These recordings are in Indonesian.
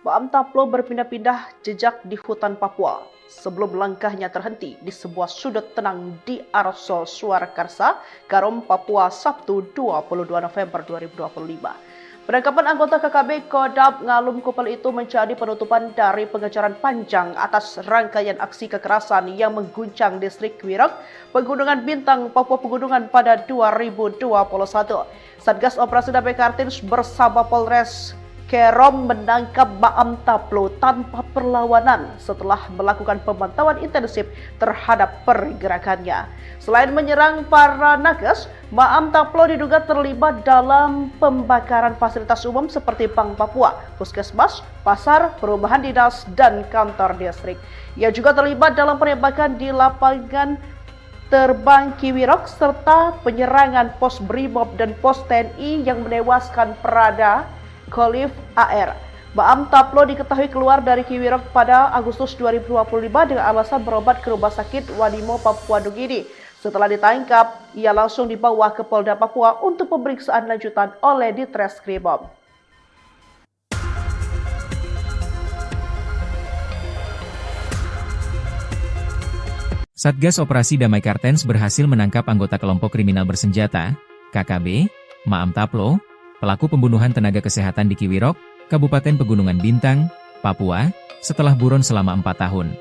Baam Taplo berpindah-pindah jejak di hutan Papua sebelum langkahnya terhenti di sebuah sudut tenang di Arso Surakarsa, Karom, Papua, Sabtu 22 November 2025. Penangkapan anggota KKB Kodam Ngalum Kupel itu menjadi penutupan dari pengejaran panjang atas rangkaian aksi kekerasan yang mengguncang distrik Wirok, Pegunungan Bintang, Papua Pegunungan pada 2021. Satgas Operasi Damai Kartins bersama Polres Kerom menangkap Baam Taplo tanpa perlawanan setelah melakukan pemantauan intensif terhadap pergerakannya. Selain menyerang para nakes, Baam Taplo diduga terlibat dalam pembakaran fasilitas umum seperti Bank Papua, Puskesmas, pasar, perumahan dinas, dan kantor distrik. Ia juga terlibat dalam penembakan di lapangan terbang Kiwirok serta penyerangan pos Brimob dan pos TNI yang menewaskan Prada Khalif AR. Baam Taplo diketahui keluar dari Kiwirok pada Agustus 2025 dengan alasan berobat ke rumah sakit Wadimo, Papua Nugini. Setelah ditangkap, ia langsung dibawa ke Polda Papua untuk pemeriksaan lanjutan oleh Ditreskrimum. Satgas Operasi Damai Kartens berhasil menangkap anggota kelompok kriminal bersenjata, KKB, Baam Taplo, pelaku pembunuhan tenaga kesehatan di Kiwirok, Kabupaten Pegunungan Bintang, Papua, setelah buron selama 4 tahun.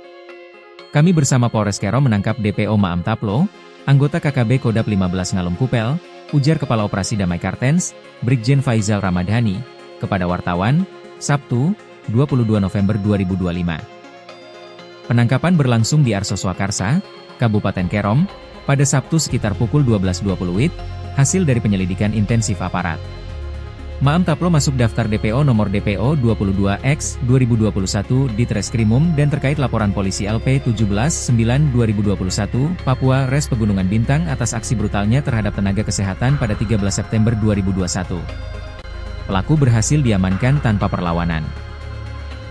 Kami bersama Polres Kerom menangkap DPO Baam Taplo, anggota KKB Kodam 15 Ngalum Kupel, ujar Kepala Operasi Damai Kartens, Brigjen Faizal Ramadhani, kepada wartawan, Sabtu, 22 November 2025. Penangkapan berlangsung di Arso Swakarsa, Kabupaten Kerom, pada Sabtu sekitar pukul 12.20 WIB, hasil dari penyelidikan intensif aparat. Baam Taplo masuk daftar DPO nomor DPO 22X 2021 di Treskrimum dan terkait laporan polisi LP 17-9-2021 Papua Res Pegunungan Bintang atas aksi brutalnya terhadap tenaga kesehatan pada 13 September 2021. Pelaku berhasil diamankan tanpa perlawanan.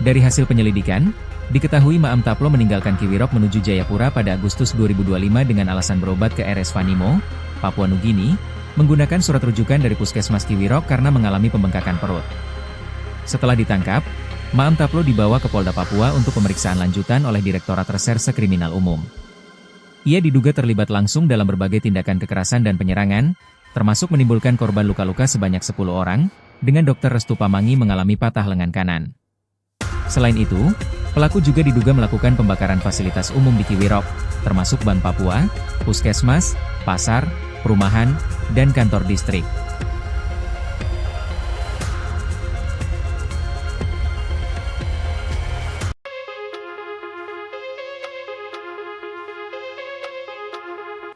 Dari hasil penyelidikan, diketahui Baam Taplo meninggalkan Kiwirok menuju Jayapura pada Agustus 2025 dengan alasan berobat ke RS Vanimo, Papua Nugini, menggunakan surat rujukan dari Puskesmas Kiwirok karena mengalami pembengkakan perut. Setelah ditangkap, Baam Taplo dibawa ke Polda Papua untuk pemeriksaan lanjutan oleh Direktorat Reserse Kriminal Umum. Ia diduga terlibat langsung dalam berbagai tindakan kekerasan dan penyerangan, termasuk menimbulkan korban luka-luka sebanyak 10 orang, dengan Dr. Restu Pamangi mengalami patah lengan kanan. Selain itu, pelaku juga diduga melakukan pembakaran fasilitas umum di Kiwirok, termasuk Bank Papua, Puskesmas, pasar, perumahan, dan kantor distrik.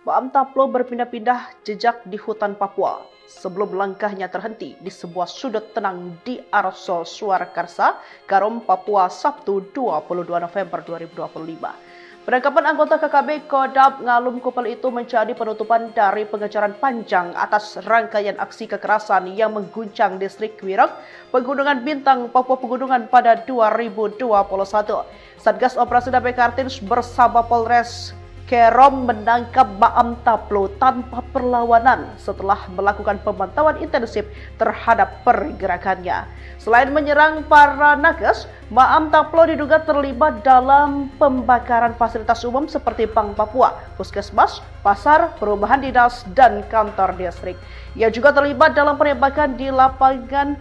Baam Taplo berpindah-pindah jejak di hutan Papua sebelum langkahnya terhenti di sebuah sudut tenang di Arso Surakarsa, Karom, Papua, Sabtu 22 November 2025. Penangkapan anggota KKB Kodam Ngalum Kupel itu menjadi penutupan dari pengejaran panjang atas rangkaian aksi kekerasan yang mengguncang distrik Wirok, Pegunungan Bintang, Papua Pegunungan pada 2021. Satgas Operasi Damai Kartins bersama Polres Kerom menangkap Baam Taplo tanpa perlawanan setelah melakukan pemantauan intensif terhadap pergerakannya. Selain menyerang para nakes, Baam Taplo diduga terlibat dalam pembakaran fasilitas umum seperti Bank Papua, Puskesmas, pasar, perumahan dinas, dan kantor distrik. Ia juga terlibat dalam penembakan di lapangan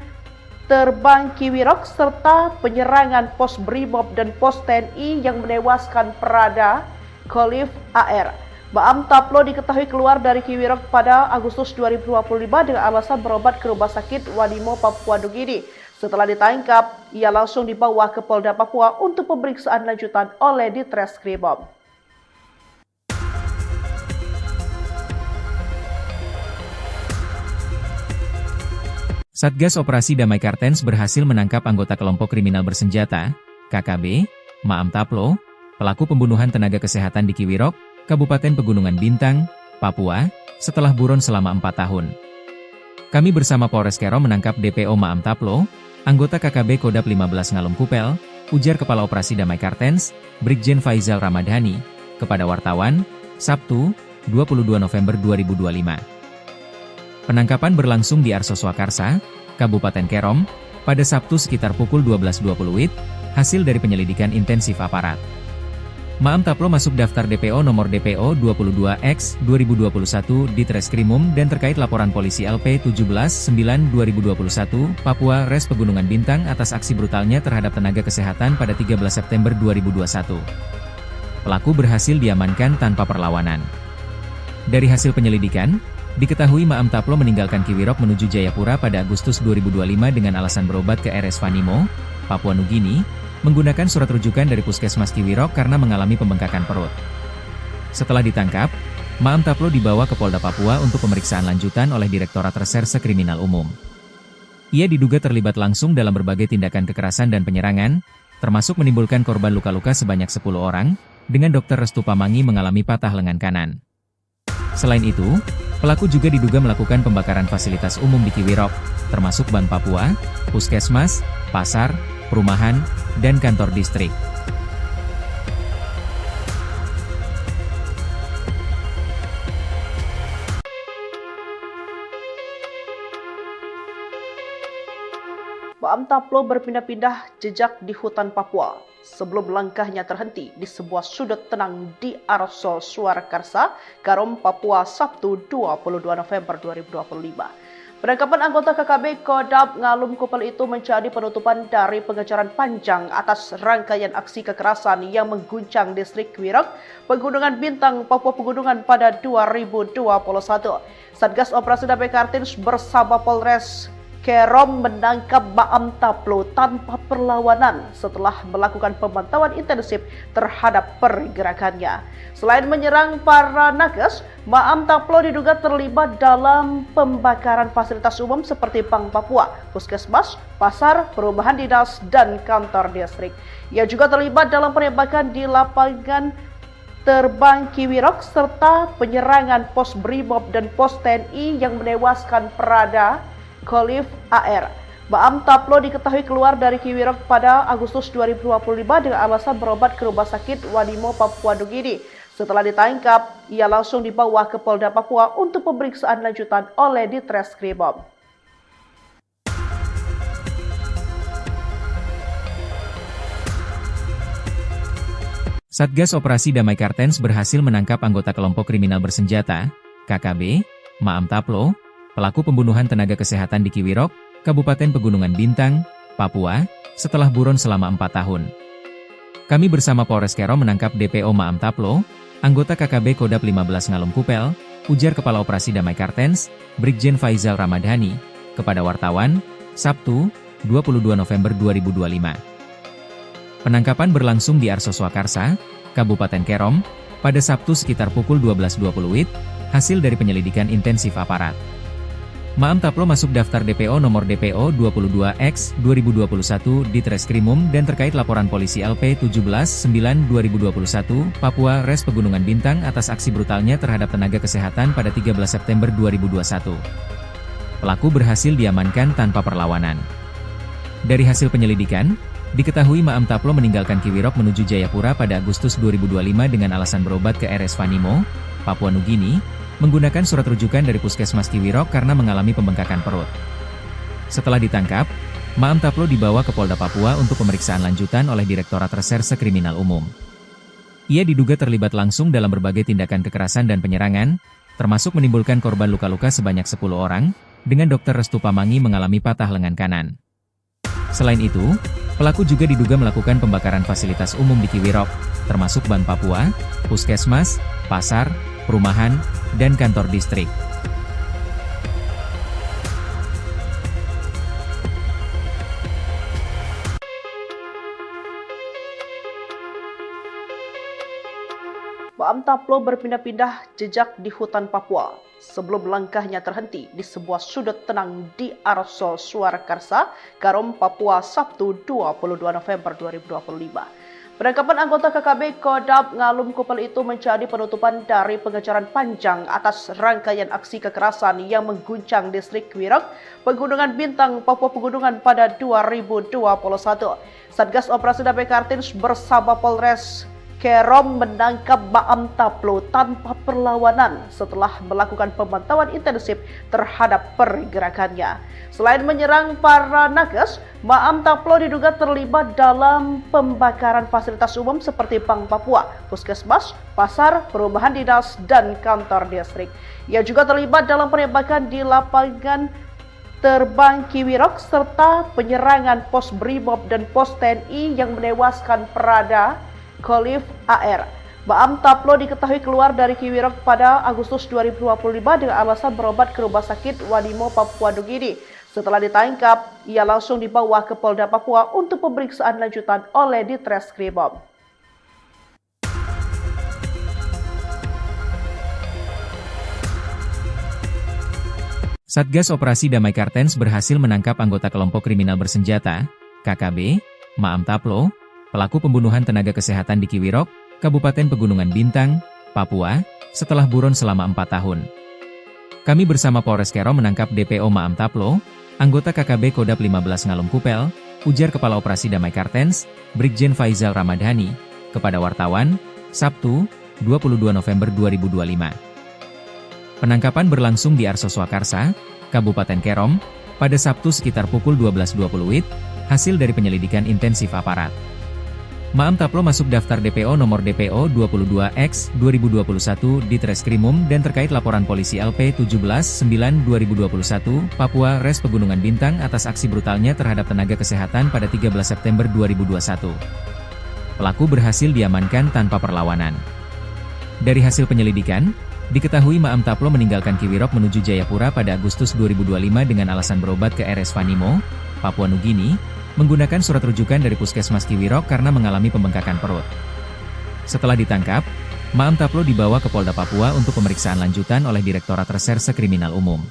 terbang Kiwirok serta penyerangan pos Brimob dan pos TNI yang menewaskan Prada Khalif AR. Baam Taplo diketahui keluar dari Kiwirok pada Agustus 2025 dengan alasan berobat ke rumah sakit Wadimo, Papua Nugini. Setelah ditangkap, ia langsung dibawa ke Polda Papua untuk pemeriksaan lanjutan oleh Ditreskrimum. Satgas Operasi Damai Kartens berhasil menangkap anggota kelompok kriminal bersenjata, KKB, Baam Taplo, pelaku pembunuhan tenaga kesehatan di Kiwirok, Kabupaten Pegunungan Bintang, Papua, setelah buron selama 4 tahun. Kami bersama Polres Kerom menangkap DPO Baam Taplo, anggota KKB Kodam 15 Ngalum Kupel, ujar Kepala Operasi Damai Kartens, Brigjen Faizal Ramadhani, kepada wartawan, Sabtu, 22 November 2025. Penangkapan berlangsung di Arso Swakarsa, Kabupaten Kerom, pada Sabtu sekitar pukul 12.20 WIB, hasil dari penyelidikan intensif aparat. Maam Taplo masuk daftar DPO nomor DPO 22X 2021 di Treskrimum dan terkait laporan polisi LP 17-9-2021 Papua Res Pegunungan Bintang atas aksi brutalnya terhadap tenaga kesehatan pada 13 September 2021. Pelaku berhasil diamankan tanpa perlawanan. Dari hasil penyelidikan, diketahui Maam Taplo meninggalkan Kiwirok menuju Jayapura pada Agustus 2025 dengan alasan berobat ke RS Vanimo, Papua Nugini, menggunakan surat rujukan dari Puskesmas Kiwirok karena mengalami pembengkakan perut. Setelah ditangkap, Maam Taplo dibawa ke Polda Papua untuk pemeriksaan lanjutan oleh Direktorat Reserse Kriminal Umum. Ia diduga terlibat langsung dalam berbagai tindakan kekerasan dan penyerangan, termasuk menimbulkan korban luka-luka sebanyak 10 orang, dengan Dr. Restu Pamangi mengalami patah lengan kanan. Selain itu, pelaku juga diduga melakukan pembakaran fasilitas umum di Kiwirok, termasuk Bank Papua, Puskesmas, pasar, perumahan, dan kantor distrik. Maam Taplo berpindah-pindah jejak di hutan Papua sebelum langkahnya terhenti di sebuah sudut tenang di Arso Surakarsa, Karom, Papua, Sabtu 22 November 2025. Penangkapan anggota KKB Kodam Ngalum Kupel itu menjadi penutupan dari pengejaran panjang atas rangkaian aksi kekerasan yang mengguncang distrik Kiwirok, Pegunungan Bintang, Papua Pegunungan pada 2021. Satgas Operasi Damai Kartens bersama Polres Kerom menangkap Maam Taplo tanpa perlawanan setelah melakukan pemantauan intensif terhadap pergerakannya. Selain menyerang para nakes, Maam Taplo diduga terlibat dalam pembakaran fasilitas umum seperti Bank Papua, Puskesmas, pasar, perumahan dinas, dan kantor distrik. Ia juga terlibat dalam penembakan di lapangan terbang Kiwirok serta penyerangan pos Brimob dan pos TNI yang menewaskan Prada Khalif AR. Maam Taplo diketahui keluar dari Kiwirok pada Agustus 2025 dengan alasan berobat ke Rumah Sakit Vanimo, Papua Nugini. Setelah ditangkap, ia langsung dibawa ke Polda Papua untuk pemeriksaan lanjutan oleh Ditreskrimum. Satgas Operasi Damai Kartens berhasil menangkap anggota kelompok kriminal bersenjata, KKB, Maam Taplo, pelaku pembunuhan tenaga kesehatan di Kiwirok, Kabupaten Pegunungan Bintang, Papua, setelah buron selama 4 tahun. Kami bersama Polres Kerom menangkap DPO Maam Taplo, anggota KKB Kodam 15 Ngalum Kupel, ujar Kepala Operasi Damai Kartens, Brigjen Faizal Ramadhani, kepada wartawan, Sabtu, 22 November 2025. Penangkapan berlangsung di Arso Swakarsa, Kabupaten Kerom, pada Sabtu sekitar pukul 12.20 WIB, hasil dari penyelidikan intensif aparat. Maam Taplo masuk daftar DPO nomor DPO 22X 2021 di Treskrimum dan terkait laporan polisi LP 17-9-2021 Papua Res Pegunungan Bintang atas aksi brutalnya terhadap tenaga kesehatan pada 13 September 2021. Pelaku berhasil diamankan tanpa perlawanan. Dari hasil penyelidikan, diketahui Maam Taplo meninggalkan Kiwirok menuju Jayapura pada Agustus 2025 dengan alasan berobat ke RS Vanimo, Papua Nugini, menggunakan surat rujukan dari Puskesmas Kiwirok karena mengalami pembengkakan perut. Setelah ditangkap, Maam Taplo dibawa ke Polda Papua untuk pemeriksaan lanjutan oleh Direktorat Reserse Kriminal Umum. Ia diduga terlibat langsung dalam berbagai tindakan kekerasan dan penyerangan, termasuk menimbulkan korban luka-luka sebanyak 10 orang, dengan Dr. Restu Pamangi mengalami patah lengan kanan. Selain itu, pelaku juga diduga melakukan pembakaran fasilitas umum di Kiwirok, termasuk Bank Papua, Puskesmas, pasar, perumahan, dan kantor distrik. Maam Taplo berpindah-pindah jejak di hutan Papua sebelum langkahnya terhenti di sebuah sudut tenang di Arso Surakarsa, Karom, Papua, Sabtu 22 November 2025. Penangkapan anggota KKB Kodam Ngalum Kupel itu menjadi penutupan dari pengejaran panjang atas rangkaian aksi kekerasan yang mengguncang distrik Kiwirok, Pegunungan Bintang, Papua Pegunungan pada 2021. Satgas Operasi Damai Kartens bersama Polres Kerom menangkap Maam Taplo tanpa perlawanan setelah melakukan pemantauan intensif terhadap pergerakannya. Selain menyerang para nakes, Maam Taplo diduga terlibat dalam pembakaran fasilitas umum seperti Bank Papua, Puskesmas, pasar, perumahan dinas, dan kantor distrik. Ia juga terlibat dalam penembakan di lapangan terbang Kiwirok serta penyerangan pos Brimob dan pos TNI yang menewaskan Prada Khalif AR. Maam Taplo diketahui keluar dari Kiwirok pada Agustus 2025 dengan alasan berobat ke rumah sakit Wanimo, Papua Nugini. Setelah ditangkap, ia langsung dibawa ke Polda Papua untuk pemeriksaan lanjutan oleh Ditreskrimum. Satgas Operasi Damai Kartens berhasil menangkap anggota kelompok kriminal bersenjata, KKB, Maam Taplo, pelaku pembunuhan tenaga kesehatan di Kiwirok, Kabupaten Pegunungan Bintang, Papua, setelah buron selama 4 tahun. Kami bersama Polres Kerom menangkap DPO Maam Taplo, anggota KKB Kodap 15 Ngalum Kupel, ujar Kepala Operasi Damai Kartens, Brigjen Faizal Ramadhani, kepada wartawan, Sabtu, 22 November 2025. Penangkapan berlangsung di Arso Swakarsa, Kabupaten Kerom, pada Sabtu sekitar pukul 12.20 WIB, hasil dari penyelidikan intensif aparat. Maam Taplo masuk daftar DPO nomor DPO 22X 2021 di Treskrimum dan terkait laporan polisi LP 17-9-2021 Papua Res Pegunungan Bintang atas aksi brutalnya terhadap tenaga kesehatan pada 13 September 2021. Pelaku berhasil diamankan tanpa perlawanan. Dari hasil penyelidikan, diketahui Maam Taplo meninggalkan Kiwirok menuju Jayapura pada Agustus 2025 dengan alasan berobat ke RS Wanimo, Papua Nugini, menggunakan surat rujukan dari Puskesmas Kiwirok karena mengalami pembengkakan perut. Setelah ditangkap, Maam Taplo dibawa ke Polda Papua untuk pemeriksaan lanjutan oleh Direktorat Reserse Kriminal Umum.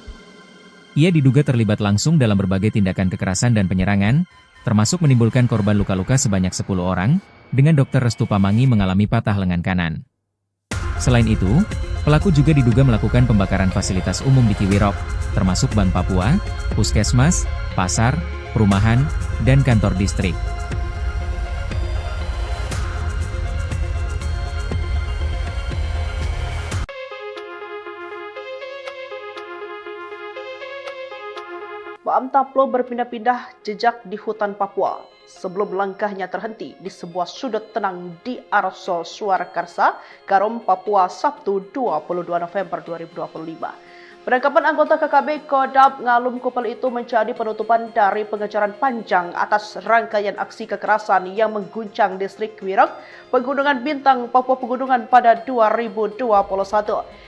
Ia diduga terlibat langsung dalam berbagai tindakan kekerasan dan penyerangan, termasuk menimbulkan korban luka-luka sebanyak 10 orang, dengan Dr. Restu Pamangi mengalami patah lengan kanan. Selain itu, pelaku juga diduga melakukan pembakaran fasilitas umum di Kiwirok, termasuk Bank Papua, Puskesmas, pasar, perumahan, dan kantor distrik. Maam Taplo berpindah-pindah jejak di hutan Papua sebelum langkahnya terhenti di sebuah sudut tenang di Arso Swakarsa, Kerom, Papua, Sabtu 22 November 2025. Penangkapan anggota KKB Kodap Ngalum Kupel itu menjadi penutupan dari pengejaran panjang atas rangkaian aksi kekerasan yang mengguncang distrik Kiwirok, Pegunungan Bintang, Papua Pegunungan pada 2021.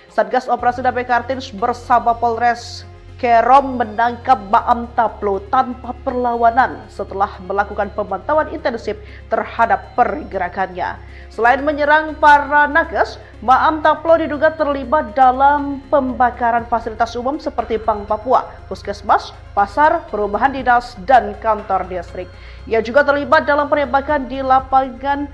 Satgas Operasi Damai Kartens bersama Polres Kerom menangkap Maam Taplo tanpa perlawanan setelah melakukan pemantauan intensif terhadap pergerakannya. Selain menyerang para nakes, Maam Taplo diduga terlibat dalam pembakaran fasilitas umum seperti Bank Papua, Puskesmas, pasar, perumahan dinas, dan kantor distrik. Ia juga terlibat dalam penembakan di lapangan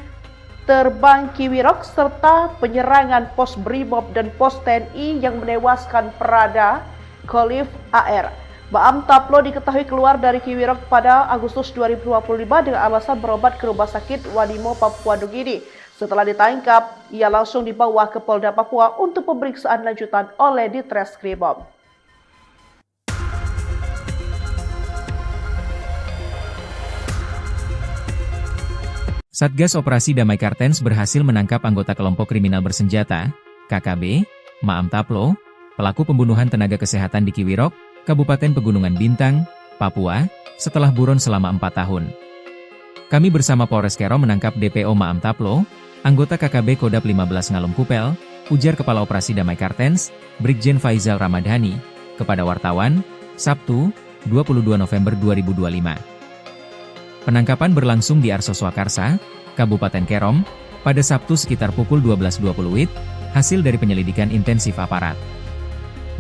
terbang Kiwirok serta penyerangan pos Brimob dan pos TNI yang menewaskan Prada Khalif AR. Maam Taplo diketahui keluar dari Kiwirok pada Agustus 2025 dengan alasan berobat ke rumah sakit Wanimo, Papua Nugini. Setelah ditangkap, ia langsung dibawa ke Polda Papua untuk pemeriksaan lanjutan oleh Ditreskrimum. Satgas Operasi Damai Kartens berhasil menangkap anggota kelompok kriminal bersenjata, KKB, Maam Taplo, pelaku pembunuhan tenaga kesehatan di Kiwirok, Kabupaten Pegunungan Bintang, Papua, setelah buron selama 4 tahun. Kami bersama Polres Kerom menangkap DPO Maam Taplo, anggota KKB Kodap 15 Ngalum Kupel, ujar Kepala Operasi Damai Kartens, Brigjen Faizal Ramadhani, kepada wartawan, Sabtu, 22 November 2025. Penangkapan berlangsung di Arso Swakarsa, Kabupaten Kerom, pada Sabtu sekitar pukul 12.20 WIB, hasil dari penyelidikan intensif aparat.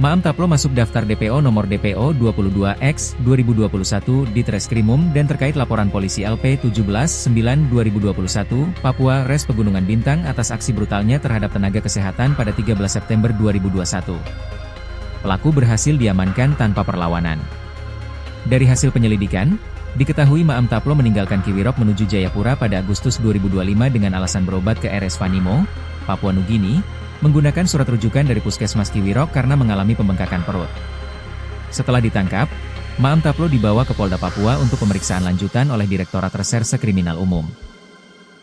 Maam Taplo masuk daftar DPO nomor DPO 22X 2021 di Treskrimum dan terkait laporan polisi LP 17-9-2021 Papua Res Pegunungan Bintang atas aksi brutalnya terhadap tenaga kesehatan pada 13 September 2021. Pelaku berhasil diamankan tanpa perlawanan. Dari hasil penyelidikan, Diketahui Maam Taplo meninggalkan Kiwirok menuju Jayapura pada Agustus 2025 dengan alasan berobat ke RS Vanimo, Papua Nugini, menggunakan surat rujukan dari Puskesmas Kiwirok karena mengalami pembengkakan perut. Setelah ditangkap, Maam Taplo dibawa ke Polda Papua untuk pemeriksaan lanjutan oleh Direktorat Reserse Kriminal Umum.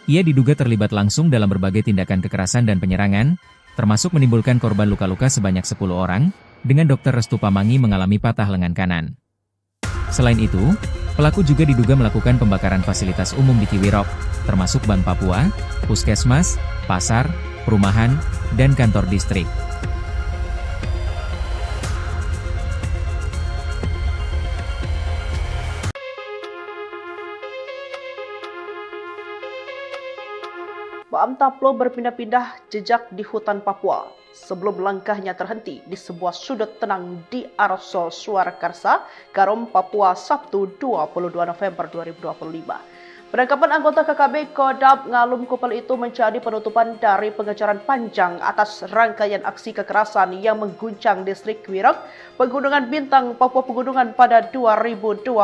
Ia diduga terlibat langsung dalam berbagai tindakan kekerasan dan penyerangan, termasuk menimbulkan korban luka-luka sebanyak 10 orang, dengan Dr. Restu Pamangi mengalami patah lengan kanan. Selain itu, pelaku juga diduga melakukan pembakaran fasilitas umum di Kiwirok, termasuk Bank Papua, Puskesmas, pasar, perumahan, dan kantor distrik. Maam Taplo berpindah-pindah jejak di hutan Papua sebelum langkahnya terhenti di sebuah sudut tenang di Arosol Surakarsa, Karom, Papua, Sabtu 22 November 2025. Penangkapan anggota KKB Kodam Ngalum Kupel itu menjadi penutupan dari pengejaran panjang atas rangkaian aksi kekerasan yang mengguncang distrik Kiwirok, Pegunungan Bintang, Papua Pegunungan pada 2021.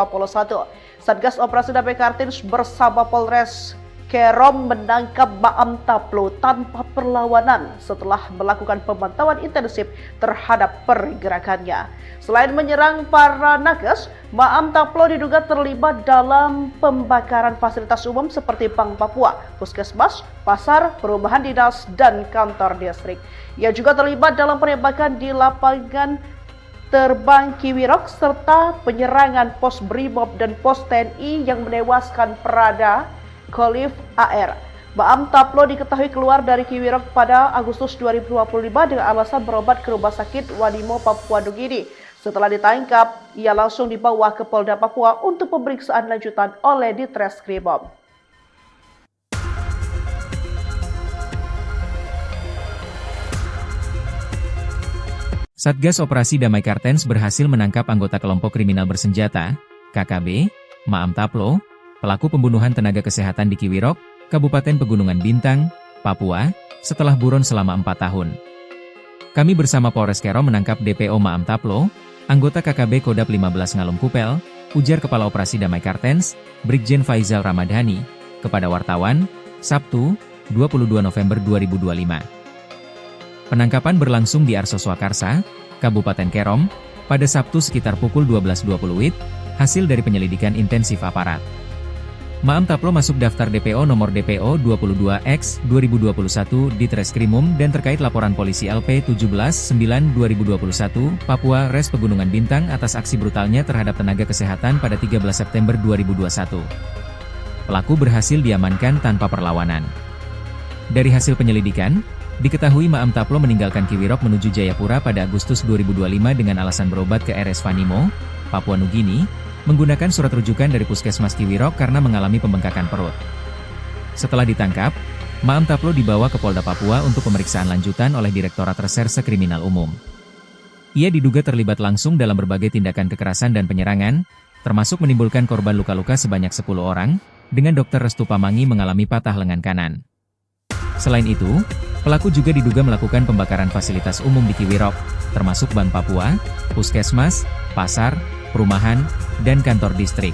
Satgas Operasi Damai Kartens bersama Polres Kerom menangkap Maam Taplo tanpa perlawanan setelah melakukan pemantauan intensif terhadap pergerakannya. Selain menyerang para nakes, Maam Taplo diduga terlibat dalam pembakaran fasilitas umum seperti Bank Papua, Puskesmas, pasar, perumahan dinas, dan kantor distrik. Ia juga terlibat dalam penembakan di lapangan terbang Kiwirok serta penyerangan pos Brimob dan pos TNI yang menewaskan Prada Khalif AR. Maam Taplo diketahui keluar dari Kiwirok pada Agustus 2025 dengan alasan berobat ke Rumah Sakit Vanimo, Papua Nugini. Setelah ditangkap, ia langsung dibawa ke Polda Papua untuk pemeriksaan lanjutan oleh Ditreskrimum. Satgas Operasi Damai Kartens berhasil menangkap anggota kelompok kriminal bersenjata, KKB, Maam Taplo, pelaku pembunuhan tenaga kesehatan di Kiwirok, Kabupaten Pegunungan Bintang, Papua, setelah buron selama 4 tahun. Kami bersama Polres Kerom menangkap DPO Maam Taplo, anggota KKB Kodam 15 Ngalum Kupel, ujar Kepala Operasi Damai Kartens, Brigjen Faizal Ramadhani, kepada wartawan, Sabtu, 22 November 2025. Penangkapan berlangsung di Arso Swakarsa, Kabupaten Kerom, pada Sabtu sekitar pukul 12.20 WIB, hasil dari penyelidikan intensif aparat. Maam Taplo masuk daftar DPO nomor DPO 22X/2021 di Treskrimum dan terkait laporan polisi LP 17/9/2021 Papua Res Pegunungan Bintang atas aksi brutalnya terhadap tenaga kesehatan pada 13 September 2021. Pelaku berhasil diamankan tanpa perlawanan. Dari hasil penyelidikan, diketahui Maam Taplo meninggalkan Kiwirok menuju Jayapura pada Agustus 2025 dengan alasan berobat ke RS Vanimo, Papua Nugini, menggunakan surat rujukan dari Puskesmas Kiwirok karena mengalami pembengkakan perut. Setelah ditangkap, Maam Taplo dibawa ke Polda Papua untuk pemeriksaan lanjutan oleh Direktorat Reserse Kriminal Umum. Ia diduga terlibat langsung dalam berbagai tindakan kekerasan dan penyerangan, termasuk menimbulkan korban luka-luka sebanyak 10 orang, dengan Dr. Restu Pamangi mengalami patah lengan kanan. Selain itu, pelaku juga diduga melakukan pembakaran fasilitas umum di Kiwirok, termasuk Bank Papua, Puskesmas, pasar, perumahan, dan kantor distrik.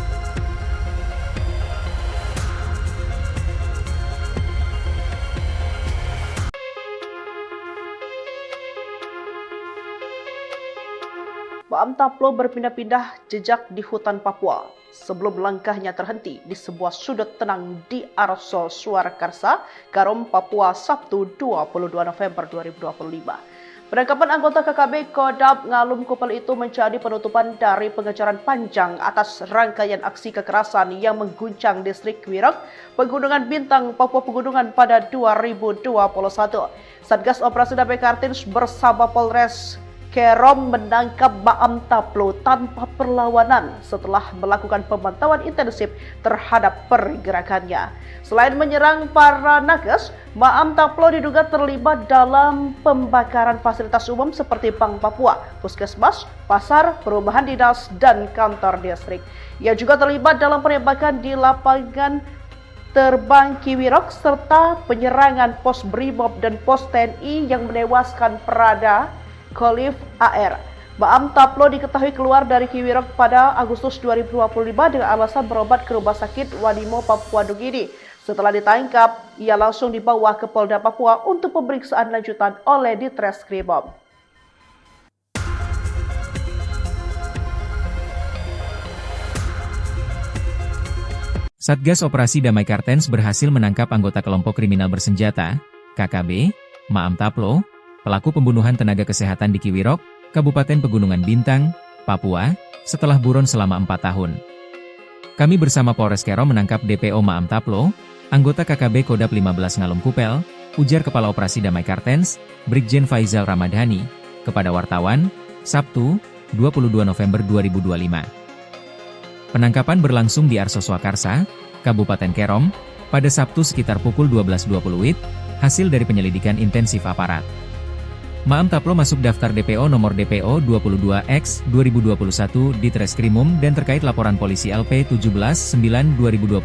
Maam Taplo berpindah-pindah jejak di hutan Papua sebelum langkahnya terhenti di sebuah sudut tenang di Arosol Surakarsa, Karom, Papua, Sabtu 22 November 2025. Penangkapan anggota KKB Kodam Ngalum Kupel itu menjadi penutupan dari pengejaran panjang atas rangkaian aksi kekerasan yang mengguncang distrik Kiwirok, Pegunungan Bintang, Papua Pegunungan pada 2021. Satgas Operasi Damai Kartens bersama Polres Kerom menangkap Maam Taplo tanpa perlawanan setelah melakukan pemantauan intensif terhadap pergerakannya. Selain menyerang para nakes, Maam Taplo diduga terlibat dalam pembakaran fasilitas umum seperti Bank Papua, Puskesmas, pasar, perumahan dinas, dan kantor distrik. Ia juga terlibat dalam penembakan di lapangan terbang Kiwirok serta penyerangan pos Brimob dan pos TNI yang menewaskan Prada Khalif AR. Maam Taplo diketahui keluar dari Kiwirok pada Agustus 2025 dengan alasan berobat ke Rumah Sakit Wanimo, Papua Nugini. Setelah ditangkap, ia langsung dibawa ke Polda Papua untuk pemeriksaan lanjutan oleh Ditreskrimum. Satgas Operasi Damai Kartens berhasil menangkap anggota kelompok kriminal bersenjata, KKB, Maam Taplo, pelaku pembunuhan tenaga kesehatan di Kiwirok, Kabupaten Pegunungan Bintang, Papua, setelah buron selama 4 tahun. Kami bersama Polres Kero menangkap DPO Maam Taplo, anggota KKB Kodap 15 Ngalum Kupel, ujar Kepala Operasi Damai Kartens, Brigjen Faizal Ramadhani, kepada wartawan, Sabtu, 22 November 2025. Penangkapan berlangsung di Arso Swakarsa, Kabupaten Kerom, pada Sabtu sekitar pukul 12.20 WIB, hasil dari penyelidikan intensif aparat. Maam Taplo masuk daftar DPO nomor DPO 22X 2021 di Treskrimum dan terkait laporan polisi LP 17-9-2021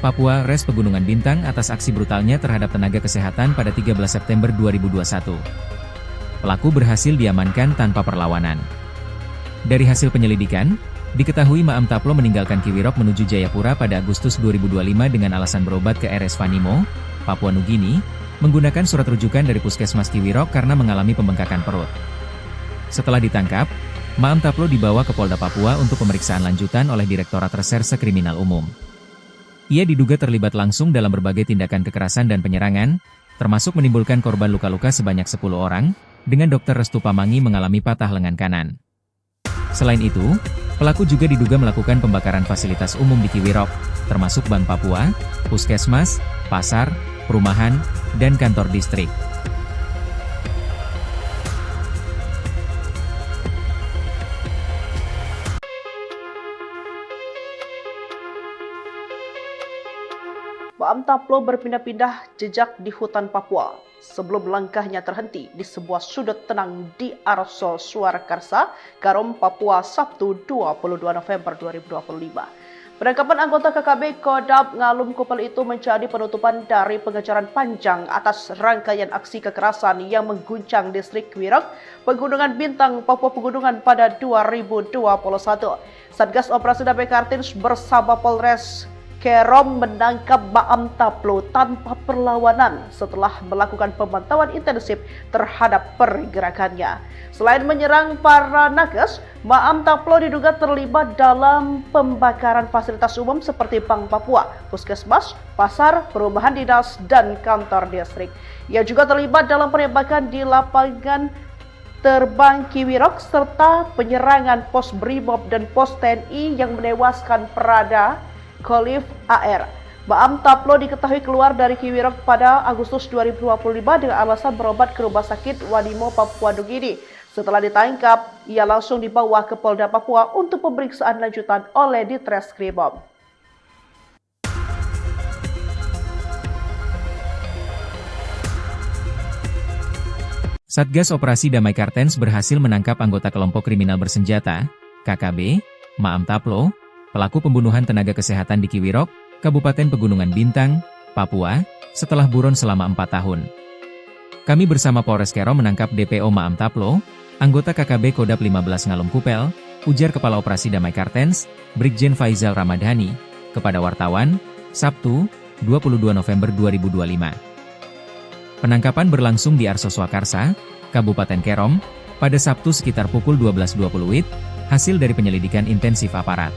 Papua Res Pegunungan Bintang atas aksi brutalnya terhadap tenaga kesehatan pada 13 September 2021. Pelaku berhasil diamankan tanpa perlawanan. Dari hasil penyelidikan, diketahui Maam Taplo meninggalkan Kiwirok menuju Jayapura pada Agustus 2025 dengan alasan berobat ke RS Wanimo, Papua Nugini, menggunakan surat rujukan dari Puskesmas Kiwirok karena mengalami pembengkakan perut. Setelah ditangkap, Maam Taplo dibawa ke Polda Papua untuk pemeriksaan lanjutan oleh Direktorat Reserse Kriminal Umum. Ia diduga terlibat langsung dalam berbagai tindakan kekerasan dan penyerangan, termasuk menimbulkan korban luka-luka sebanyak 10 orang, dengan Dr. Restu Pamangi mengalami patah lengan kanan. Selain itu, pelaku juga diduga melakukan pembakaran fasilitas umum di Kiwirok, termasuk Bank Papua, Puskesmas, pasar, perumahan, dan kantor distrik. Maam Taplo berpindah-pindah jejak di hutan Papua sebelum langkahnya terhenti di sebuah sudut tenang di Arso Swakarsa, Karom, Papua, Sabtu 22 November 2025. Penangkapan anggota KKB Kodap Ngalum Kupel itu menjadi penutupan dari pengejaran panjang atas rangkaian aksi kekerasan yang mengguncang distrik Kiwirok, Pegunungan Bintang, Papua Pegunungan pada 2021. Satgas Operasi Damai Kartens bersama Polres Kerom menangkap Maam Taplo tanpa perlawanan setelah melakukan pemantauan intensif terhadap pergerakannya. Selain menyerang para nakes, Maam Taplo diduga terlibat dalam pembakaran fasilitas umum seperti Bank Papua, Puskesmas, pasar, perumahan dinas, dan kantor distrik. Ia juga terlibat dalam penembakan di lapangan terbang Kiwirok serta penyerangan pos Brimob dan pos TNI yang menewaskan Prada Khalif AR. Maam Taplo diketahui keluar dari Kiwirok pada Agustus 2025 dengan alasan berobat ke Rumah Sakit Wanimo, Papua Nugini. Setelah ditangkap, ia langsung dibawa ke Polda Papua untuk pemeriksaan lanjutan oleh Ditreskrimum. Satgas Operasi Damai Kartens berhasil menangkap anggota kelompok kriminal bersenjata, KKB, Maam Taplo, pelaku pembunuhan tenaga kesehatan di Kiwirok, Kabupaten Pegunungan Bintang, Papua, setelah buron selama 4 tahun. Kami bersama Polres Kero menangkap DPO Maam Taplo, anggota KKB Kodap 15 Ngalum Kupel, ujar Kepala Operasi Damai Kartens, Brigjen Faizal Ramadhani, kepada wartawan, Sabtu, 22 November 2025. Penangkapan berlangsung di Arso Swakarsa, Kabupaten Kerom, pada Sabtu sekitar pukul 12.20 WIB, hasil dari penyelidikan intensif aparat.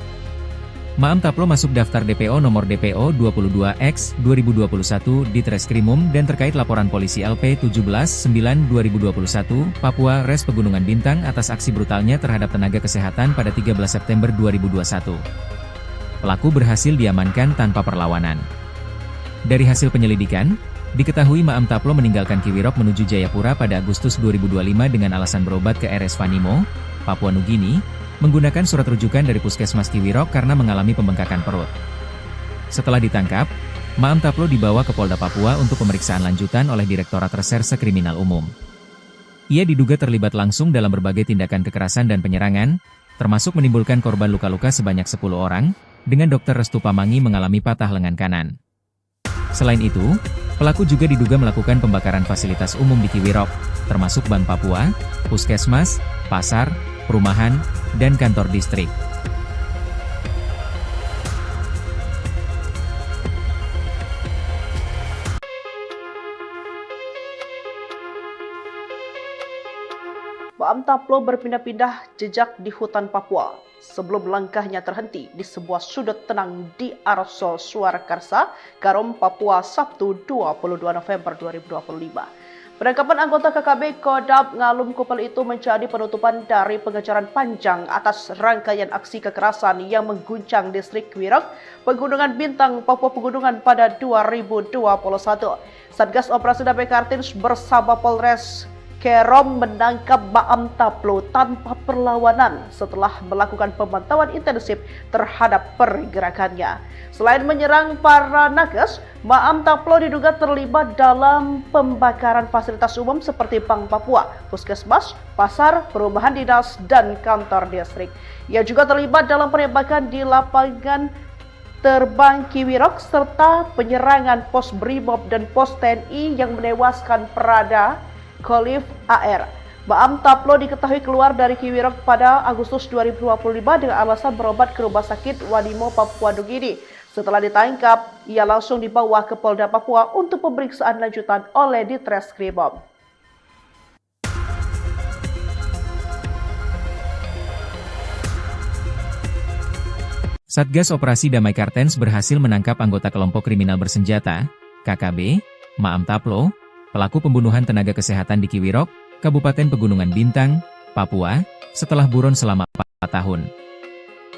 Maam Taplo masuk daftar DPO nomor DPO 22X 2021 di Treskrimum dan terkait laporan polisi LP 17-9-2021 Papua Res Pegunungan Bintang atas aksi brutalnya terhadap tenaga kesehatan pada 13 September 2021. Pelaku berhasil diamankan tanpa perlawanan. Dari hasil penyelidikan, diketahui Maam Taplo meninggalkan Kiwirok menuju Jayapura pada Agustus 2025 dengan alasan berobat ke RS Wanimo, Papua Nugini, menggunakan surat rujukan dari Puskesmas Kiwirok karena mengalami pembengkakan perut. Setelah ditangkap, Maam Taplo dibawa ke Polda Papua untuk pemeriksaan lanjutan oleh Direktorat Reserse Kriminal Umum. Ia diduga terlibat langsung dalam berbagai tindakan kekerasan dan penyerangan, termasuk menimbulkan korban luka-luka sebanyak 10 orang, dengan Dr. Restu Pamangi mengalami patah lengan kanan. Selain itu, pelaku juga diduga melakukan pembakaran fasilitas umum di Kiwirok, termasuk Bank Papua, Puskesmas, pasar, perumahan, dan kantor distrik. Maam Taplo berpindah-pindah jejak di hutan Papua sebelum langkahnya terhenti di sebuah sudut tenang di Arosol Surakarsa, Karom, Papua, Sabtu 22 November 2025. Penangkapan anggota KKB Kodam Ngalum Kupel itu menjadi penutupan dari pengejaran panjang atas rangkaian aksi kekerasan yang mengguncang distrik Wirok, Pegunungan Bintang, Papua Pegunungan pada 2021. Satgas Operasi Damai Kartens bersama Polres Kerom menangkap Maam Taplo tanpa perlawanan setelah melakukan pemantauan intensif terhadap pergerakannya. Selain menyerang para nakes, Maam Taplo diduga terlibat dalam pembakaran fasilitas umum seperti Bank Papua, Puskesmas, pasar, perumahan dinas, dan kantor distrik. Ia juga terlibat dalam penembakan di lapangan terbang Kiwirok serta penyerangan pos Brimob dan pos TNI yang menewaskan Prada Khalif AR. Maam Taplo diketahui keluar dari Kiwirok pada Agustus 2025 dengan alasan berobat ke Rumah Sakit Wadimo, Papua Nugini. Setelah ditangkap, ia langsung dibawa ke Polda Papua untuk pemeriksaan lanjutan oleh Ditreskrimum. Satgas Operasi Damai Kartens berhasil menangkap anggota kelompok kriminal bersenjata, KKB, Maam Taplo, pelaku pembunuhan tenaga kesehatan di Kiwirok, Kabupaten Pegunungan Bintang, Papua, setelah buron selama 4 tahun.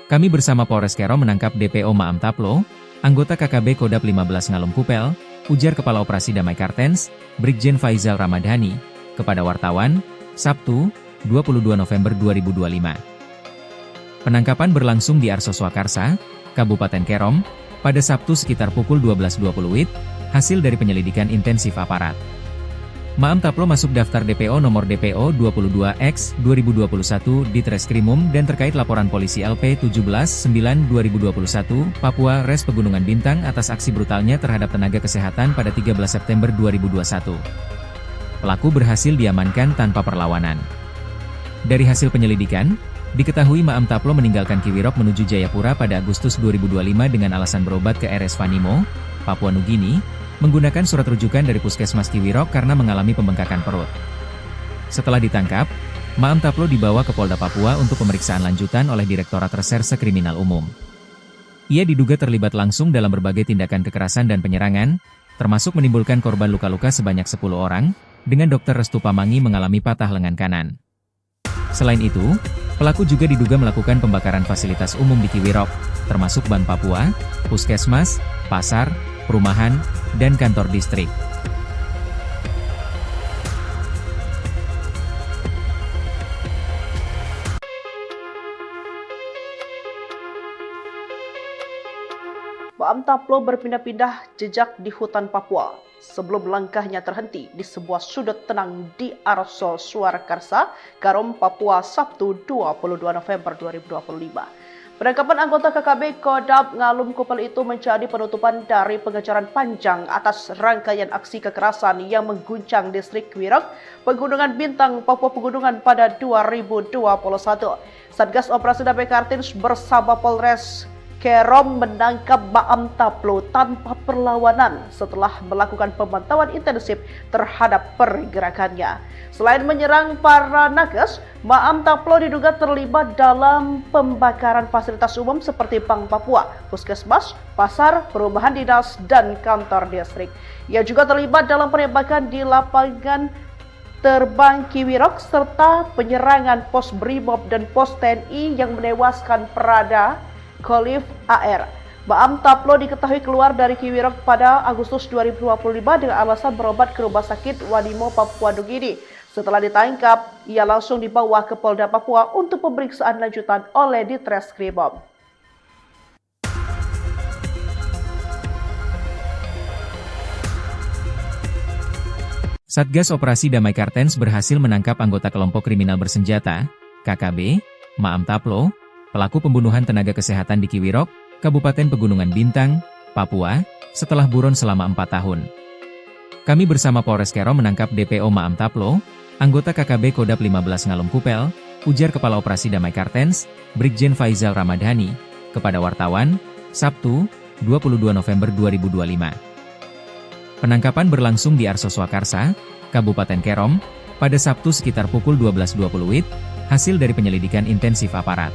Kami bersama Polres Kerom menangkap DPO Maam Taplo, anggota KKB Kodam 15 Ngalum Kupel, ujar Kepala Operasi Damai Kartens, Brigjen Faizal Ramadhani, kepada wartawan, Sabtu, 22 November 2025. Penangkapan berlangsung di Arso Swakarsa, Kabupaten Kerom, pada Sabtu sekitar pukul 12.20 WIB, hasil dari penyelidikan intensif aparat. Maam Taplo masuk daftar DPO nomor DPO 22X 2021 di Treskrimum dan terkait laporan polisi LP 17/9/2021 Papua Res Pegunungan Bintang atas aksi brutalnya terhadap tenaga kesehatan pada 13 September 2021. Pelaku berhasil diamankan tanpa perlawanan. Dari hasil penyelidikan, diketahui Maam Taplo meninggalkan Kiwirok menuju Jayapura pada Agustus 2025 dengan alasan berobat ke RS Vanimo, Papua Nugini, menggunakan surat rujukan dari Puskesmas Kiwirok karena mengalami pembengkakan perut. Setelah ditangkap, Maam Taplo dibawa ke Polda Papua untuk pemeriksaan lanjutan oleh Direktorat Reserse Kriminal Umum. Ia diduga terlibat langsung dalam berbagai tindakan kekerasan dan penyerangan, termasuk menimbulkan korban luka-luka sebanyak 10 orang, dengan Dr. Restu Pamangi mengalami patah lengan kanan. Selain itu, pelaku juga diduga melakukan pembakaran fasilitas umum di Kiwirok, termasuk Bank Papua, Puskesmas, pasar, perumahan, dan kantor distrik. Maam Taplo berpindah-pindah jejak di hutan Papua sebelum langkahnya terhenti di sebuah sudut tenang di Arosol Surakarsa, Karom, Papua, Sabtu 22 November 2025. Penangkapan anggota KKB Kodam Ngalum Kupel itu menjadi penutupan dari pengejaran panjang atas rangkaian aksi kekerasan yang mengguncang distrik Wirok, Pegunungan Bintang, Papua Pegunungan pada 2021. Satgas Operasi Damai Kartens bersama Polres Kerom menangkap Maam Taplo tanpa perlawanan setelah melakukan pemantauan intensif terhadap pergerakannya. Selain menyerang para nakes, Maam Taplo diduga terlibat dalam pembakaran fasilitas umum seperti Bank Papua, Puskesmas, pasar, perumahan dinas, dan kantor distrik. Ia juga terlibat dalam penembakan di lapangan terbang Kiwirok serta penyerangan pos Brimob dan pos TNI yang menewaskan Prada Khalif AR. Maam Taplo diketahui keluar dari Kiwirok pada Agustus 2025 dengan alasan berobat ke Rumah Sakit Wadimo, Papua Nugini. Setelah ditangkap, ia langsung dibawa ke Polda Papua untuk pemeriksaan lanjutan oleh Ditreskrimum. Satgas Operasi Damai Kartens berhasil menangkap anggota kelompok kriminal bersenjata, KKB, Maam Taplo, pelaku pembunuhan tenaga kesehatan di Kiwirok, Kabupaten Pegunungan Bintang, Papua, setelah buron selama 4 tahun. Kami bersama Polres Kerom menangkap DPO Maam Taplo, anggota KKB Kodam 15 Ngalum Kupel, ujar Kepala Operasi Damai Kartens, Brigjen Faizal Ramadhani, kepada wartawan, Sabtu, 22 November 2025. Penangkapan berlangsung di Arso Swakarsa, Kabupaten Kerom, pada Sabtu sekitar pukul 12.20 WIB, hasil dari penyelidikan intensif aparat.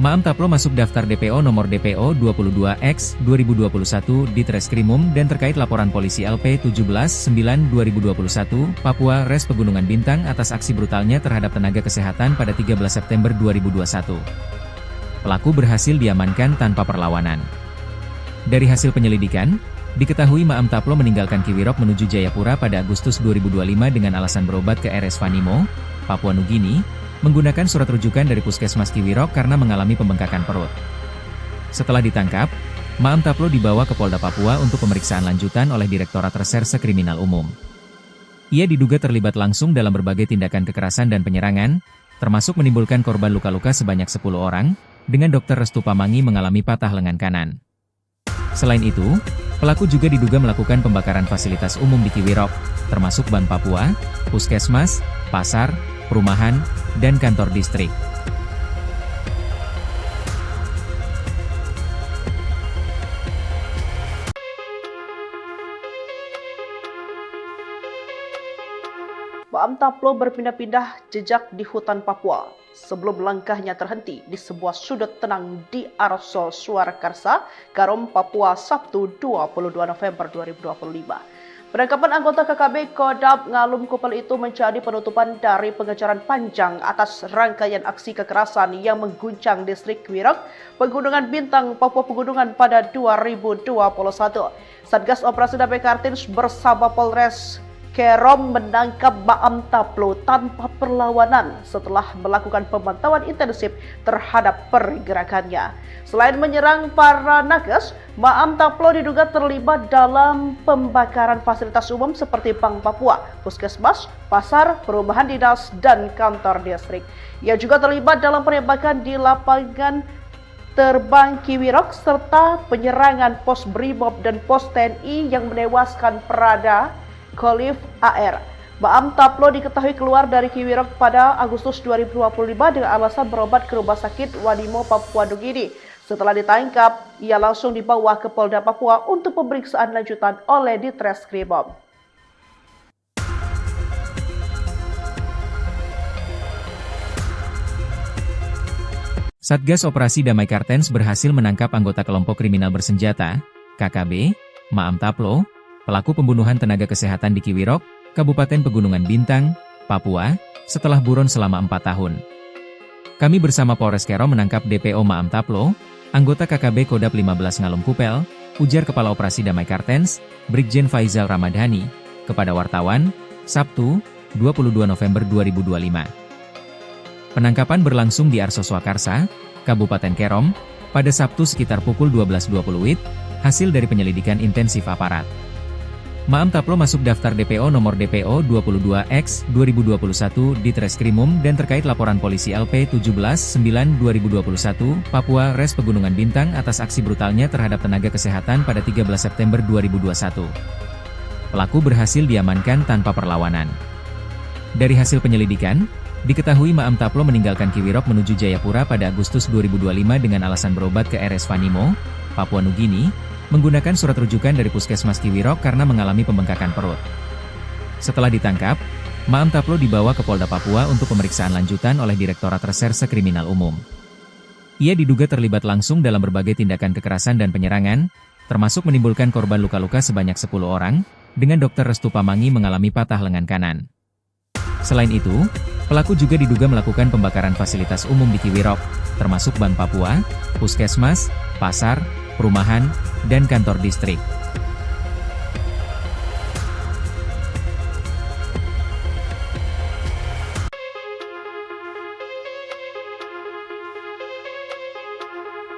Maam Taplo masuk daftar DPO nomor DPO 22X/2021 di Treskrimum dan terkait laporan polisi LP 17-9/2021, Papua Res Pegunungan Bintang atas aksi brutalnya terhadap tenaga kesehatan pada 13 September 2021. Pelaku berhasil diamankan tanpa perlawanan. Dari hasil penyelidikan, diketahui Maam Taplo meninggalkan Kiwirok menuju Jayapura pada Agustus 2025 dengan alasan berobat ke RS Vanimo, Papua Nugini, menggunakan surat rujukan dari Puskesmas Kiwirok karena mengalami pembengkakan perut. Setelah ditangkap, Maam Taplo dibawa ke Polda Papua untuk pemeriksaan lanjutan oleh Direktorat Reserse Kriminal Umum. Ia diduga terlibat langsung dalam berbagai tindakan kekerasan dan penyerangan, termasuk menimbulkan korban luka-luka sebanyak 10 orang, dengan Dr. Restu Pamangi mengalami patah lengan kanan. Selain itu, pelaku juga diduga melakukan pembakaran fasilitas umum di Kiwirok, termasuk Bank Papua, Puskesmas, pasar, perumahan, dan kantor distrik. Maam Taplo berpindah-pindah jejak di hutan Papua sebelum langkahnya terhenti di sebuah sudut tenang di Arso Swakarsa, Kerom, Papua, Sabtu 22 November 2025. Penangkapan anggota KKB Kodam Ngalum Kupel itu menjadi penutupan dari pengejaran panjang atas rangkaian aksi kekerasan yang mengguncang distrik Kiwirok, Pegunungan Bintang, Papua Pegunungan pada 2021. Satgas Operasi Damai Kartens bersama Polres Kerom menangkap Maam Taplo tanpa perlawanan setelah melakukan pemantauan intensif terhadap pergerakannya. Selain menyerang para nakes, Maam Taplo diduga terlibat dalam pembakaran fasilitas umum seperti Bank Papua, Puskesmas, pasar, perumahan dinas, dan kantor distrik. Ia juga terlibat dalam penembakan di lapangan terbang Kiwirok serta penyerangan pos Brimob dan pos TNI yang menewaskan Prada Khalif AR. Maam Taplo diketahui keluar dari Kiwirok pada Agustus 2025 dengan alasan berobat ke Rumah Sakit Vanimo, Papua Nugini. Setelah ditangkap, ia langsung dibawa ke Polda Papua untuk pemeriksaan lanjutan oleh Ditreskrimum. Satgas Operasi Damai Kartens berhasil menangkap anggota kelompok kriminal bersenjata, KKB, Maam Taplo, pelaku pembunuhan tenaga kesehatan di Kiwirok, Kabupaten Pegunungan Bintang, Papua, setelah buron selama 4 tahun. Kami bersama Polres Kerom menangkap DPO Maam Taplo, anggota KKB Kodam 15 Ngalum Kupel, ujar Kepala Operasi Damai Kartens, Brigjen Faizal Ramadhani, kepada wartawan, Sabtu, 22 November 2025. Penangkapan berlangsung di Arso Swakarsa, Kabupaten Kerom, pada Sabtu sekitar pukul 12.20 WIB, hasil dari penyelidikan intensif aparat. Maam Taplo masuk daftar DPO nomor DPO 22X/2021 di Treskrimum dan terkait laporan polisi LP 17-9/2021, Papua Res Pegunungan Bintang atas aksi brutalnya terhadap tenaga kesehatan pada 13 September 2021. Pelaku berhasil diamankan tanpa perlawanan. Dari hasil penyelidikan, diketahui Maam Taplo meninggalkan Kiwirok menuju Jayapura pada Agustus 2025 dengan alasan berobat ke RS Vanimo, Papua Nugini, menggunakan surat rujukan dari Puskesmas Kiwirok karena mengalami pembengkakan perut. Setelah ditangkap, Maam Taplo dibawa ke Polda Papua untuk pemeriksaan lanjutan oleh Direktorat Reserse Kriminal Umum. Ia diduga terlibat langsung dalam berbagai tindakan kekerasan dan penyerangan, termasuk menimbulkan korban luka-luka sebanyak 10 orang, dengan Dr. Restu Pamangi mengalami patah lengan kanan. Selain itu, pelaku juga diduga melakukan pembakaran fasilitas umum di Kiwirok, termasuk Bank Papua, Puskesmas, pasar, perumahan, dan kantor distrik.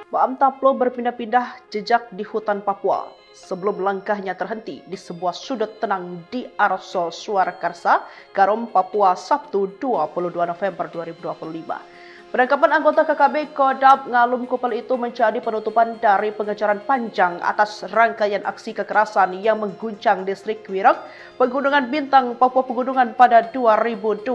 Maam Taplo berpindah-pindah jejak di hutan Papua sebelum langkahnya terhenti di sebuah sudut tenang di Arso Swakarsa, Kerom, Papua, Sabtu 22 November 2025. Penangkapan anggota KKB Kodam Ngalum Kupel itu menjadi penutupan dari pengejaran panjang atas rangkaian aksi kekerasan yang mengguncang distrik Kiwirok, Pegunungan Bintang, Papua Pegunungan pada 2021.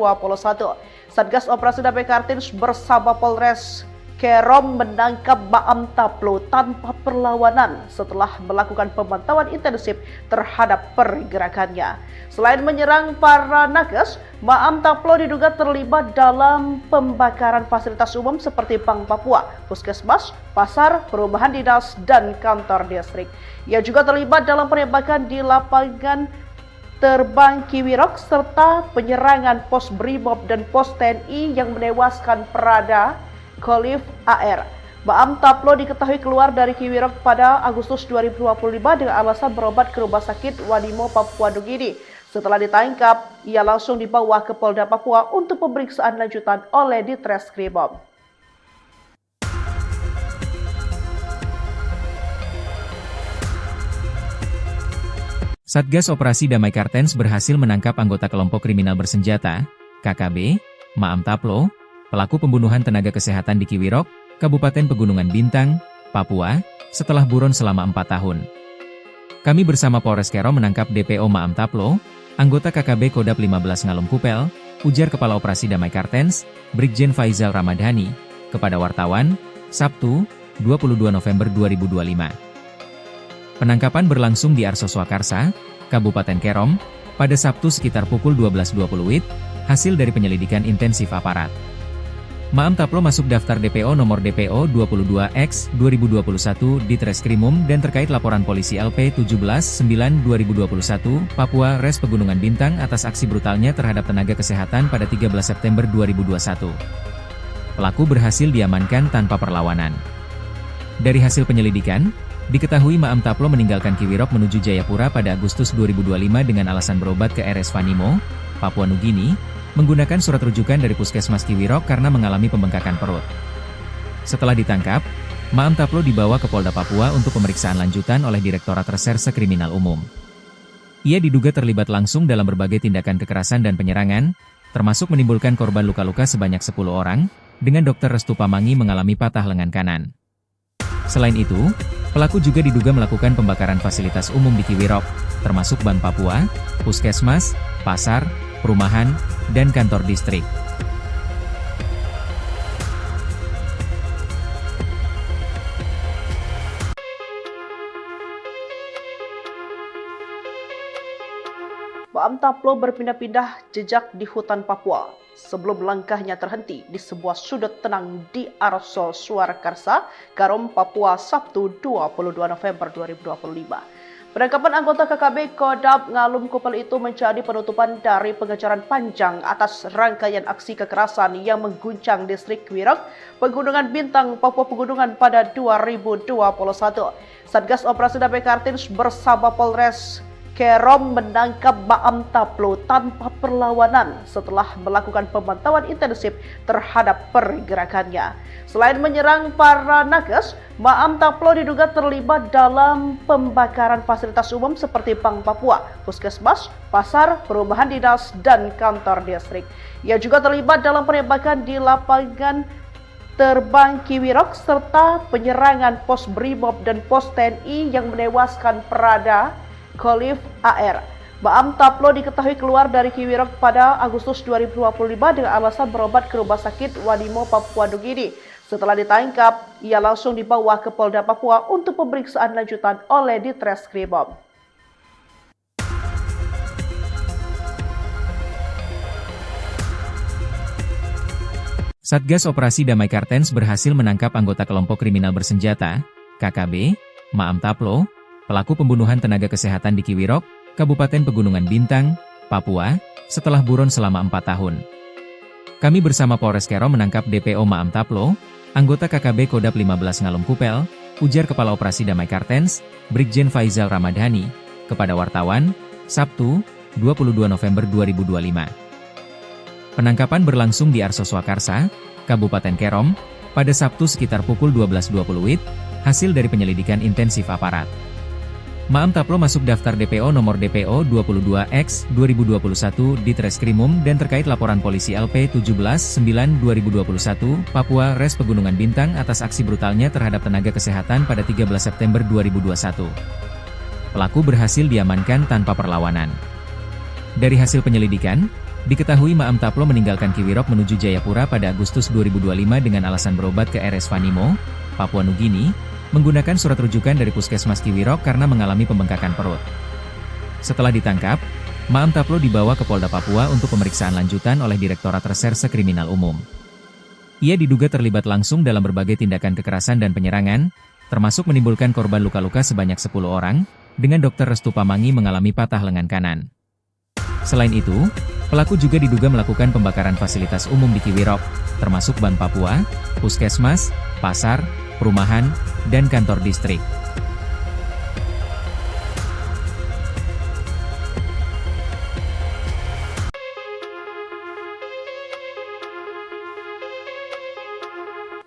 Satgas Operasi Damai Kartens bersama Polres Kerom menangkap Maam Taplo tanpa perlawanan setelah melakukan pemantauan intensif terhadap pergerakannya. Selain menyerang para nakes, Maam Taplo diduga terlibat dalam pembakaran fasilitas umum seperti Bank Papua, Puskesmas, pasar, perumahan dinas, dan kantor distrik. Ia juga terlibat dalam penembakan di lapangan terbang Kiwirok serta penyerangan pos Brimob dan pos TNI yang menewaskan Prada Khalif AR. Maam Taplo diketahui keluar dari Kiwirok pada Agustus 2025 dengan alasan berobat ke Rumah Sakit Wanimo Papua Nugini. Setelah ditangkap, ia langsung dibawa ke Polda Papua untuk pemeriksaan lanjutan oleh Ditreskrimum. Satgas Operasi Damai Kartens berhasil menangkap anggota kelompok kriminal bersenjata, KKB, Maam Taplo, pelaku pembunuhan tenaga kesehatan di Kiwirok, Kabupaten Pegunungan Bintang, Papua, setelah buron selama 4 tahun. Kami bersama Polres Kerom menangkap DPO Maam Taplo, anggota KKB Kodam 15 Ngalum Kupel, ujar Kepala Operasi Damai Kartens, Brigjen Faizal Ramadhani, kepada wartawan, Sabtu, 22 November 2025. Penangkapan berlangsung di Arso Swakarsa, Kabupaten Kerom, pada Sabtu sekitar pukul 12.20 WIB, hasil dari penyelidikan intensif aparat. Maam Taplo masuk daftar DPO nomor DPO 22X 2021 di Treskrimum dan terkait laporan polisi LP 17-9-2021 Papua Res Pegunungan Bintang atas aksi brutalnya terhadap tenaga kesehatan pada 13 September 2021. Pelaku berhasil diamankan tanpa perlawanan. Dari hasil penyelidikan, diketahui Maam Taplo meninggalkan Kiwirok menuju Jayapura pada Agustus 2025 dengan alasan berobat ke RS Wanimo, Papua Nugini, menggunakan surat rujukan dari Puskesmas Kiwirok karena mengalami pembengkakan perut. Setelah ditangkap, Maam Taplo dibawa ke Polda Papua untuk pemeriksaan lanjutan oleh Direktorat Reserse Kriminal Umum. Ia diduga terlibat langsung dalam berbagai tindakan kekerasan dan penyerangan, termasuk menimbulkan korban luka-luka sebanyak 10 orang, dengan Dr. Restu Pamangi mengalami patah lengan kanan. Selain itu, pelaku juga diduga melakukan pembakaran fasilitas umum di Kiwirok, termasuk Bank Papua, Puskesmas, pasar, perumahan, dan kantor distrik. Maam Taplo berpindah-pindah jejak di hutan Papua sebelum langkahnya terhenti di sebuah sudut tenang di Arso Swakarsa, Karom, Papua, Sabtu 22 November 2025. Penangkapan anggota KKB Kodam Ngalum Kupel itu menjadi penutupan dari pengejaran panjang atas rangkaian aksi kekerasan yang mengguncang distrik Kiwirok, Pegunungan Bintang, Papua Pegunungan pada 2021. Satgas Operasi Damai Kartens bersama Polres Kerom menangkap Maam Taplo tanpa perlawanan setelah melakukan pemantauan intensif terhadap pergerakannya. Selain menyerang para nakes, Maam Taplo diduga terlibat dalam pembakaran fasilitas umum seperti Bank Papua, Puskesmas, pasar, perumahan dinas, dan kantor distrik. Ia juga terlibat dalam penembakan di lapangan terbang Kiwirok serta penyerangan pos Brimob dan pos TNI yang menewaskan Prada Khalif AR. Maam Taplo diketahui keluar dari Kiwirok pada Agustus 2025 dengan alasan berobat ke Rumah Sakit Wanimo Papua Nugini. Setelah ditangkap, ia langsung dibawa ke Polda Papua untuk pemeriksaan lanjutan oleh Ditreskrimum. Satgas Operasi Damai Kartens berhasil menangkap anggota kelompok kriminal bersenjata, KKB, Maam Taplo, pelaku pembunuhan tenaga kesehatan di Kiwirok, Kabupaten Pegunungan Bintang, Papua, setelah buron selama 4 tahun. Kami bersama Polres Kerom menangkap DPO Maam Taplo, anggota KKB Kodam 15 Ngalum Kupel, ujar Kepala Operasi Damai Kartens, Brigjen Faizal Ramadhani, kepada wartawan, Sabtu, 22 November 2025. Penangkapan berlangsung di Arso Swakarsa, Kabupaten Kerom, pada Sabtu sekitar pukul 12.20 WIB, hasil dari penyelidikan intensif aparat. Maam Taplo masuk daftar DPO nomor DPO 22X/2021 di Treskrimum dan terkait laporan polisi LP 17/9/2021 Papua Res Pegunungan Bintang atas aksi brutalnya terhadap tenaga kesehatan pada 13 September 2021. Pelaku berhasil diamankan tanpa perlawanan. Dari hasil penyelidikan, diketahui Maam Taplo meninggalkan Kiwirok menuju Jayapura pada Agustus 2025 dengan alasan berobat ke RS Vanimo, Papua Nugini, menggunakan surat rujukan dari Puskesmas Kiwirok karena mengalami pembengkakan perut. Setelah ditangkap, Maam Taplo dibawa ke Polda Papua untuk pemeriksaan lanjutan oleh Direktorat Reserse Kriminal Umum. Ia diduga terlibat langsung dalam berbagai tindakan kekerasan dan penyerangan, termasuk menimbulkan korban luka-luka sebanyak 10 orang, dengan Dr. Restu Pamangi mengalami patah lengan kanan. Selain itu, pelaku juga diduga melakukan pembakaran fasilitas umum di Kiwirok, termasuk Bank Papua, Puskesmas, pasar, perumahan, dan kantor distrik.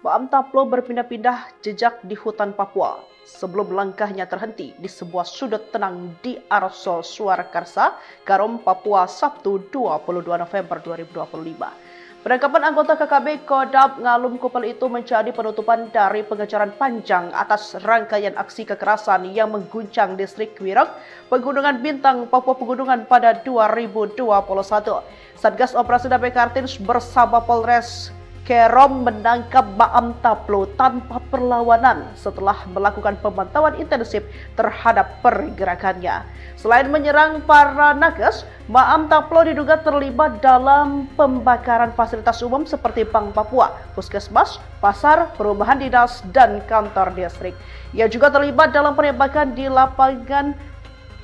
Maam Taplo berpindah-pindah jejak di hutan Papua sebelum langkahnya terhenti di sebuah sudut tenang di Arso Surakarsa, Karom, Papua, Sabtu 22 November 2025. Penangkapan anggota KKB Kodam Ngalum Kupel itu menjadi penutupan dari pengejaran panjang atas rangkaian aksi kekerasan yang mengguncang distrik Kiwirok, Pegunungan Bintang, Papua Pegunungan pada 2021. Satgas Operasi Damai Kartens bersama Polres Kerom menangkap Maam Taplo tanpa perlawanan setelah melakukan pemantauan intensif terhadap pergerakannya. Selain menyerang para nakes, Maam Taplo diduga terlibat dalam pembakaran fasilitas umum seperti Bank Papua, Puskesmas, pasar, perumahan dinas, dan kantor distrik. Ia juga terlibat dalam penembakan di lapangan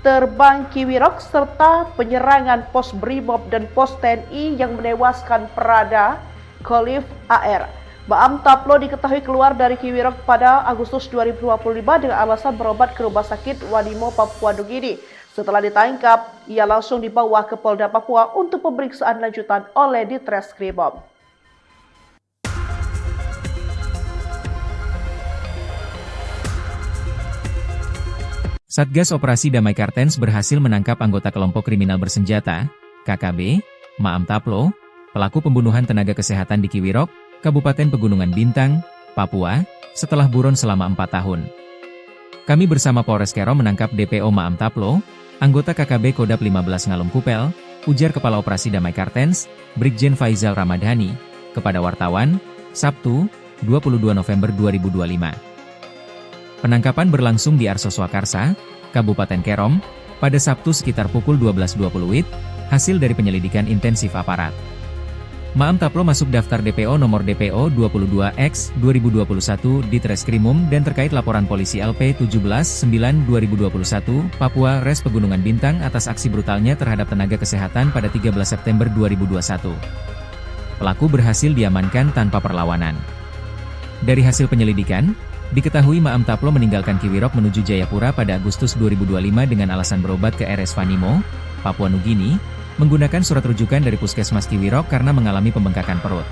terbang Kiwirok serta penyerangan pos Brimob dan pos TNI yang menewaskan Prada Khalif AR. Maam Taplo diketahui keluar dari Kiwirok pada Agustus 2025 dengan alasan berobat ke Rumah Sakit Vanimo, Papua Nugini. Setelah ditangkap, ia langsung dibawa ke Polda Papua untuk pemeriksaan lanjutan oleh Ditreskrimum. Satgas Operasi Damai Kartens berhasil menangkap anggota kelompok kriminal bersenjata, KKB, Maam Taplo, pelaku pembunuhan tenaga kesehatan di Kiwirok, Kabupaten Pegunungan Bintang, Papua, setelah buron selama 4 tahun. Kami bersama Polres Kerom menangkap DPO Maam Taplo, anggota KKB Kodam 15 Ngalum Kupel, ujar Kepala Operasi Damai Kartens, Brigjen Faizal Ramadhani, kepada wartawan, Sabtu, 22 November 2025. Penangkapan berlangsung di Arso Swakarsa, Kabupaten Kerom, pada Sabtu sekitar pukul 12.20 WIB, hasil dari penyelidikan intensif aparat. Maam Taplo masuk daftar DPO nomor DPO 22X/2021 di Treskrimum dan terkait laporan polisi LP 17/9/2021 Papua Res Pegunungan Bintang atas aksi brutalnya terhadap tenaga kesehatan pada 13 September 2021. Pelaku berhasil diamankan tanpa perlawanan. Dari hasil penyelidikan, diketahui Maam Taplo meninggalkan Kiwirok menuju Jayapura pada Agustus 2025 dengan alasan berobat ke RS Vanimo, Papua Nugini, menggunakan surat rujukan dari Puskesmas Kiwirok karena mengalami pembengkakan perut.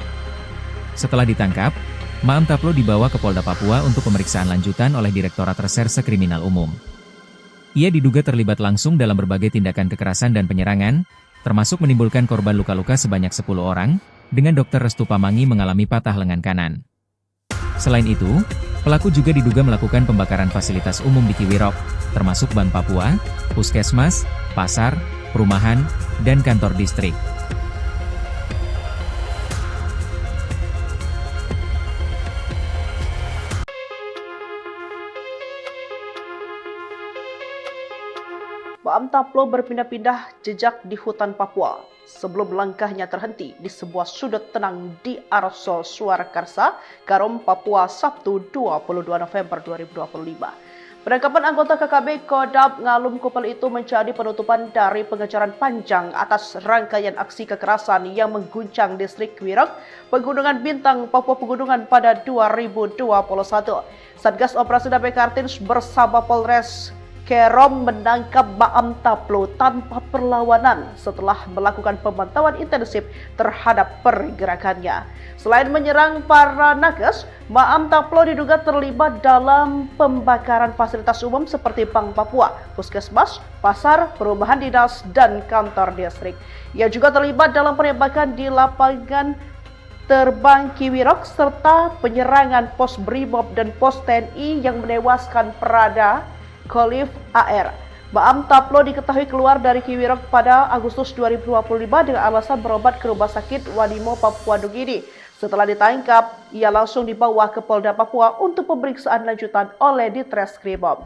Setelah ditangkap, Maam Taplo dibawa ke Polda Papua untuk pemeriksaan lanjutan oleh Direktorat Reserse Kriminal Umum. Ia diduga terlibat langsung dalam berbagai tindakan kekerasan dan penyerangan, termasuk menimbulkan korban luka-luka sebanyak 10 orang, dengan Dr. Restu Pamangi mengalami patah lengan kanan. Selain itu, pelaku juga diduga melakukan pembakaran fasilitas umum di Kiwirok, termasuk Bank Papua, Puskesmas, pasar, perumahan, dan kantor distrik. Maam Taplo berpindah-pindah jejak di hutan Papua sebelum langkahnya terhenti di sebuah sudut tenang di Arso Surakarsa, Karom, Papua, Sabtu 22 November 2025. Penangkapan anggota KKB Kodam Ngalum Kupel itu menjadi penutupan dari pengejaran panjang atas rangkaian aksi kekerasan yang mengguncang distrik Kiwirok, Pegunungan Bintang, Papua Pegunungan pada 2021. Satgas Operasi Damai Kartens bersama Polres Kerom menangkap Maam Taplo tanpa perlawanan setelah melakukan pemantauan intensif terhadap pergerakannya. Selain menyerang para nakes, Maam Taplo diduga terlibat dalam pembakaran fasilitas umum seperti Bank Papua, Puskesmas, pasar, perumahan dinas, dan kantor distrik. Ia juga terlibat dalam penembakan di lapangan terbang Kiwirok serta penyerangan pos Brimob dan pos TNI yang menewaskan Prada Khalif AR. Maam Taplo diketahui keluar dari Kiwirok pada Agustus 2025 dengan alasan berobat ke Rumah Sakit Wanimo Papua Nugini. Setelah ditangkap, ia langsung dibawa ke Polda Papua untuk pemeriksaan lanjutan oleh Ditreskrimum.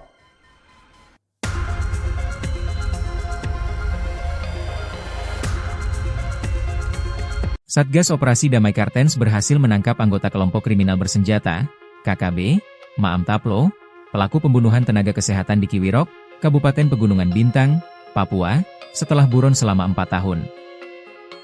Satgas Operasi Damai Kartens berhasil menangkap anggota kelompok kriminal bersenjata, KKB, Maam Taplo, pelaku pembunuhan tenaga kesehatan di Kiwirok, Kabupaten Pegunungan Bintang, Papua, setelah buron selama 4 tahun.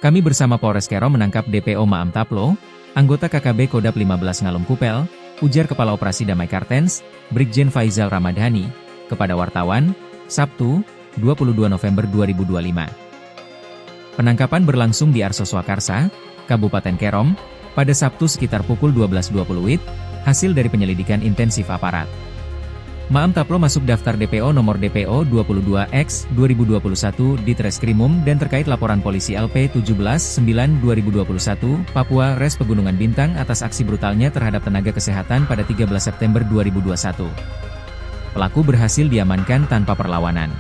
Kami bersama Polres Kerom menangkap DPO Maam Taplo, anggota KKB Kodap 15 Ngalum Kupel, ujar Kepala Operasi Damai Kartens, Brigjen Faizal Ramadhani, kepada wartawan, Sabtu, 22 November 2025. Penangkapan berlangsung di Arso Swakarsa, Kabupaten Kerom, pada Sabtu sekitar pukul 12.20 WIB, hasil dari penyelidikan intensif aparat. Maam Taplo masuk daftar DPO nomor DPO 22X 2021 di Treskrimum dan terkait laporan polisi LP 17-9-2021 Papua Res Pegunungan Bintang atas aksi brutalnya terhadap tenaga kesehatan pada 13 September 2021. Pelaku berhasil diamankan tanpa perlawanan.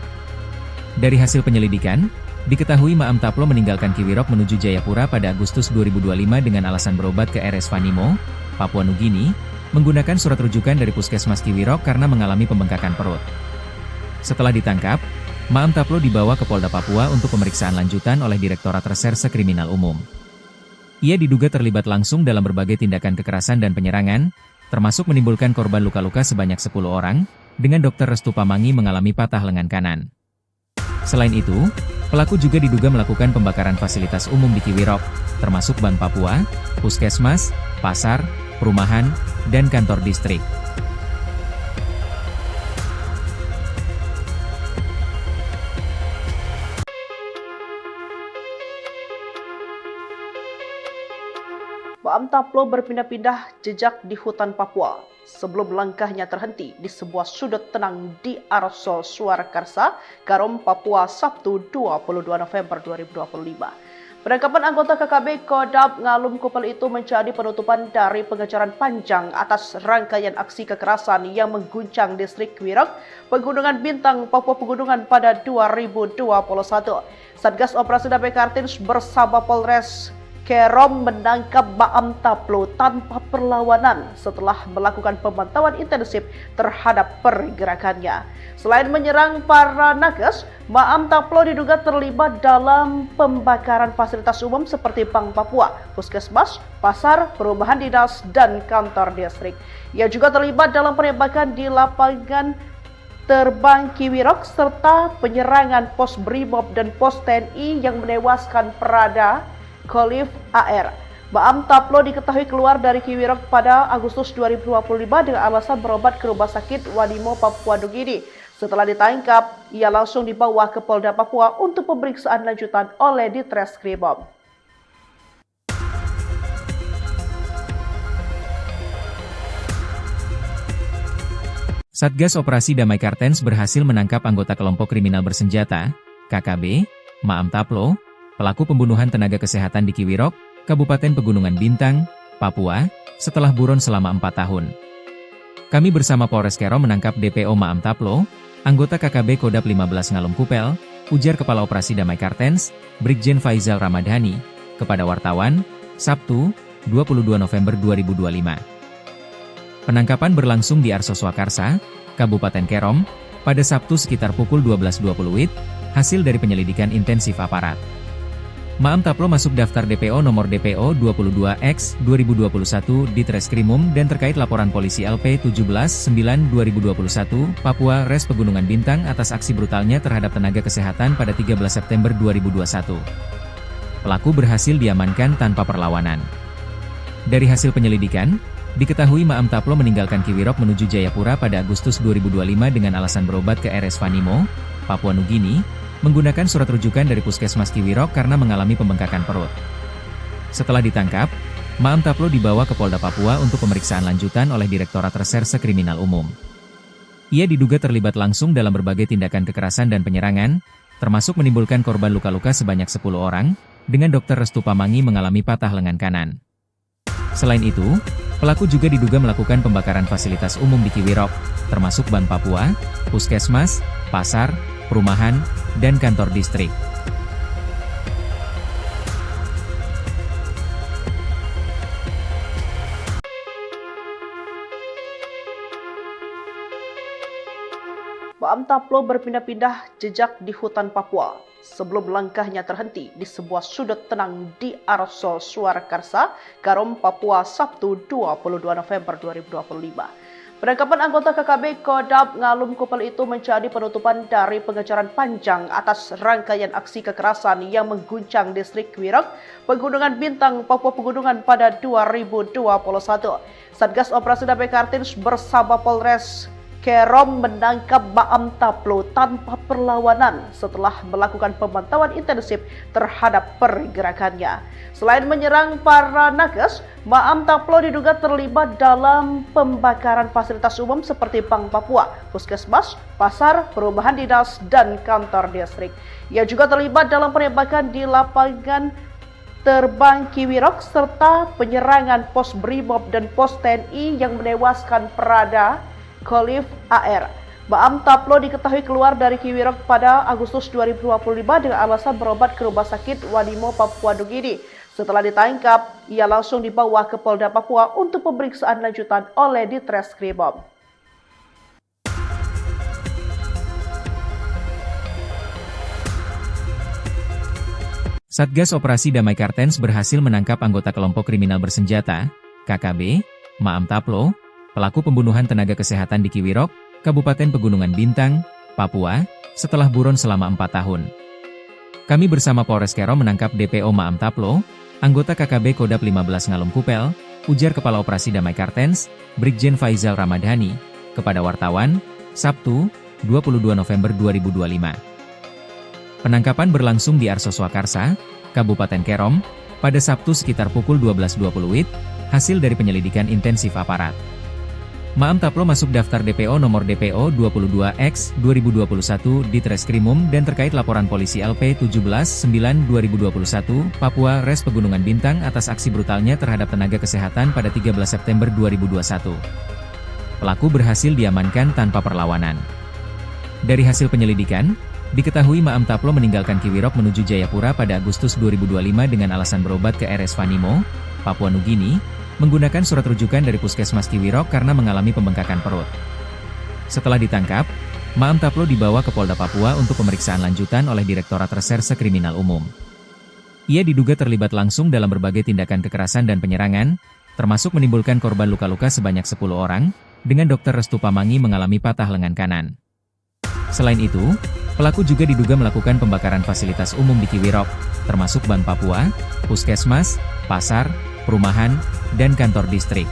Dari hasil penyelidikan, diketahui Maam Taplo meninggalkan Kiwirok menuju Jayapura pada Agustus 2025 dengan alasan berobat ke RS Wanimo, Papua Nugini, menggunakan surat rujukan dari Puskesmas Kiwirok karena mengalami pembengkakan perut. Setelah ditangkap, Maam Taplo dibawa ke Polda Papua untuk pemeriksaan lanjutan oleh Direktorat Reserse Kriminal Umum. Ia diduga terlibat langsung dalam berbagai tindakan kekerasan dan penyerangan, termasuk menimbulkan korban luka-luka sebanyak 10 orang, dengan Dr. Restu Pamangi mengalami patah lengan kanan. Selain itu, pelaku juga diduga melakukan pembakaran fasilitas umum di Kiwirok, termasuk Bank Papua, Puskesmas, pasar, perumahan, dan kantor distrik. Maam Taplo berpindah-pindah jejak di hutan Papua sebelum langkahnya terhenti di sebuah sudut tenang di Arso Swakarsa, Kerom, Papua, Sabtu 22 November 2025. Penangkapan anggota KKB Kodap Ngalum Kupel itu menjadi penutupan dari pengejaran panjang atas rangkaian aksi kekerasan yang mengguncang distrik Kiwirok, Pegunungan Bintang, Papua Pegunungan pada 2021. Satgas Operasi Damai Kartens bersama Polres Kerom menangkap Maam Taplo tanpa perlawanan setelah melakukan pemantauan intensif terhadap pergerakannya. Selain menyerang para nakes, Maam Taplo diduga terlibat dalam pembakaran fasilitas umum seperti Bank Papua, Puskesmas, pasar, perumahan dinas, dan kantor distrik. Ia juga terlibat dalam penembakan di lapangan terbang Kiwirok serta penyerangan pos Brimob dan pos TNI yang menewaskan Prada Khalif AR. Maam Taplo diketahui keluar dari Kiwirok pada Agustus 2025 dengan alasan berobat ke Rumah Sakit Wanimo Papua Nugini. Setelah ditangkap, ia langsung dibawa ke Polda Papua untuk pemeriksaan lanjutan oleh Ditreskrimum. Satgas Operasi Damai Kartens berhasil menangkap anggota kelompok kriminal bersenjata, KKB, Maam Taplo, pelaku pembunuhan tenaga kesehatan di Kiwirok, Kabupaten Pegunungan Bintang, Papua, setelah buron selama 4 tahun. Kami bersama Polres Kerom menangkap DPO Maam Taplo, anggota KKB Kodap 15 Ngalum Kupel, ujar Kepala Operasi Damai Kartens, Brigjen Faizal Ramadhani, kepada wartawan, Sabtu, 22 November 2025. Penangkapan berlangsung di Arso Swakarsa, Kabupaten Kerom, pada Sabtu sekitar pukul 12.20 WIB, hasil dari penyelidikan intensif aparat. Maam Taplo masuk daftar DPO nomor DPO 22X 2021 di Treskrimum dan terkait laporan polisi LP 17-9-2021 Papua Res Pegunungan Bintang atas aksi brutalnya terhadap tenaga kesehatan pada 13 September 2021. Pelaku berhasil diamankan tanpa perlawanan. Dari hasil penyelidikan, Diketahui Maam Taplo meninggalkan Kiwirok menuju Jayapura pada Agustus 2025 dengan alasan berobat ke RS Vanimo, Papua Nugini, menggunakan surat rujukan dari Puskesmas Kiwirok karena mengalami pembengkakan perut. Setelah ditangkap, Maam Taplo dibawa ke Polda Papua untuk pemeriksaan lanjutan oleh Direktorat Reserse Kriminal Umum. Ia diduga terlibat langsung dalam berbagai tindakan kekerasan dan penyerangan, termasuk menimbulkan korban luka-luka sebanyak 10 orang, dengan Dr. Restu Pamangi mengalami patah lengan kanan. Selain itu, pelaku juga diduga melakukan pembakaran fasilitas umum di Kiwirok, termasuk Bank Papua, Puskesmas, pasar, perumahan, dan kantor distrik. Maam Taplo berpindah-pindah jejak di hutan Papua sebelum langkahnya terhenti di sebuah sudut tenang di Arsol Surakarsa, Karom, Papua, Sabtu 22 November 2025. Penangkapan anggota KKB Kodam Ngalum Kupel itu menjadi penutupan dari pengejaran panjang atas rangkaian aksi kekerasan yang mengguncang distrik Kiwirok, Pegunungan Bintang, Papua Pegunungan pada 2021. Satgas Operasi Damai Kartens bersama Polres Kerom menangkap Maam Taplo tanpa perlawanan setelah melakukan pemantauan intensif terhadap pergerakannya. Selain menyerang para nakes, Maam Taplo diduga terlibat dalam pembakaran fasilitas umum seperti Bank Papua, Puskesmas, pasar, perumahan dinas, dan kantor distrik. Ia juga terlibat dalam penembakan di lapangan terbang Kiwirok serta penyerangan pos Brimob dan pos TNI yang menewaskan Prada Khalif AR. Maam Taplo diketahui keluar dari Kiwirok pada Agustus 2025 dengan alasan berobat ke Rumah Sakit Vanimo, Papua Nugini. Setelah ditangkap, ia langsung dibawa ke Polda Papua untuk pemeriksaan lanjutan oleh Ditreskrimum. Satgas Operasi Damai Kartens berhasil menangkap anggota kelompok kriminal bersenjata, KKB, Maam Taplo, pelaku pembunuhan tenaga kesehatan di Kiwirok, Kabupaten Pegunungan Bintang, Papua, setelah buron selama 4 tahun. Kami bersama Polres Kerom menangkap DPO Maam Taplo, anggota KKB Kodam 15 Ngalum Kupel, ujar Kepala Operasi Damai Kartens, Brigjen Faizal Ramadhani, kepada wartawan, Sabtu, 22 November 2025. Penangkapan berlangsung di Arso Swakarsa, Kabupaten Kerom, pada Sabtu sekitar pukul 12.20 WIB, hasil dari penyelidikan intensif aparat. Maam Taplo masuk daftar DPO nomor DPO 22X 2021 di Treskrimum dan terkait laporan polisi LP 17-9-2021 Papua Res Pegunungan Bintang atas aksi brutalnya terhadap tenaga kesehatan pada 13 September 2021. Pelaku berhasil diamankan tanpa perlawanan. Dari hasil penyelidikan, diketahui Maam Taplo meninggalkan Kiwirok menuju Jayapura pada Agustus 2025 dengan alasan berobat ke RS Vanimo, Papua Nugini, menggunakan surat rujukan dari Puskesmas Kiwirok karena mengalami pembengkakan perut. Setelah ditangkap, Maam Taplo dibawa ke Polda Papua untuk pemeriksaan lanjutan oleh Direktorat Reserse Kriminal Umum. Ia diduga terlibat langsung dalam berbagai tindakan kekerasan dan penyerangan, termasuk menimbulkan korban luka-luka sebanyak 10 orang, dengan Dr. Restu Pamangi mengalami patah lengan kanan. Selain itu, pelaku juga diduga melakukan pembakaran fasilitas umum di Kiwirok, termasuk Bank Papua, Puskesmas, pasar, perumahan, dan kantor distrik.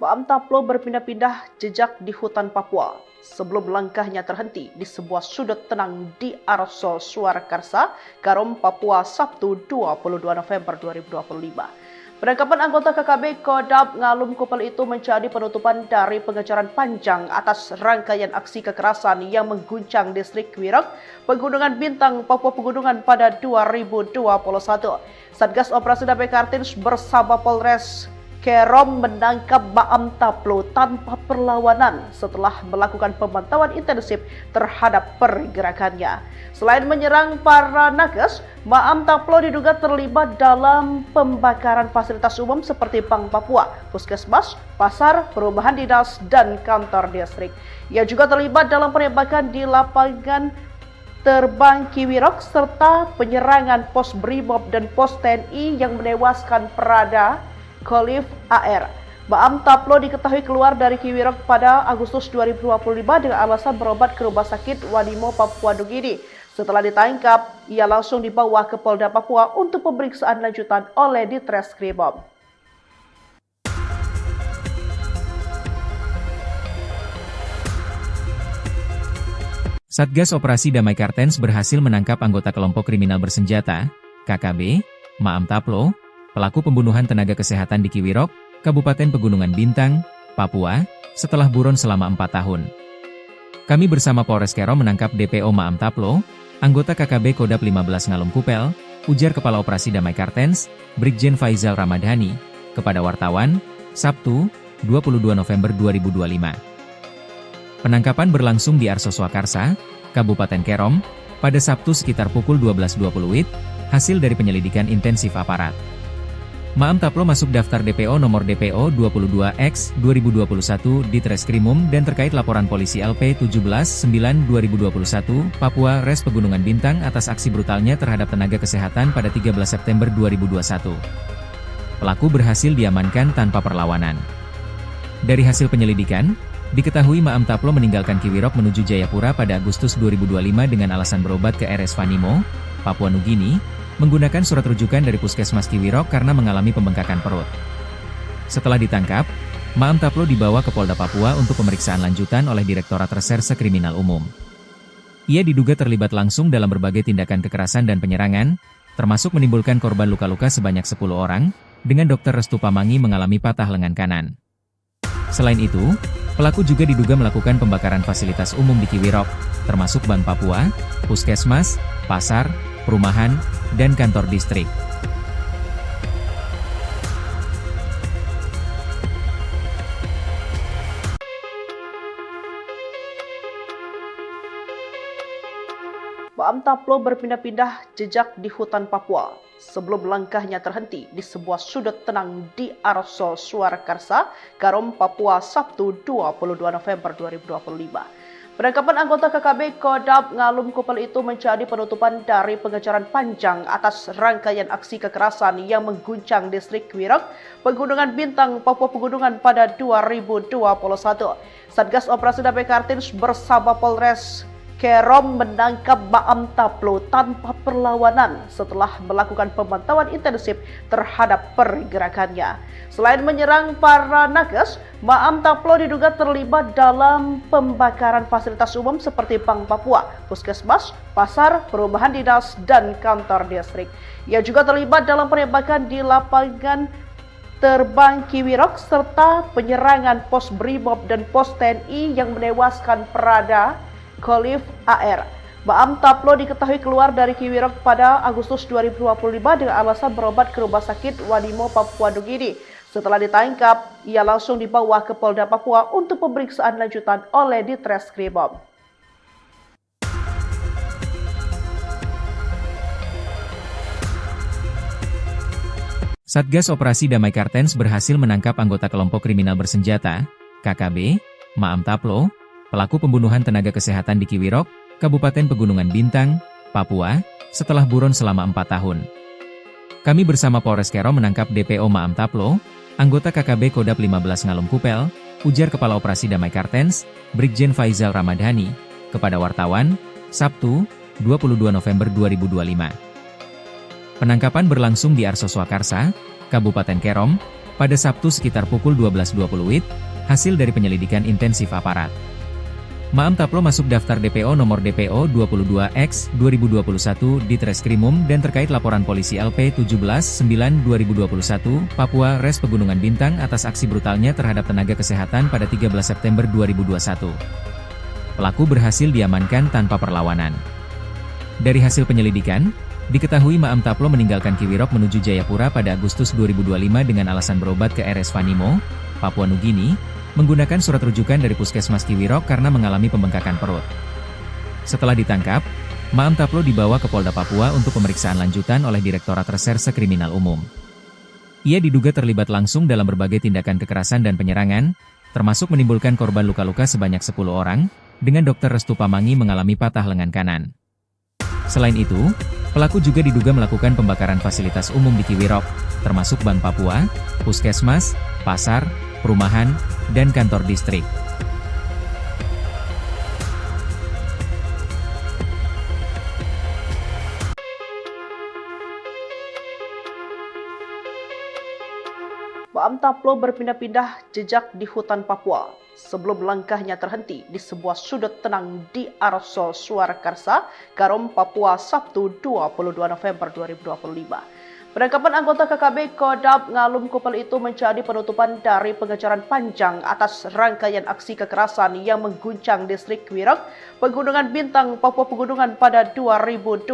Maam Taplo berpindah-pindah jejak di hutan Papua sebelum langkahnya terhenti di sebuah sudut tenang di Arsol Surakarsa, Karom, Papua, Sabtu 22 November 2025. Penangkapan anggota KKB Kodam Ngalum Kupel itu menjadi penutupan dari pengejaran panjang atas rangkaian aksi kekerasan yang mengguncang distrik Kiwirok, Pegunungan Bintang, Papua Pegunungan pada 2021. Satgas Operasi Damai Kartens bersama Polres Kerom menangkap Maam Taplo tanpa perlawanan setelah melakukan pemantauan intensif terhadap pergerakannya. Selain menyerang para nakes, Maam Taplo diduga terlibat dalam pembakaran fasilitas umum seperti Bank Papua, Puskesmas, pasar, perumahan dinas, dan kantor distrik. Ia juga terlibat dalam penembakan di lapangan terbang Kiwirok serta penyerangan pos Brimob dan pos TNI yang menewaskan Prada Khalif AR. Maam Taplo diketahui keluar dari Kiwirok pada Agustus 2025 dengan alasan berobat ke Rumah Sakit Wanimo, Papua Nugini. Setelah ditangkap, ia langsung dibawa ke Polda Papua untuk pemeriksaan lanjutan oleh Ditreskrimum. Satgas Operasi Damai Kartens berhasil menangkap anggota kelompok kriminal bersenjata, KKB, Maam Taplo, pelaku pembunuhan tenaga kesehatan di Kiwirok, Kabupaten Pegunungan Bintang, Papua, setelah buron selama 4 tahun. Kami bersama Polres Kerom menangkap DPO Maam Taplo, anggota KKB Kodap 15 Ngalum Kupel, ujar Kepala Operasi Damai Kartens, Brigjen Faizal Ramadhani, kepada wartawan, Sabtu, 22 November 2025. Penangkapan berlangsung di Arso Swakarsa, Kabupaten Kerom, pada Sabtu sekitar pukul 12.20 WIB, hasil dari penyelidikan intensif aparat. Maam Taplo masuk daftar DPO nomor DPO 22X 2021 di Treskrimum dan terkait laporan polisi LP 17-9-2021 Papua Res Pegunungan Bintang atas aksi brutalnya terhadap tenaga kesehatan pada 13 September 2021. Pelaku berhasil diamankan tanpa perlawanan. Dari hasil penyelidikan, diketahui Maam Taplo meninggalkan Kiwirok menuju Jayapura pada Agustus 2025 dengan alasan berobat ke RS Wanimo, Papua Nugini, menggunakan surat rujukan dari Puskesmas Kiwirok karena mengalami pembengkakan perut. Setelah ditangkap, Maam Taplo dibawa ke Polda Papua untuk pemeriksaan lanjutan oleh Direktorat Reserse Kriminal Umum. Ia diduga terlibat langsung dalam berbagai tindakan kekerasan dan penyerangan, termasuk menimbulkan korban luka-luka sebanyak 10 orang, dengan Dr. Restu Pamangi mengalami patah lengan kanan. Selain itu, pelaku juga diduga melakukan pembakaran fasilitas umum di Kiwirok, termasuk Bank Papua, Puskesmas, pasar, perumahan, dan kantor distrik. Maam Taplo berpindah-pindah jejak di hutan Papua sebelum langkahnya terhenti di sebuah sudut tenang di Arso Swakarsa, Kerom, Papua, Sabtu 22 November 2025. Penangkapan anggota KKB Kodap Ngalum Kupel itu menjadi penutupan dari pengejaran panjang atas rangkaian aksi kekerasan yang mengguncang distrik Kiwirok, Pegunungan Bintang, Papua Pegunungan pada 2021. Satgas Operasi Damai Kartens bersama Polres Kerom menangkap Maam Taplo tanpa perlawanan setelah melakukan pemantauan intensif terhadap pergerakannya. Selain menyerang para nakes, Maam Taplo diduga terlibat dalam pembakaran fasilitas umum seperti Bank Papua, Puskesmas, pasar, perumahan dinas, dan kantor distrik. Ia juga terlibat dalam penembakan di lapangan terbang Kiwirok serta penyerangan pos Brimob dan pos TNI yang menewaskan Prada Khalif AR. Maam Taplo diketahui keluar dari Kiwirok pada Agustus 2025 dengan alasan berobat ke Rumah Sakit Wanimo, Papua Nugini. Setelah ditangkap, ia langsung dibawa ke Polda Papua untuk pemeriksaan lanjutan oleh Ditreskrimum. Satgas Operasi Damai Kartens berhasil menangkap anggota kelompok kriminal bersenjata, KKB, Maam Taplo, pelaku pembunuhan tenaga kesehatan di Kiwirok, Kabupaten Pegunungan Bintang, Papua, setelah buron selama 4 tahun. Kami bersama Polres Kerom menangkap DPO Maam Taplo, anggota KKB Kodap 15 Ngalum Kupel, ujar Kepala Operasi Damai Kartens, Brigjen Faizal Ramadhani, kepada wartawan, Sabtu, 22 November 2025. Penangkapan berlangsung di Arso Swakarsa, Kabupaten Kerom, pada Sabtu sekitar pukul 12.20 WIB, hasil dari penyelidikan intensif aparat. Maam Taplo masuk daftar DPO nomor DPO 22X 2021 di Treskrimum dan terkait laporan polisi LP 17-9-2021 Papua Res Pegunungan Bintang atas aksi brutalnya terhadap tenaga kesehatan pada 13 September 2021. Pelaku berhasil diamankan tanpa perlawanan. Dari hasil penyelidikan, diketahui Maam Taplo meninggalkan Kiwirok menuju Jayapura pada Agustus 2025 dengan alasan berobat ke RS Wanimo, Papua Nugini, menggunakan surat rujukan dari Puskesmas Kiwirok karena mengalami pembengkakan perut. Setelah ditangkap, Maam Taplo dibawa ke Polda Papua untuk pemeriksaan lanjutan oleh Direktorat Reserse Kriminal Umum. Ia diduga terlibat langsung dalam berbagai tindakan kekerasan dan penyerangan, termasuk menimbulkan korban luka-luka sebanyak 10 orang, dengan Dr. Restu Pamangi mengalami patah lengan kanan. Selain itu, pelaku juga diduga melakukan pembakaran fasilitas umum di Kiwirok, termasuk Bank Papua, Puskesmas, pasar, perumahan, dan kantor distrik. Maam Taplo berpindah-pindah jejak di hutan Papua sebelum langkahnya terhenti di sebuah sudut tenang di Arosol Surakarsa, Karom, Papua, Sabtu 22 November 2025. Penangkapan anggota KKB Kodam Ngalum Kupel itu menjadi penutupan dari pengejaran panjang atas rangkaian aksi kekerasan yang mengguncang distrik Wirok, Pegunungan Bintang, Papua Pegunungan pada 2021.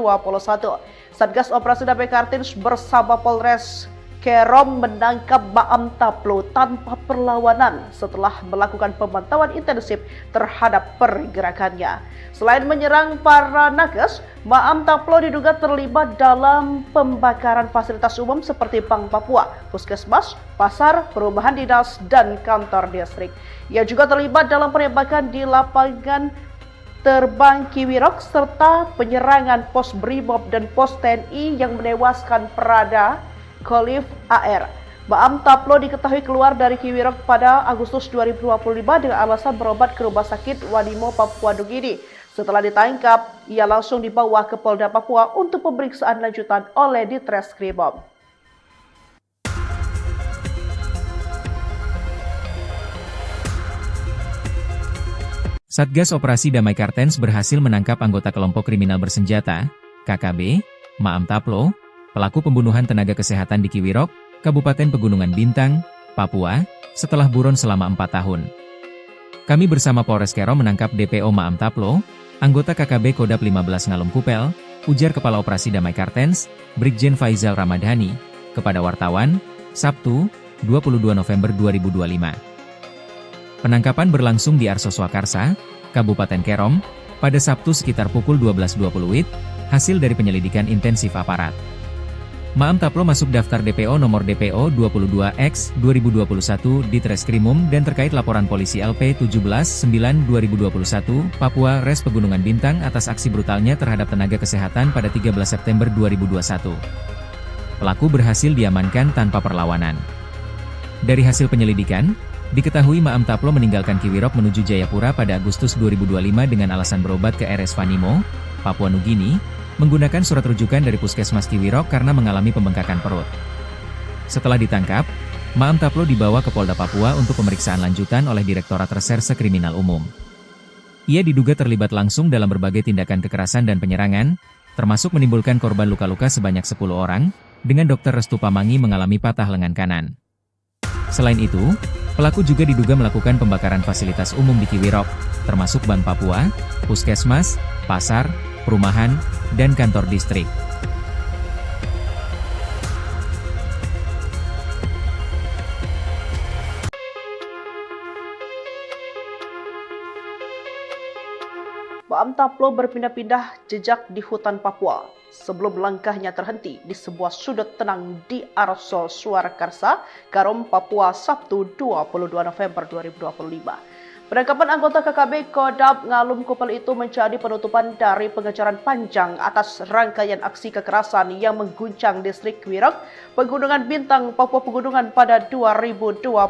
Satgas Operasi Damai Kartens bersama Polres Kerom menangkap Maam Taplo tanpa perlawanan setelah melakukan pemantauan intensif terhadap pergerakannya. Selain menyerang para nakes, Maam Taplo diduga terlibat dalam pembakaran fasilitas umum seperti Bank Papua, Puskesmas, pasar, perumahan dinas, dan kantor distrik. Ia juga terlibat dalam penembakan di lapangan terbang Kiwirok serta penyerangan pos Brimob dan pos TNI yang menewaskan Prada Khalif AR. Maam Taplo diketahui keluar dari Kiwirok pada Agustus 2025 dengan alasan berobat ke Rumah Sakit Wadimo, Papua Nugini. Setelah ditangkap, ia langsung dibawa ke Polda Papua untuk pemeriksaan lanjutan oleh Ditreskrimum. Satgas Operasi Damai Kartens berhasil menangkap anggota kelompok kriminal bersenjata, KKB, Maam Taplo, pelaku pembunuhan tenaga kesehatan di Kiwirok, Kabupaten Pegunungan Bintang, Papua, setelah buron selama 4 tahun. Kami bersama Polres Kerom menangkap DPO Maam Taplo, anggota KKB Kodam 15 Ngalum Kupel, ujar Kepala Operasi Damai Kartens, Brigjen Faizal Ramadhani, kepada wartawan, Sabtu, 22 November 2025. Penangkapan berlangsung di Arso Swakarsa, Kabupaten Kerom, pada Sabtu sekitar pukul 12.20 WIB, hasil dari penyelidikan intensif aparat. Maam Taplo masuk daftar DPO nomor DPO 22X 2021 di Treskrimum dan terkait laporan polisi LP 17-9-2021 Papua Res Pegunungan Bintang atas aksi brutalnya terhadap tenaga kesehatan pada 13 September 2021. Pelaku berhasil diamankan tanpa perlawanan. Dari hasil penyelidikan, diketahui Maam Taplo meninggalkan Kiwirok menuju Jayapura pada Agustus 2025 dengan alasan berobat ke RS Vanimo, Papua Nugini, menggunakan surat rujukan dari Puskesmas Kiwirok karena mengalami pembengkakan perut. Setelah ditangkap, Maam Taplo dibawa ke Polda Papua untuk pemeriksaan lanjutan oleh Direktorat Reserse Kriminal Umum. Ia diduga terlibat langsung dalam berbagai tindakan kekerasan dan penyerangan, termasuk menimbulkan korban luka-luka sebanyak 10 orang, dengan Dr. Restu Pamangi mengalami patah lengan kanan. Selain itu, pelaku juga diduga melakukan pembakaran fasilitas umum di Kiwirok, termasuk Bank Papua, Puskesmas, pasar, perumahan, dan kantor distrik. Maam Taplo berpindah-pindah jejak di hutan Papua sebelum langkahnya terhenti di sebuah sudut tenang di Arosol Surakarsa, Karom, Papua, Sabtu 22 November 2025. Penangkapan anggota KKB Kodam Ngalum Kupel itu menjadi penutupan dari pengejaran panjang atas rangkaian aksi kekerasan yang mengguncang distrik Wirok, Pegunungan Bintang, Papua Pegunungan pada 2021.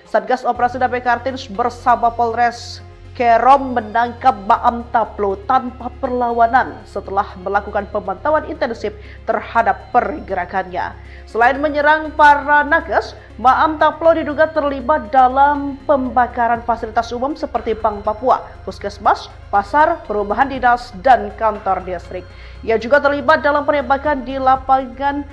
Satgas Operasi Damai Kartens bersama Polres Kerom menangkap Maam Taplo tanpa perlawanan setelah melakukan pemantauan intensif terhadap pergerakannya. Selain menyerang para nakes, Maam Taplo diduga terlibat dalam pembakaran fasilitas umum seperti Bank Papua, Puskesmas, pasar, perumahan dinas, dan kantor distrik. Ia juga terlibat dalam penembakan di lapangan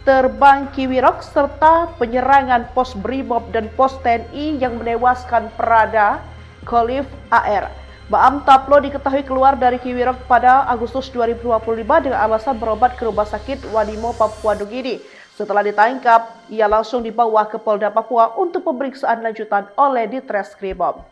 terbang Kiwirok serta penyerangan pos Brimob dan pos TNI yang menewaskan Prada Khalif AR. Maam Taplo diketahui keluar dari Kiwirok pada Agustus 2025 dengan alasan berobat ke Rumah Sakit Wadimo, Papua Nugini. Setelah ditangkap, ia langsung dibawa ke Polda Papua untuk pemeriksaan lanjutan oleh Ditreskrimum.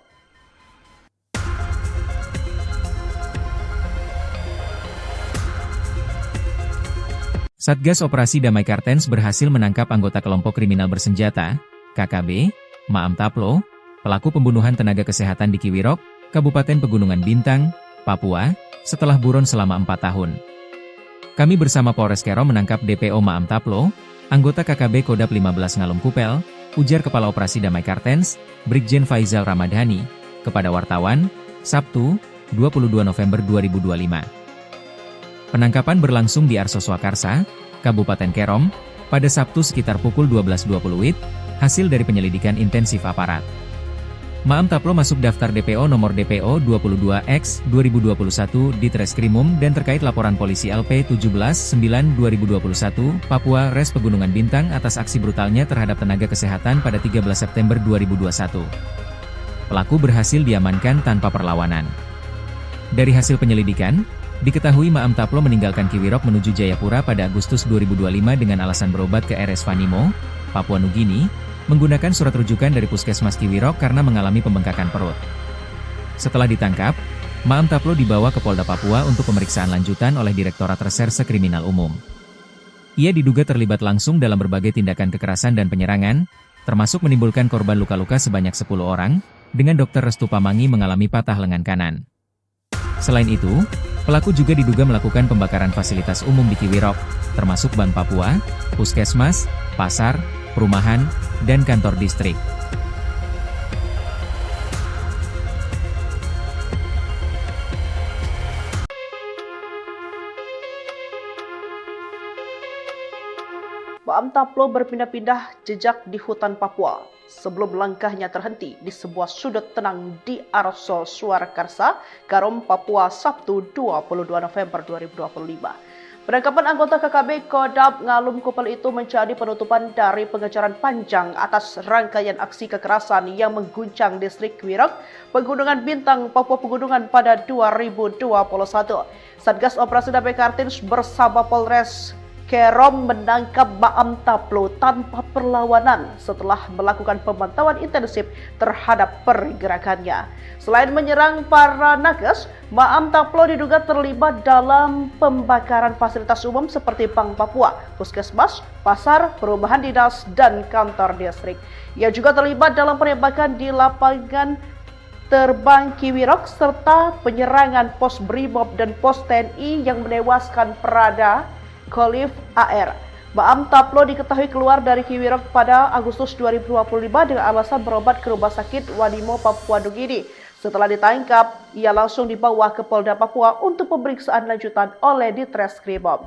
Satgas Operasi Damai Kartens berhasil menangkap anggota kelompok kriminal bersenjata, KKB, Maam Taplo, pelaku pembunuhan tenaga kesehatan di Kiwirok, Kabupaten Pegunungan Bintang, Papua, setelah buron selama 4 tahun. Kami bersama Polres Kerom menangkap DPO Maam Taplo, anggota KKB Kodam 15 Ngalum Kupel, ujar Kepala Operasi Damai Kartens, Brigjen Faizal Ramadhani, kepada wartawan, Sabtu, 22 November 2025. Penangkapan berlangsung di Arso Swakarsa, Kabupaten Kerom, pada Sabtu sekitar pukul 12.20 WIB, hasil dari penyelidikan intensif aparat. Maam Taplo masuk daftar DPO nomor DPO 22X/2021 di Treskrimum dan terkait laporan polisi LP 17/9/2021 Papua Res Pegunungan Bintang atas aksi brutalnya terhadap tenaga kesehatan pada 13 September 2021. Pelaku berhasil diamankan tanpa perlawanan. Dari hasil penyelidikan, diketahui Maam Taplo meninggalkan Kiwirok menuju Jayapura pada Agustus 2025 dengan alasan berobat ke RS Vanimo, Papua Nugini, menggunakan surat rujukan dari Puskesmas Kiwirok karena mengalami pembengkakan perut. Setelah ditangkap, Maam Taplo dibawa ke Polda Papua untuk pemeriksaan lanjutan oleh Direktorat Reserse Kriminal Umum. Ia diduga terlibat langsung dalam berbagai tindakan kekerasan dan penyerangan, termasuk menimbulkan korban luka-luka sebanyak 10 orang, dengan Dr. Restu Pamangi mengalami patah lengan kanan. Selain itu, pelaku juga diduga melakukan pembakaran fasilitas umum di Kiwirok, termasuk Bank Papua, Puskesmas, pasar, perumahan, dan kantor distrik. Maam Taplo berpindah-pindah jejak di hutan Papua sebelum langkahnya terhenti di sebuah sudut tenang di Arso Swakarsa, Karom, Papua, Sabtu 22 November 2025. Penangkapan anggota KKB Kodam Ngalum Kupel itu menjadi penutupan dari pengejaran panjang atas rangkaian aksi kekerasan yang mengguncang distrik Kiwirok, Pegunungan Bintang, Papua Pegunungan pada 2021. Satgas Operasi Damai Kartens bersama Polres Kerom menangkap Maam Taplo tanpa perlawanan setelah melakukan pemantauan intensif terhadap pergerakannya. Selain menyerang para nakes, Maam Taplo diduga terlibat dalam pembakaran fasilitas umum seperti Bank Papua, Puskesmas, pasar, perumahan dinas, dan kantor distrik. Ia juga terlibat dalam penembakan di lapangan terbang Kiwirok serta penyerangan pos Brimob dan pos TNI yang menewaskan Prada Khalif AR. Maam Taplo diketahui keluar dari Kiwirok pada Agustus 2025 dengan alasan berobat ke Rumah Sakit Vanimo, Papua Nugini. Setelah ditangkap, ia langsung dibawa ke Polda Papua untuk pemeriksaan lanjutan oleh Ditreskrimum.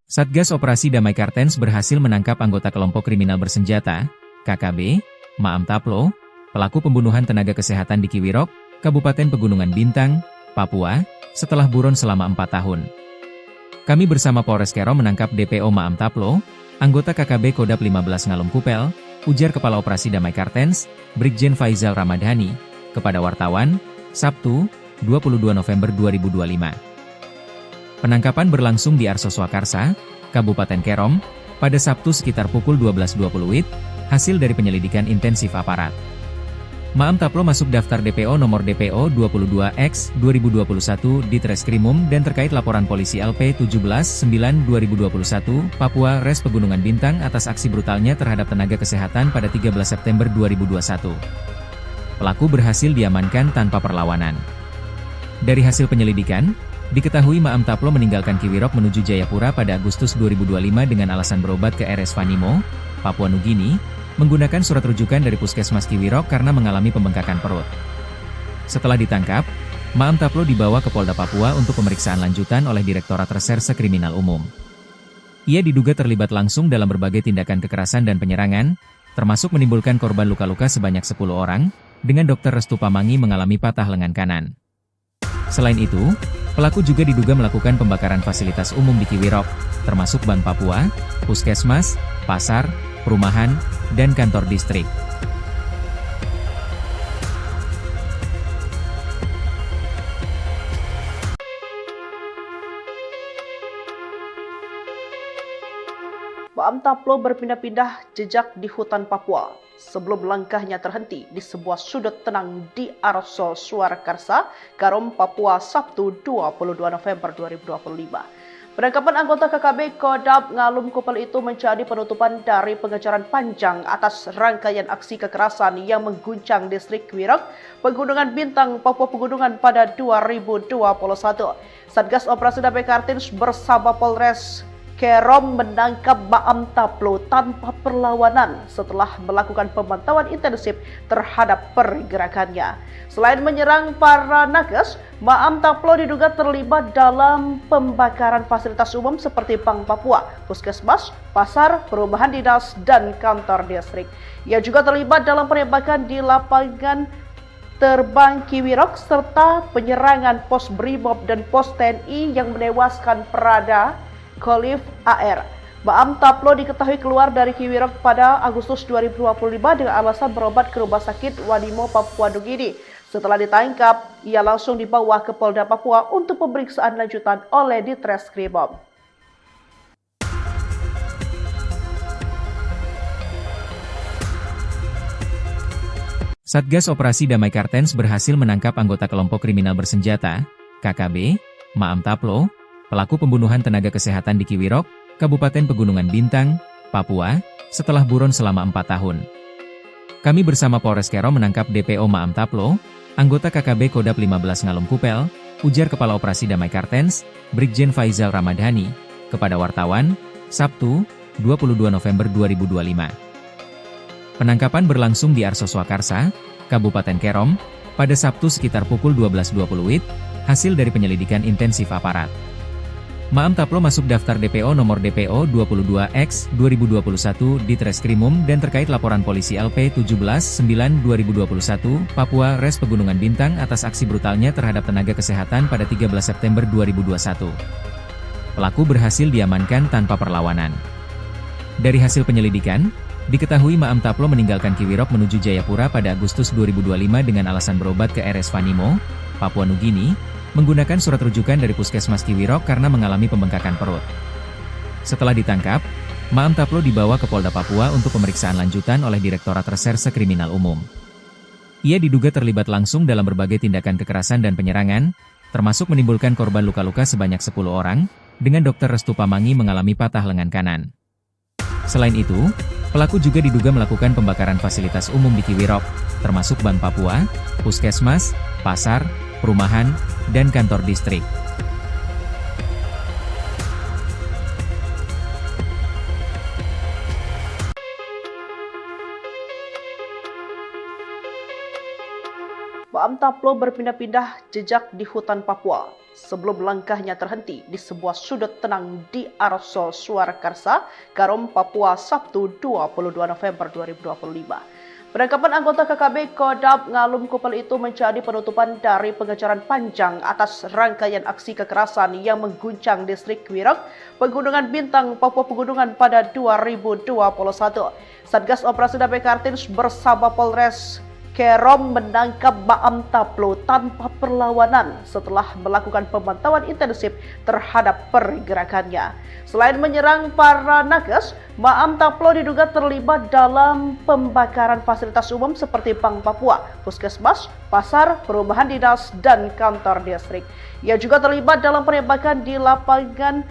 Satgas Operasi Damai Kartens berhasil menangkap anggota kelompok kriminal bersenjata, KKB, Maam Taplo, pelaku pembunuhan tenaga kesehatan di Kiwirok, Kabupaten Pegunungan Bintang, Papua, setelah buron selama 4 tahun. Kami bersama Polres Kerom menangkap DPO Maam Taplo, anggota KKB Kodam 15 Ngalum Kupel, ujar Kepala Operasi Damai Kartens, Brigjen Faizal Ramadhani, kepada wartawan, Sabtu, 22 November 2025. Penangkapan berlangsung di Arso Swakarsa, Kabupaten Kerom, pada Sabtu sekitar pukul 12.20 WIB, hasil dari penyelidikan intensif aparat. Maam Taplo masuk daftar DPO nomor DPO 22X/2021 di Treskrimum dan terkait laporan polisi LP 17/9/2021 Papua Res Pegunungan Bintang atas aksi brutalnya terhadap tenaga kesehatan pada 13 September 2021. Pelaku berhasil diamankan tanpa perlawanan. Dari hasil penyelidikan, diketahui Maam Taplo meninggalkan Kiwirok menuju Jayapura pada Agustus 2025 dengan alasan berobat ke RS Vanimo, Papua Nugini, menggunakan surat rujukan dari Puskesmas Kiwirok karena mengalami pembengkakan perut. Setelah ditangkap, Maam Taplo dibawa ke Polda Papua untuk pemeriksaan lanjutan oleh Direktorat Reserse Kriminal Umum. Ia diduga terlibat langsung dalam berbagai tindakan kekerasan dan penyerangan, termasuk menimbulkan korban luka-luka sebanyak 10 orang, dengan Dr. Restu Pamangi mengalami patah lengan kanan. Selain itu, pelaku juga diduga melakukan pembakaran fasilitas umum di Kiwirok, termasuk Bank Papua, Puskesmas, pasar, perumahan, dan kantor distrik. Maam Taplo berpindah-pindah jejak di hutan Papua sebelum langkahnya terhenti di sebuah sudut tenang di Arso Swakarsa, Karom, Papua, Sabtu 22 November 2025. Penangkapan anggota KKB Kodam Ngalum Kupel itu menjadi penutupan dari pengejaran panjang atas rangkaian aksi kekerasan yang mengguncang distrik Kiwirok, Pegunungan Bintang, Papua Pegunungan pada 2021. Satgas Operasi Damai Kartens bersama Polres Kerom menangkap Maam Taplo tanpa perlawanan setelah melakukan pemantauan intensif terhadap pergerakannya. Selain menyerang para nakes, Maam Taplo diduga terlibat dalam pembakaran fasilitas umum seperti Bank Papua, Puskesmas, pasar, perumahan dinas, dan kantor distrik. Ia juga terlibat dalam penembakan di lapangan terbang Kiwirok serta penyerangan pos Brimob dan pos TNI yang menewaskan Prada Khalif AR. Maam Taplo diketahui keluar dari Kiwirok pada Agustus 2025 dengan alasan berobat ke Rumah Sakit Wadimo, Papua Nugini. Setelah ditangkap, ia langsung dibawa ke Polda Papua untuk pemeriksaan lanjutan oleh Ditreskrimum. Satgas Operasi Damai Kartens berhasil menangkap anggota kelompok kriminal bersenjata, KKB, Maam Taplo, pelaku pembunuhan tenaga kesehatan di Kiwirok, Kabupaten Pegunungan Bintang, Papua, setelah buron selama 4 tahun. Kami bersama Polres Kerom menangkap DPO Maam Taplo, anggota KKB Kodam 15 Ngalum Kupel, ujar Kepala Operasi Damai Kartens, Brigjen Faizal Ramadhani, kepada wartawan, Sabtu, 22 November 2025. Penangkapan berlangsung di Arso Swakarsa, Kabupaten Kerom, pada Sabtu sekitar pukul 12.20 WIB, hasil dari penyelidikan intensif aparat. Maam Taplo masuk daftar DPO nomor DPO 22X 2021 di Treskrimum dan terkait laporan polisi LP 17-9-2021 Papua Res Pegunungan Bintang atas aksi brutalnya terhadap tenaga kesehatan pada 13 September 2021. Pelaku berhasil diamankan tanpa perlawanan. Dari hasil penyelidikan, diketahui Maam Taplo meninggalkan Kiwirok menuju Jayapura pada Agustus 2025 dengan alasan berobat ke RS Vanimo, Papua Nugini, menggunakan surat rujukan dari Puskesmas Kiwirok karena mengalami pembengkakan perut. Setelah ditangkap, Maam Taplo dibawa ke Polda Papua untuk pemeriksaan lanjutan oleh Direktorat Reserse Kriminal Umum. Ia diduga terlibat langsung dalam berbagai tindakan kekerasan dan penyerangan, termasuk menimbulkan korban luka-luka sebanyak 10 orang, dengan Dr. Restu Pamangi mengalami patah lengan kanan. Selain itu, pelaku juga diduga melakukan pembakaran fasilitas umum di Kiwirok, termasuk Bank Papua, Puskesmas, pasar, perumahan, dan kantor distrik. Maam Taplo berpindah-pindah jejak di hutan Papua sebelum langkahnya terhenti di sebuah sudut tenang di Arso Swakarsa, Karom, Papua, Sabtu 22 November 2025. Penangkapan anggota KKB Kodam Ngalum Kupel itu menjadi penutupan dari pengejaran panjang atas rangkaian aksi kekerasan yang mengguncang distrik Kiwirok, Pegunungan Bintang, Papua Pegunungan pada 2021. Satgas Operasi Damai Kartens bersama Polres Kerom menangkap Maam Taplo tanpa perlawanan setelah melakukan pemantauan intensif terhadap pergerakannya. Selain menyerang para nakes, Maam Taplo diduga terlibat dalam pembakaran fasilitas umum seperti Bank Papua, Puskesmas, pasar, perumahan dinas, dan kantor distrik. Ia juga terlibat dalam penembakan di lapangan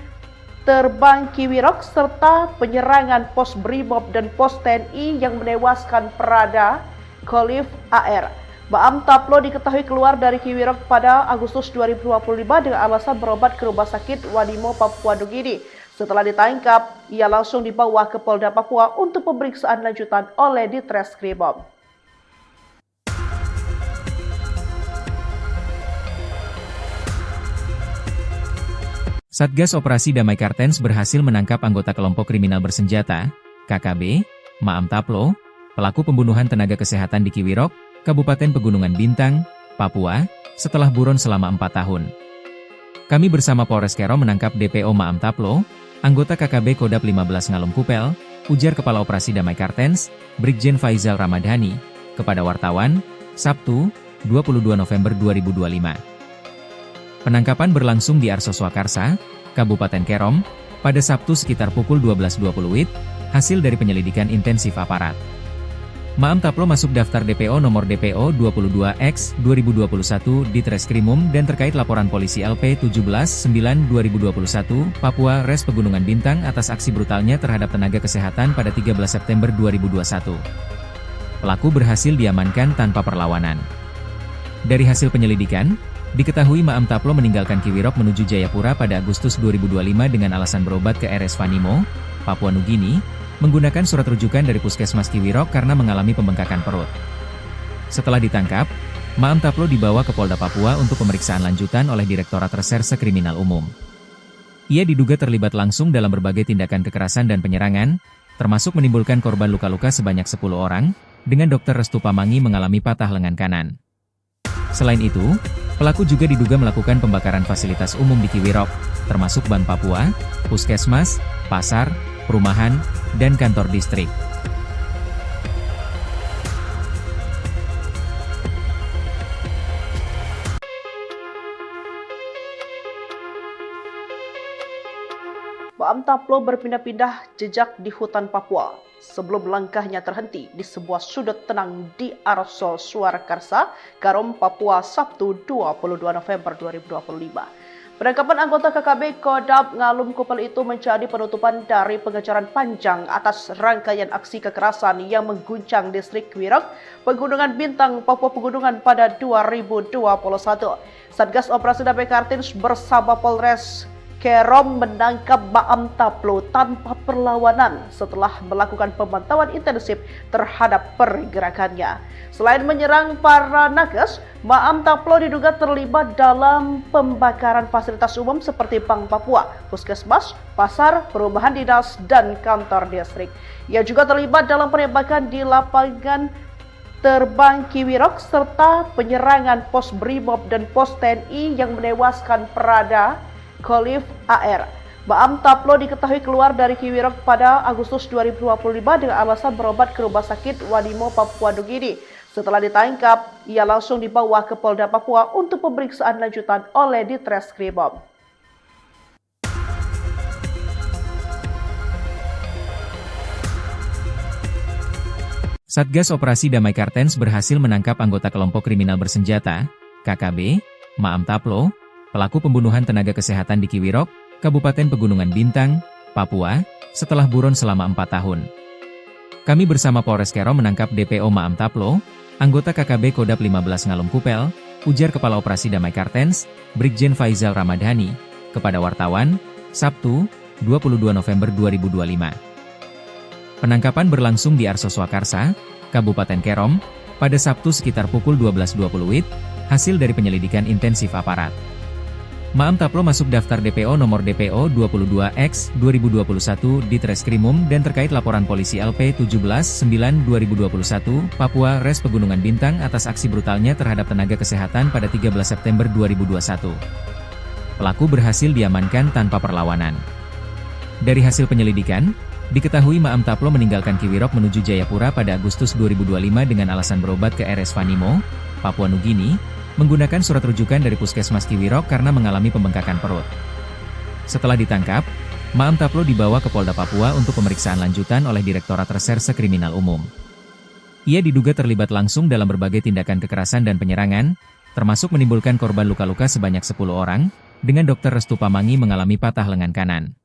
terbang Kiwirok serta penyerangan pos Brimob dan pos TNI yang menewaskan Prada Khalif AR. Maam Taplo diketahui keluar dari Kiwirok pada Agustus 2025 dengan alasan berobat ke Rumah Sakit Wadimo, Papua Nugini. Setelah ditangkap, ia langsung dibawa ke Polda Papua untuk pemeriksaan lanjutan oleh Ditreskrimum. Satgas Operasi Damai Kartens berhasil menangkap anggota kelompok kriminal bersenjata, KKB, Maam Taplo, pelaku pembunuhan tenaga kesehatan di Kiwirok, Kabupaten Pegunungan Bintang, Papua, setelah buron selama 4 tahun. Kami bersama Polres Kerom menangkap DPO Maam Taplo, anggota KKB Kodam 15 Ngalum Kupel, ujar Kepala Operasi Damai Kartens, Brigjen Faizal Ramadhani, kepada wartawan, Sabtu, 22 November 2025. Penangkapan berlangsung di Arso Swakarsa, Kabupaten Kerom, pada Sabtu sekitar pukul 12.20 WIB, hasil dari penyelidikan intensif aparat. Maam Taplo masuk daftar DPO nomor DPO 22X/2021 di Treskrimum dan terkait laporan polisi LP 17/9/2021 Papua Res Pegunungan Bintang atas aksi brutalnya terhadap tenaga kesehatan pada 13 September 2021. Pelaku berhasil diamankan tanpa perlawanan. Dari hasil penyelidikan, diketahui Maam Taplo meninggalkan Kiwirok menuju Jayapura pada Agustus 2025 dengan alasan berobat ke RS Vanimo, Papua Nugini, menggunakan surat rujukan dari Puskesmas Kiwirok karena mengalami pembengkakan perut. Setelah ditangkap, Maam Taplo dibawa ke Polda Papua untuk pemeriksaan lanjutan oleh Direktorat Reserse Kriminal Umum. Ia diduga terlibat langsung dalam berbagai tindakan kekerasan dan penyerangan, termasuk menimbulkan korban luka-luka sebanyak 10 orang, dengan Dr. Restu Pamangi mengalami patah lengan kanan. Selain itu, pelaku juga diduga melakukan pembakaran fasilitas umum di Kiwirok, termasuk Bank Papua, Puskesmas, pasar, perumahan, dan kantor distrik. Maam Taplo berpindah-pindah jejak di hutan Papua sebelum langkahnya terhenti di sebuah sudut tenang di Arso Surakarsa, Karom, Papua, Sabtu 22 November 2025. Penangkapan anggota KKB Kodam Ngalum Kupel itu menjadi penutupan dari pengejaran panjang atas rangkaian aksi kekerasan yang mengguncang distrik Kiwirok, Pegunungan Bintang, Papua Pegunungan pada 2021. Satgas Operasi Damai Kartens bersama Polres Kerom menangkap Maam Taplo tanpa perlawanan setelah melakukan pemantauan intensif terhadap pergerakannya. Selain menyerang para nakes, Maam Taplo diduga terlibat dalam pembakaran fasilitas umum seperti Bank Papua, Puskesmas, pasar, perumahan dinas, dan kantor distrik. Ia juga terlibat dalam penembakan di lapangan terbang Kiwirok serta penyerangan pos Brimob dan pos TNI yang menewaskan Prada Khalif AR. Maam Taplo diketahui keluar dari Kiwirok pada Agustus 2025 dengan alasan berobat ke Rumah Sakit Vanimo, Papua Nugini. Setelah ditangkap, ia langsung dibawa ke Polda Papua untuk pemeriksaan lanjutan oleh Ditreskrimum. Satgas Operasi Damai Kartens berhasil menangkap anggota kelompok kriminal bersenjata, KKB, Maam Taplo, pelaku pembunuhan tenaga kesehatan di Kiwirok, Kabupaten Pegunungan Bintang, Papua, setelah buron selama 4 tahun. Kami bersama Polres Kerom menangkap DPO Maam Taplo, anggota KKB Kodam 15 Ngalum Kupel, ujar Kepala Operasi Damai Kartens, Brigjen Faizal Ramadhani, kepada wartawan, Sabtu, 22 November 2025. Penangkapan berlangsung di Arso Swakarsa, Kabupaten Kerom, pada Sabtu sekitar pukul 12.20 WIB, hasil dari penyelidikan intensif aparat. Maam Taplo masuk daftar DPO nomor DPO 22X/2021 di Treskrimum dan terkait laporan polisi LP 17/9/2021 Papua Res Pegunungan Bintang atas aksi brutalnya terhadap tenaga kesehatan pada 13 September 2021. Pelaku berhasil diamankan tanpa perlawanan. Dari hasil penyelidikan, diketahui Maam Taplo meninggalkan Kiwirok menuju Jayapura pada Agustus 2025 dengan alasan berobat ke RS Vanimo, Papua Nugini, menggunakan surat rujukan dari Puskesmas Kiwirok karena mengalami pembengkakan perut. Setelah ditangkap, Maam Taplo dibawa ke Polda Papua untuk pemeriksaan lanjutan oleh Direktorat Reserse Kriminal Umum. Ia diduga terlibat langsung dalam berbagai tindakan kekerasan dan penyerangan, termasuk menimbulkan korban luka-luka sebanyak 10 orang, dengan Dr. Restu Pamangi mengalami patah lengan kanan.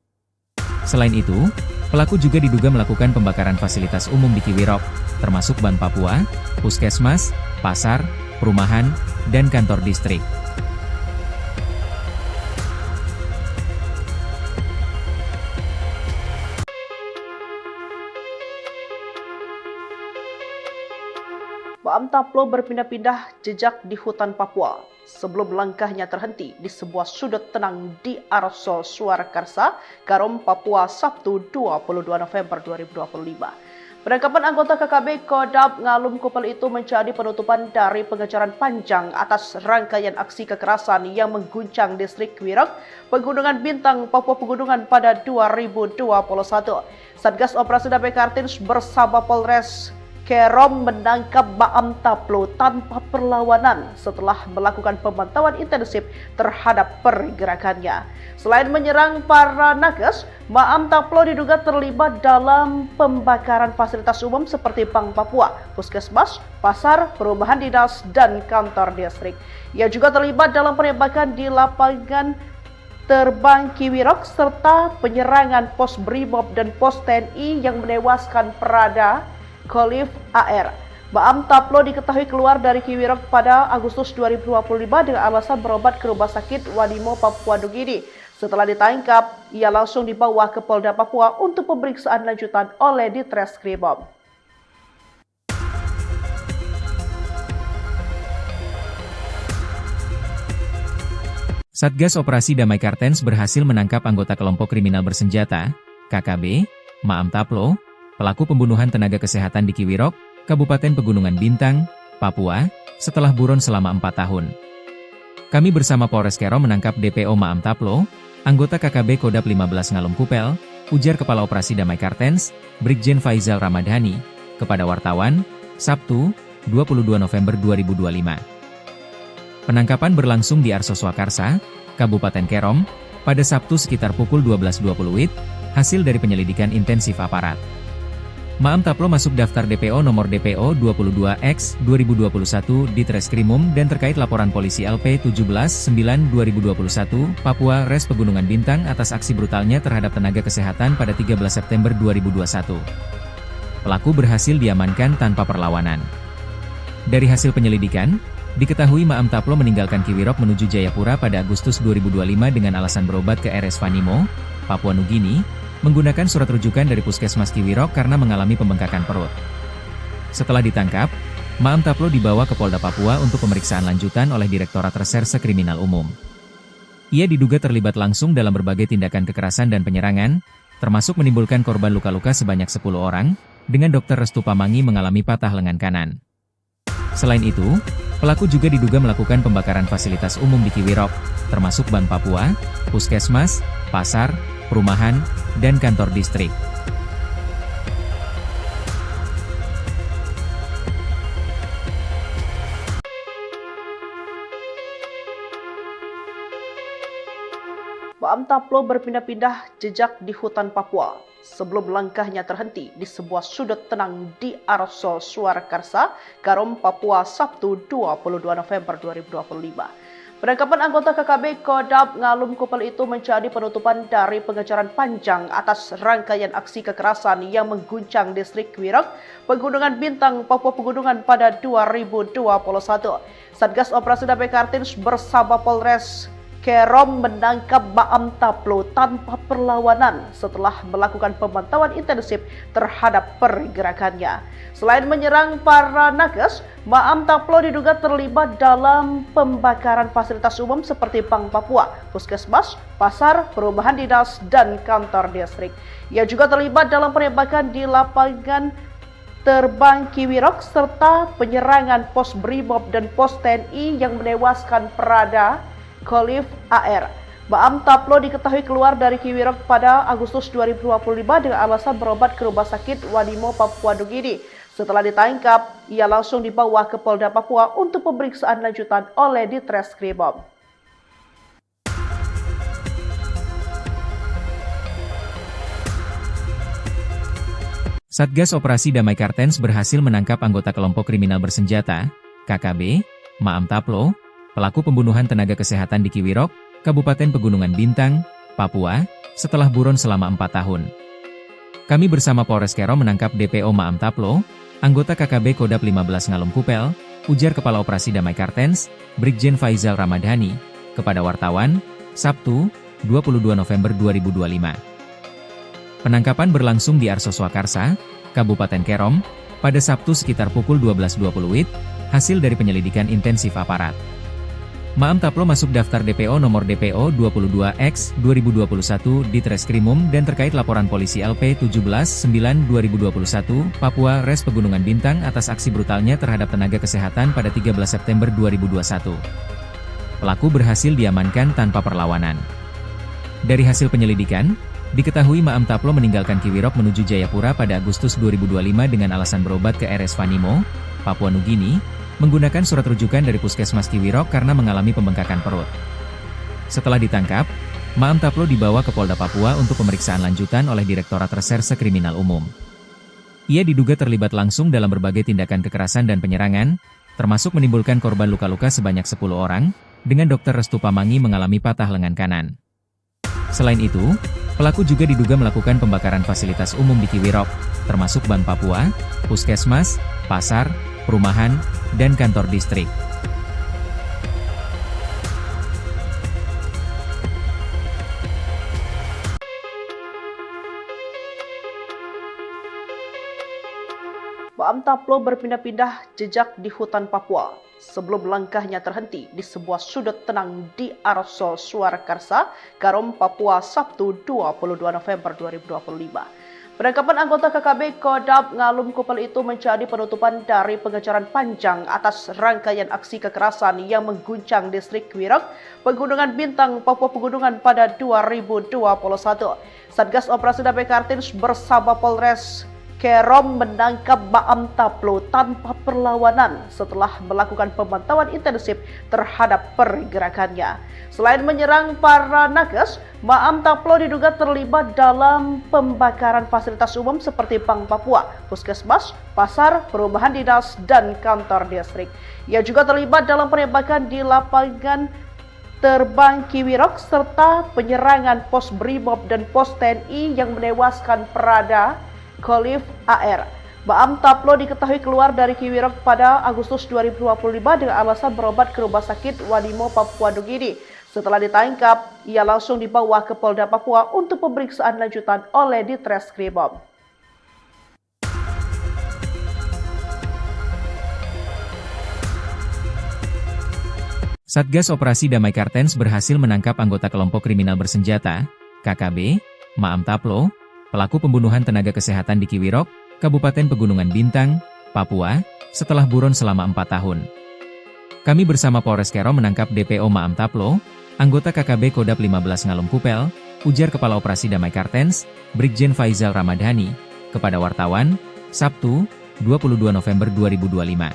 Selain itu, pelaku juga diduga melakukan pembakaran fasilitas umum di Kiwirok, termasuk Bank Papua, Puskesmas, pasar, perumahan, dan kantor distrik. Maam Taplo berpindah-pindah jejak di hutan Papua sebelum langkahnya terhenti di sebuah sudut tenang di Arso Surakarsa, Karom, Papua, Sabtu 22 November 2025. Penangkapan anggota KKB Kodam Ngalum Kupel itu menjadi penutupan dari pengejaran panjang atas rangkaian aksi kekerasan yang mengguncang distrik Kiwirok, Pegunungan Bintang, Papua Pegunungan pada 2021. Satgas Operasi Damai Kartens bersama Polres Kerom menangkap Maam Taplo tanpa perlawanan setelah melakukan pemantauan intensif terhadap pergerakannya. Selain menyerang para nakes, Maam Taplo diduga terlibat dalam pembakaran fasilitas umum seperti Bank Papua, Puskesmas, pasar, perumahan dinas, dan kantor distrik. Ia juga terlibat dalam penembakan di lapangan terbang Kiwirok serta penyerangan pos Brimob dan pos TNI yang menewaskan Prada Khalif AR. Maam Taplo diketahui keluar dari Kiwirok pada Agustus 2025 dengan alasan berobat ke Rumah Sakit Wadimo, Papua Nugini. Setelah ditangkap, ia langsung dibawa ke Polda Papua untuk pemeriksaan lanjutan oleh Ditreskrimum. Satgas Operasi Damai Kartens berhasil menangkap anggota kelompok kriminal bersenjata, KKB, Maam Taplo, pelaku pembunuhan tenaga kesehatan di Kiwirok, Kabupaten Pegunungan Bintang, Papua, setelah buron selama 4 tahun. Kami bersama Polres Kerom menangkap DPO Maam Taplo, anggota KKB Kodap 15 Ngalum Kupel, ujar Kepala Operasi Damai Kartens, Brigjen Faizal Ramadhani, kepada wartawan, Sabtu, 22 November 2025. Penangkapan berlangsung di Arso Swakarsa, Kabupaten Kerom, pada Sabtu sekitar pukul 12.20 WIB, hasil dari penyelidikan intensif aparat. Maam Taplo masuk daftar DPO nomor DPO 22X 2021 di Treskrimum dan terkait laporan polisi LP 17-9-2021 Papua Res Pegunungan Bintang atas aksi brutalnya terhadap tenaga kesehatan pada 13 September 2021. Pelaku berhasil diamankan tanpa perlawanan. Dari hasil penyelidikan, diketahui Maam Taplo meninggalkan Kiwirok menuju Jayapura pada Agustus 2025 dengan alasan berobat ke RS Vanimo, Papua Nugini, menggunakan surat rujukan dari Puskesmas Kiwirok karena mengalami pembengkakan perut. Setelah ditangkap, Maam Taplo dibawa ke Polda Papua untuk pemeriksaan lanjutan oleh Direktorat Reserse Kriminal Umum. Ia diduga terlibat langsung dalam berbagai tindakan kekerasan dan penyerangan, termasuk menimbulkan korban luka-luka sebanyak 10 orang, dengan Dr. Restu Pamangi mengalami patah lengan kanan. Selain itu, pelaku juga diduga melakukan pembakaran fasilitas umum di Kiwirok, termasuk Bank Papua, Puskesmas, pasar, perumahan, dan kantor distrik. Maam Taplo berpindah-pindah jejak di hutan Papua sebelum langkahnya terhenti di sebuah sudut tenang di Arso Swakarsa, Kerom, Papua, Sabtu 22 November 2025. Penangkapan anggota KKB Kodap Ngalum Kupel itu menjadi penutupan dari pengejaran panjang atas rangkaian aksi kekerasan yang mengguncang distrik Kiwirok, Pegunungan Bintang, Papua Pegunungan pada 2021. Satgas Operasi Damai Kartens bersama Polres Kerom menangkap Maam Taplo tanpa perlawanan setelah melakukan pemantauan intensif terhadap pergerakannya. Selain menyerang para nakes, Maam Taplo diduga terlibat dalam pembakaran fasilitas umum seperti Bank Papua, Puskesmas, pasar, perumahan dinas, dan kantor distrik. Ia juga terlibat dalam penembakan di lapangan terbang Kiwirok serta penyerangan pos Brimob dan pos TNI yang menewaskan Prada Khalif AR. Maam Taplo diketahui keluar dari Kiwirok pada Agustus 2025 dengan alasan berobat ke Rumah Sakit Wadimo, Papua Nugini. Setelah ditangkap, ia langsung dibawa ke Polda Papua untuk pemeriksaan lanjutan oleh Ditreskrimum. Satgas Operasi Damai Kartens berhasil menangkap anggota kelompok kriminal bersenjata, KKB, Maam Taplo, pelaku pembunuhan tenaga kesehatan di Kiwirok, Kabupaten Pegunungan Bintang, Papua, setelah buron selama 4 tahun. Kami bersama Polres Kerom menangkap DPO Maam Taplo, anggota KKB Kodap 15 Ngalum Kupel, ujar Kepala Operasi Damai Kartens, Brigjen Faizal Ramadhani, kepada wartawan, Sabtu, 22 November 2025. Penangkapan berlangsung di Arso Swakarsa, Kabupaten Kerom, pada Sabtu sekitar pukul 12.20 WIB, hasil dari penyelidikan intensif aparat. Maam Taplo masuk daftar DPO nomor DPO 22X 2021 di Treskrimum dan terkait laporan polisi LP 17-9-2021 Papua Res Pegunungan Bintang atas aksi brutalnya terhadap tenaga kesehatan pada 13 September 2021. Pelaku berhasil diamankan tanpa perlawanan. Dari hasil penyelidikan, Diketahui Maam Taplo meninggalkan Kiwirok menuju Jayapura pada Agustus 2025 dengan alasan berobat ke RS Vanimo, Papua Nugini, menggunakan surat rujukan dari Puskesmas Kiwirok karena mengalami pembengkakan perut. Setelah ditangkap, Maam Taplo dibawa ke Polda Papua untuk pemeriksaan lanjutan oleh Direktorat Reserse Kriminal Umum. Ia diduga terlibat langsung dalam berbagai tindakan kekerasan dan penyerangan, termasuk menimbulkan korban luka-luka sebanyak 10 orang, dengan Dr. Restu Pamangi mengalami patah lengan kanan. Selain itu, pelaku juga diduga melakukan pembakaran fasilitas umum di Kiwirok, termasuk Bank Papua, Puskesmas, pasar, perumahan, dan kantor distrik. Maam Taplo berpindah-pindah jejak di hutan Papua sebelum langkahnya terhenti di sebuah sudut tenang di Arosol Surakarsa, Karom, Papua, Sabtu 22 November 2025. Penangkapan anggota KKB Kodam Ngalum Kupel itu menjadi penutupan dari pengejaran panjang atas rangkaian aksi kekerasan yang mengguncang distrik Kiwirok, Pegunungan Bintang, Papua Pegunungan pada 2021. Satgas Operasi Damai Kartens bersama Polres Kerom menangkap Maam Taplo tanpa perlawanan setelah melakukan pemantauan intensif terhadap pergerakannya. Selain menyerang para nakes, Maam Taplo diduga terlibat dalam pembakaran fasilitas umum seperti Bank Papua, Puskesmas, pasar, perumahan dinas, dan kantor distrik. Ia juga terlibat dalam penembakan di lapangan terbang Kiwirok serta penyerangan pos Brimob dan pos TNI yang menewaskan Prada Khalif AR. Maam Taplo diketahui keluar dari Kiwirok pada Agustus 2025 dengan alasan berobat ke Rumah Sakit Vanimo, Papua Nugini. Setelah ditangkap, ia langsung dibawa ke Polda Papua untuk pemeriksaan lanjutan oleh Ditreskrimum. Satgas Operasi Damai Kartens berhasil menangkap anggota kelompok kriminal bersenjata, KKB, Maam Taplo, pelaku pembunuhan tenaga kesehatan di Kiwirok, Kabupaten Pegunungan Bintang, Papua, setelah buron selama 4 tahun. Kami bersama Polres Kerom menangkap DPO Maam Taplo, anggota KKB Kodam 15 Ngalum Kupel, ujar Kepala Operasi Damai Kartens, Brigjen Faizal Ramadhani, kepada wartawan, Sabtu, 22 November 2025.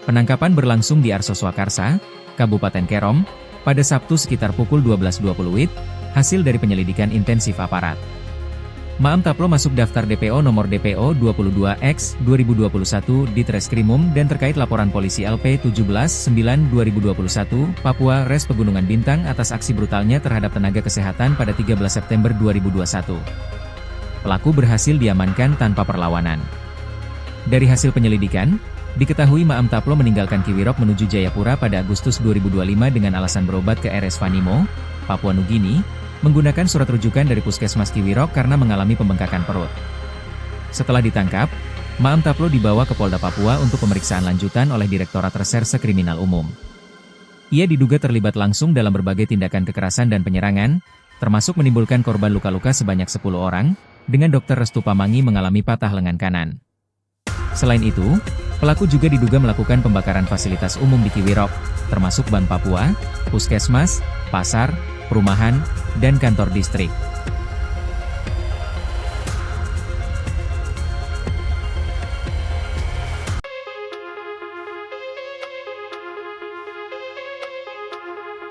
Penangkapan berlangsung di Arso Swakarsa, Kabupaten Kerom, pada Sabtu sekitar pukul 12.20 WIB, hasil dari penyelidikan intensif aparat. Maam Taplo masuk daftar DPO nomor DPO 22X 2021 di Treskrimum dan terkait laporan polisi LP 17-9-2021 Papua Res Pegunungan Bintang atas aksi brutalnya terhadap tenaga kesehatan pada 13 September 2021. Pelaku berhasil diamankan tanpa perlawanan. Dari hasil penyelidikan, diketahui Maam Taplo meninggalkan Kiwirok menuju Jayapura pada Agustus 2025 dengan alasan berobat ke RS Vanimo, Papua Nugini, menggunakan surat rujukan dari Puskesmas Kiwirok karena mengalami pembengkakan perut. Setelah ditangkap, Maam Taplo dibawa ke Polda Papua untuk pemeriksaan lanjutan oleh Direktorat Reserse Kriminal Umum. Ia diduga terlibat langsung dalam berbagai tindakan kekerasan dan penyerangan, termasuk menimbulkan korban luka-luka sebanyak 10 orang, dengan Dr. Restu Pamangi mengalami patah lengan kanan. Selain itu, pelaku juga diduga melakukan pembakaran fasilitas umum di Kiwirok, termasuk Bank Papua, Puskesmas, pasar, perumahan, dan kantor distrik.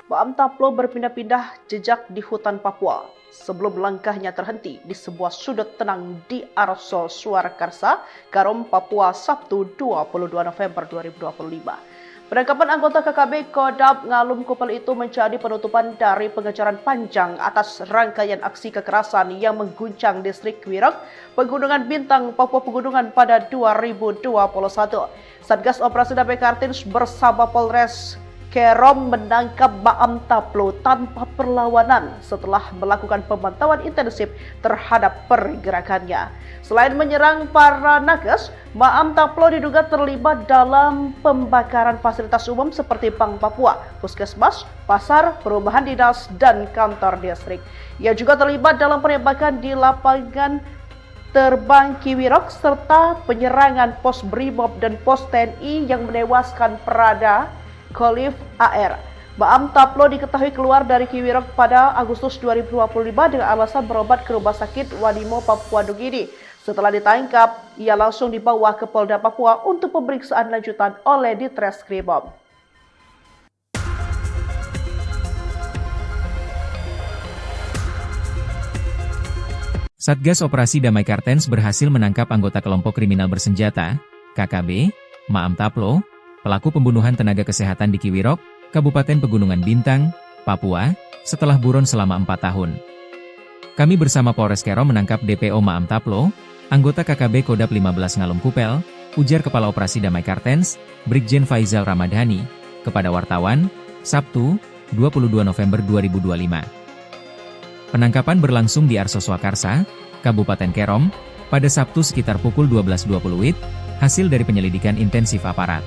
Maam Taplo berpindah-pindah jejak di hutan Papua sebelum langkahnya terhenti di sebuah sudut tenang di Arosol Surakarsa, Karom, Papua, Sabtu 22 November 2025. Penangkapan anggota KKB Kodam Ngalum Kupel itu menjadi penutupan dari pengejaran panjang atas rangkaian aksi kekerasan yang mengguncang distrik Kiwirok, Pegunungan Bintang, Papua Pegunungan pada 2021. Satgas Operasi Damai Kartens bersama Polres Kerom menangkap Maam Taplo tanpa perlawanan setelah melakukan pemantauan intensif terhadap pergerakannya. Selain menyerang para nakes, Maam Taplo diduga terlibat dalam pembakaran fasilitas umum seperti Bank Papua, Puskesmas, pasar, perumahan dinas, dan kantor distrik. Ia juga terlibat dalam penembakan di lapangan terbang Kiwirok serta penyerangan pos Brimob dan pos TNI yang menewaskan Prada Khalif AR. Maam Taplo diketahui keluar dari Kiwirok pada Agustus 2025 dengan alasan berobat ke Rumah Sakit Wanimo, Papua Nugini. Setelah ditangkap, ia langsung dibawa ke Polda Papua untuk pemeriksaan lanjutan oleh Ditreskrimum. Satgas Operasi Damai Kartens berhasil menangkap anggota kelompok kriminal bersenjata, KKB, Maam Taplo, pelaku pembunuhan tenaga kesehatan di Kiwirok, Kabupaten Pegunungan Bintang, Papua, setelah buron selama 4 tahun. Kami bersama Polres Kero menangkap DPO Maam Taplo, anggota KKB Kodap 15 Ngalum Kupel, ujar Kepala Operasi Damai Kartens, Brigjen Faizal Ramadhani, kepada wartawan, Sabtu, 22 November 2025. Penangkapan berlangsung di Arso Swakarsa, Kabupaten Kerom, pada Sabtu sekitar pukul 12.20 WIB, hasil dari penyelidikan intensif aparat.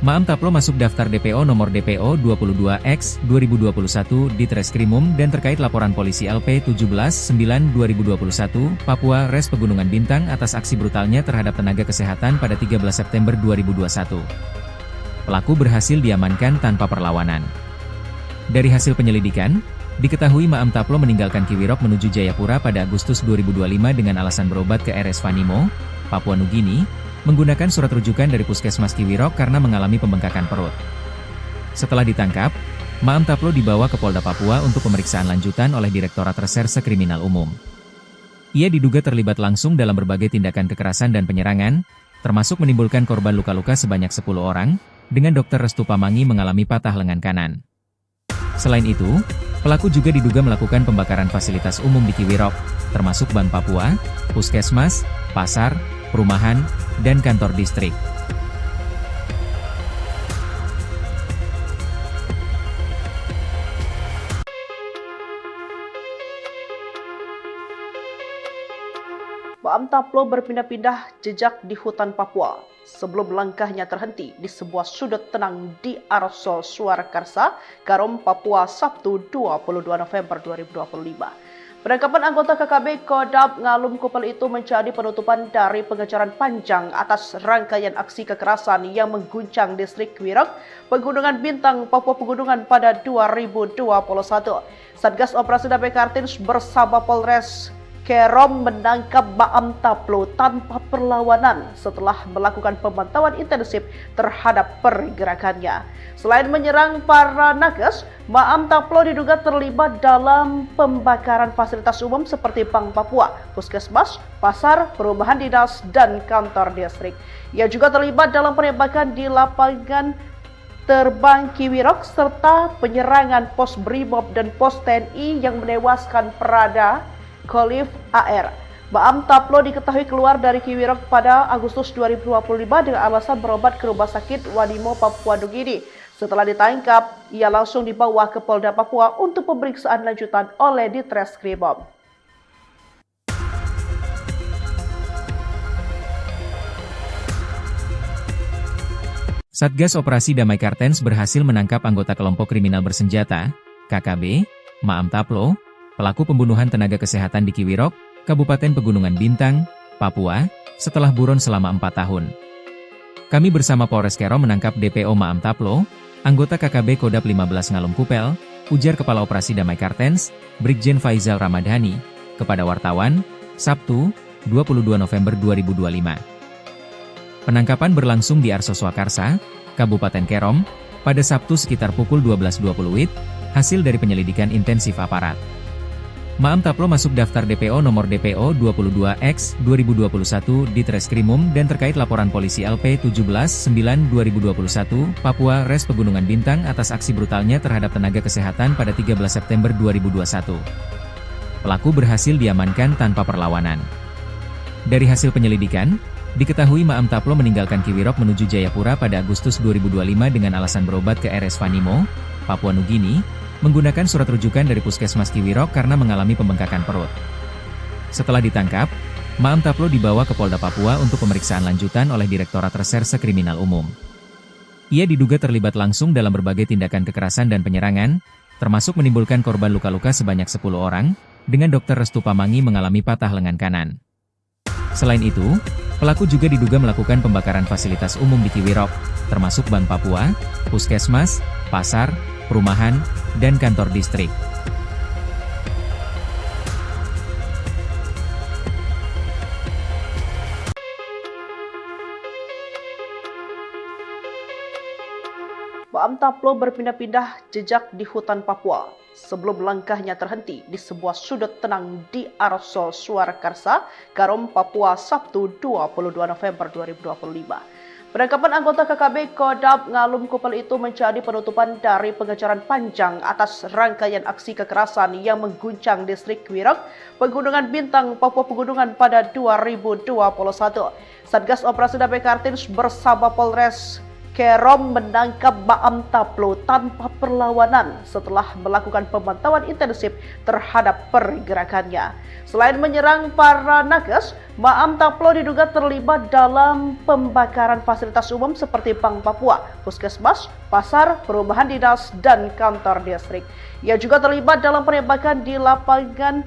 Maam Taplo masuk daftar DPO nomor DPO 22X 2021 di Treskrimum dan terkait laporan polisi LP 17-9-2021 Papua Res Pegunungan Bintang atas aksi brutalnya terhadap tenaga kesehatan pada 13 September 2021. Pelaku berhasil diamankan tanpa perlawanan. Dari hasil penyelidikan, diketahui Maam Taplo meninggalkan Kiwirok menuju Jayapura pada Agustus 2025 dengan alasan berobat ke RS Wanimo, Papua Nugini, menggunakan surat rujukan dari Puskesmas Kiwirok karena mengalami pembengkakan perut. Setelah ditangkap, Maam Taplo dibawa ke Polda Papua untuk pemeriksaan lanjutan oleh Direktorat Reserse Kriminal Umum. Ia diduga terlibat langsung dalam berbagai tindakan kekerasan dan penyerangan, termasuk menimbulkan korban luka-luka sebanyak 10 orang, dengan Dr. Restu Pamangi mengalami patah lengan kanan. Selain itu, pelaku juga diduga melakukan pembakaran fasilitas umum di Kiwirok, termasuk Bank Papua, Puskesmas, pasar, perumahan, dan kantor distrik. Maam Taplo berpindah-pindah jejak di hutan Papua sebelum langkahnya terhenti di sebuah sudut tenang di Arso Swakarsa, Karom, Papua, Sabtu 22 November 2025. Penangkapan anggota KKB Kodap Ngalum Kupel itu menjadi penutupan dari pengejaran panjang atas rangkaian aksi kekerasan yang mengguncang distrik Kiwirok, Pegunungan Bintang, Papua Pegunungan pada 2021. Satgas Operasi Damai Kartens bersama Polres Kerom menangkap Maam Taplo tanpa perlawanan setelah melakukan pemantauan intensif terhadap pergerakannya. Selain menyerang para nakes, Maam Taplo diduga terlibat dalam pembakaran fasilitas umum seperti Bank Papua, Puskesmas, pasar, perumahan dinas, dan kantor distrik. Ia juga terlibat dalam penembakan di lapangan terbang Kiwirok serta penyerangan pos Brimob dan pos TNI yang menewaskan Prada Khalif AR. Maam Taplo diketahui keluar dari Kiwirok pada Agustus 2025 dengan alasan berobat ke Rumah Sakit Wanimo, Papua Nugini. Setelah ditangkap, ia langsung dibawa ke Polda Papua untuk pemeriksaan lanjutan oleh Ditreskrimum. Satgas Operasi Damai Kartens berhasil menangkap anggota kelompok kriminal bersenjata, KKB, Maam Taplo, pelaku pembunuhan tenaga kesehatan di Kiwirok, Kabupaten Pegunungan Bintang, Papua, setelah buron selama 4 tahun. Kami bersama Polres Kero menangkap DPO Maam Taplo, anggota KKB Kodap 15 Ngalum Kupel, ujar Kepala Operasi Damai Kartens, Brigjen Faizal Ramadhani, kepada wartawan, Sabtu, 22 November 2025. Penangkapan berlangsung di Arso Swakarsa, Kabupaten Kerom, pada Sabtu sekitar pukul 12.20 WIB, hasil dari penyelidikan intensif aparat. Maam Taplo masuk daftar DPO nomor DPO 22X 2021 di Treskrimum dan terkait laporan polisi LP 17-9-2021 Papua Res Pegunungan Bintang atas aksi brutalnya terhadap tenaga kesehatan pada 13 September 2021. Pelaku berhasil diamankan tanpa perlawanan. Dari hasil penyelidikan, diketahui Maam Taplo meninggalkan Kiwirok menuju Jayapura pada Agustus 2025 dengan alasan berobat ke RS Wanimo, Papua Nugini, menggunakan surat rujukan dari Puskesmas Kiwirok karena mengalami pembengkakan perut. Setelah ditangkap, Maam Taplo dibawa ke Polda Papua untuk pemeriksaan lanjutan oleh Direktorat Reserse Kriminal Umum. Ia diduga terlibat langsung dalam berbagai tindakan kekerasan dan penyerangan, termasuk menimbulkan korban luka-luka sebanyak 10 orang, dengan Dr. Restu Pamangi mengalami patah lengan kanan. Selain itu, pelaku juga diduga melakukan pembakaran fasilitas umum di Kiwirok, termasuk Bank Papua, Puskesmas, pasar, perumahan, dan kantor distrik. Maam Taplo berpindah-pindah jejak di hutan Papua sebelum langkahnya terhenti di sebuah sudut tenang di Arosol Surakarsa, Karom, Papua, Sabtu 22 November 2025. Penangkapan anggota KKB Kodam Ngalum Kupel itu menjadi penutupan dari pengejaran panjang atas rangkaian aksi kekerasan yang mengguncang distrik Wirok, Pegunungan Bintang, Papua Pegunungan pada 2021. Satgas Operasi Damai Kartens bersama Polres Kerom menangkap Maam Taplo tanpa perlawanan setelah melakukan pemantauan intensif terhadap pergerakannya. Selain menyerang para nakes, Maam Taplo diduga terlibat dalam pembakaran fasilitas umum seperti Bank Papua, Puskesmas, pasar, perumahan dinas, dan kantor distrik. Ia juga terlibat dalam penembakan di lapangan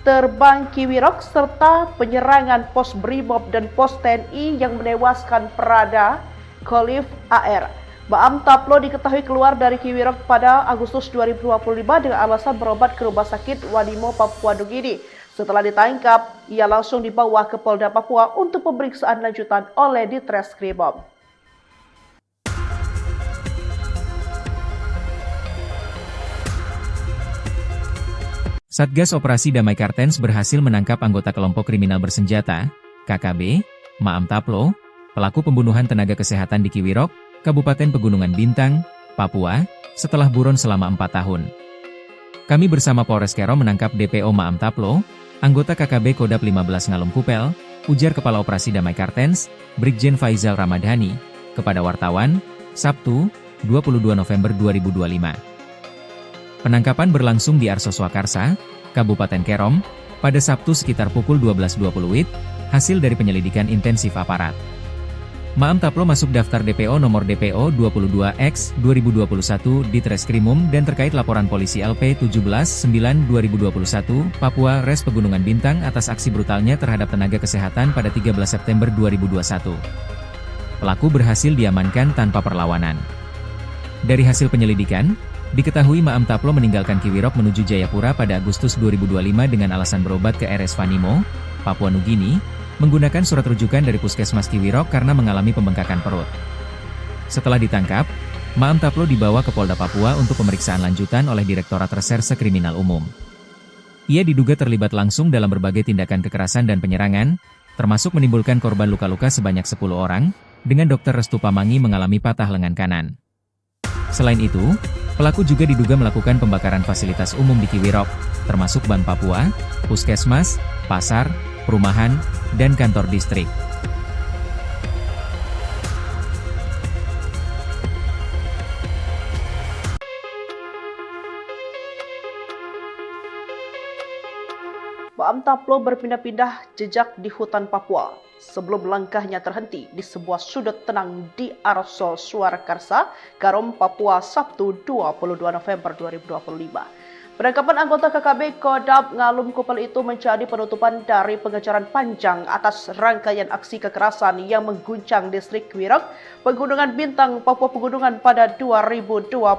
terbang Kiwirok serta penyerangan pos Brimob dan pos TNI yang menewaskan Prada Khalif AR. Maam Taplo diketahui keluar dari Kiwirok pada Agustus 2025 dengan alasan berobat ke Rumah Sakit Wadimo, Papua Nugini. Setelah ditangkap, ia langsung dibawa ke Polda Papua untuk pemeriksaan lanjutan oleh Ditreskrimum. Satgas Operasi Damai Kartens berhasil menangkap anggota kelompok kriminal bersenjata, KKB, Maam Taplo, pelaku pembunuhan tenaga kesehatan di Kiwirok, Kabupaten Pegunungan Bintang, Papua, setelah buron selama 4 tahun. Kami bersama Polres Kerom menangkap DPO Maam Taplo, anggota KKB Kodam 15 Ngalum Kupel, ujar Kepala Operasi Damai Kartens, Brigjen Faizal Ramadhani, kepada wartawan, Sabtu, 22 November 2025. Penangkapan berlangsung di Arso Swakarsa, Kabupaten Kerom, pada Sabtu sekitar pukul 12.20 WIB, hasil dari penyelidikan intensif aparat. Maam Taplo masuk daftar DPO nomor DPO 22X 2021 di Treskrimum dan terkait laporan polisi LP 17-9-2021 Papua Res Pegunungan Bintang atas aksi brutalnya terhadap tenaga kesehatan pada 13 September 2021. Pelaku berhasil diamankan tanpa perlawanan. Dari hasil penyelidikan, diketahui Maam Taplo meninggalkan Kiwirok menuju Jayapura pada Agustus 2025 dengan alasan berobat ke RS Vanimo, Papua Nugini, menggunakan surat rujukan dari Puskesmas Kiwirok karena mengalami pembengkakan perut. Setelah ditangkap, Maam Taplo dibawa ke Polda Papua untuk pemeriksaan lanjutan oleh Direktorat Reserse Kriminal Umum. Ia diduga terlibat langsung dalam berbagai tindakan kekerasan dan penyerangan, termasuk menimbulkan korban luka-luka sebanyak 10 orang, dengan Dr. Restu Pamangi mengalami patah lengan kanan. Selain itu, pelaku juga diduga melakukan pembakaran fasilitas umum di Kiwirok, termasuk Bank Papua, Puskesmas, pasar, perumahan, dan kantor distrik. Maam Taplo berpindah-pindah jejak di hutan Papua sebelum langkahnya terhenti di sebuah sudut tenang di Arosol Surakarsa, Karom, Papua, Sabtu 22 November 2025. Penangkapan anggota KKB Kodam Ngalum Kupel itu menjadi penutupan dari pengejaran panjang atas rangkaian aksi kekerasan yang mengguncang distrik Wirok, Pegunungan Bintang, Papua Pegunungan pada 2021.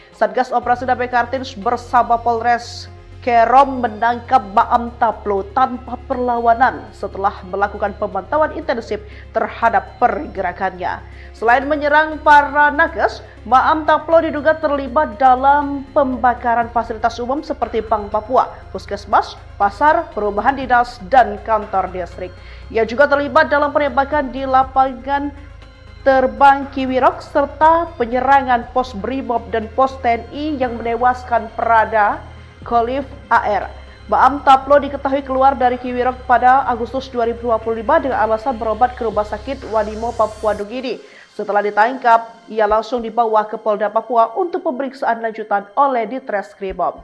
Satgas Operasi Damai Kartens bersama Polres Kerom menangkap Maam Taplo tanpa perlawanan setelah melakukan pemantauan intensif terhadap pergerakannya. Selain menyerang para nakes, Maam Taplo diduga terlibat dalam pembakaran fasilitas umum seperti Bank Papua, Puskesmas, pasar, perumahan dinas, dan kantor distrik. Ia juga terlibat dalam penembakan di lapangan terbang Kiwirok serta penyerangan pos Brimob dan pos TNI yang menewaskan Prada Khalif AR. Maam Taplo diketahui keluar dari Kiwirok pada Agustus 2025 dengan alasan berobat ke Rumah Sakit Wadimo, Papua Nugini. Setelah ditangkap, ia langsung dibawa ke Polda Papua untuk pemeriksaan lanjutan oleh Ditreskrimum.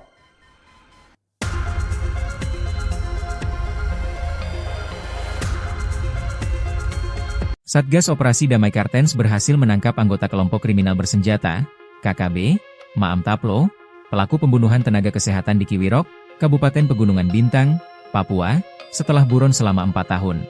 Satgas Operasi Damai Kartens berhasil menangkap anggota kelompok kriminal bersenjata, KKB, Maam Taplo, pelaku pembunuhan tenaga kesehatan di Kiwirok, Kabupaten Pegunungan Bintang, Papua, setelah buron selama 4 tahun.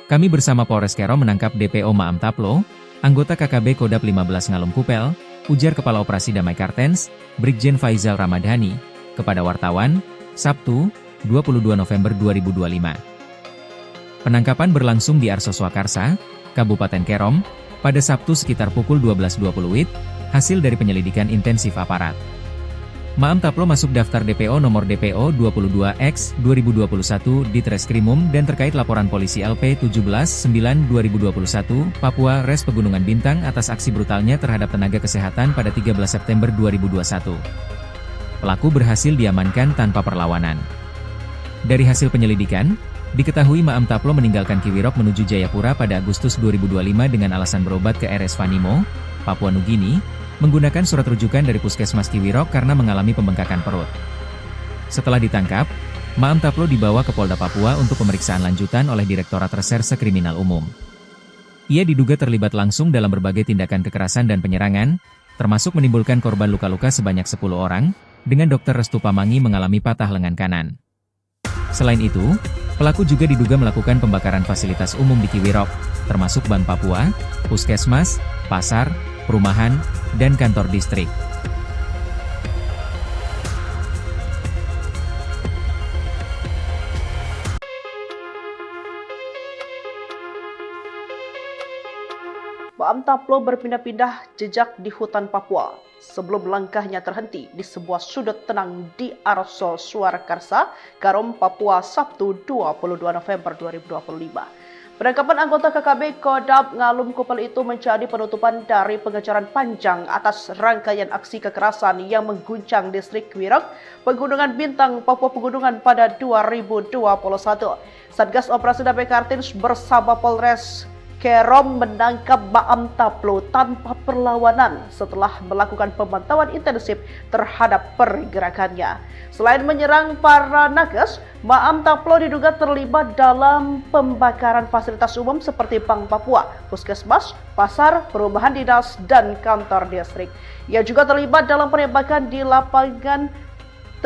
Kami bersama Polres Kerom menangkap DPO Maam Taplo, anggota KKB Kodam 15 Ngalum Kupel, ujar Kepala Operasi Damai Kartens, Brigjen Faizal Ramadhani, kepada wartawan, Sabtu, 22 November 2025. Penangkapan berlangsung di Arso Swakarsa, Kabupaten Kerom, pada Sabtu sekitar pukul 12.20 WIB, hasil dari penyelidikan intensif aparat. Maam Taplo masuk daftar DPO nomor DPO 22X/2021 di Treskrimum dan terkait laporan polisi LP 17/9/2021 Papua Res Pegunungan Bintang atas aksi brutalnya terhadap tenaga kesehatan pada 13 September 2021. Pelaku berhasil diamankan tanpa perlawanan. Dari hasil penyelidikan, diketahui Maam Taplo meninggalkan Kiwirok menuju Jayapura pada Agustus 2025 dengan alasan berobat ke RS Vanimo, Papua Nugini, menggunakan surat rujukan dari Puskesmas Kiwirok karena mengalami pembengkakan perut. Setelah ditangkap, Maam Taplo dibawa ke Polda Papua untuk pemeriksaan lanjutan oleh Direktorat Reserse Kriminal Umum. Ia diduga terlibat langsung dalam berbagai tindakan kekerasan dan penyerangan, termasuk menimbulkan korban luka-luka sebanyak 10 orang, dengan Dr. Restu Pamangi mengalami patah lengan kanan. Selain itu, pelaku juga diduga melakukan pembakaran fasilitas umum di Kiwirok, termasuk Bank Papua, Puskesmas, pasar, perumahan, dan kantor distrik. Maam Taplo berpindah-pindah jejak di hutan Papua sebelum langkahnya terhenti di sebuah sudut tenang di Arso Swakarsa, Karom, Papua, Sabtu 22 November 2025. Penangkapan anggota KKB Kodam Ngalum Kupel itu menjadi penutupan dari pengejaran panjang atas rangkaian aksi kekerasan yang mengguncang distrik Kiwirok, Pegunungan Bintang, Papua Pegunungan pada 2021. Satgas Operasi Damai Kartens bersama Polres Kerom menangkap Maam Taplo tanpa perlawanan setelah melakukan pemantauan intensif terhadap pergerakannya. Selain menyerang para nakes, Maam Taplo diduga terlibat dalam pembakaran fasilitas umum seperti Bank Papua, Puskesmas, pasar, perumahan dinas, dan kantor distrik. Ia juga terlibat dalam penembakan di lapangan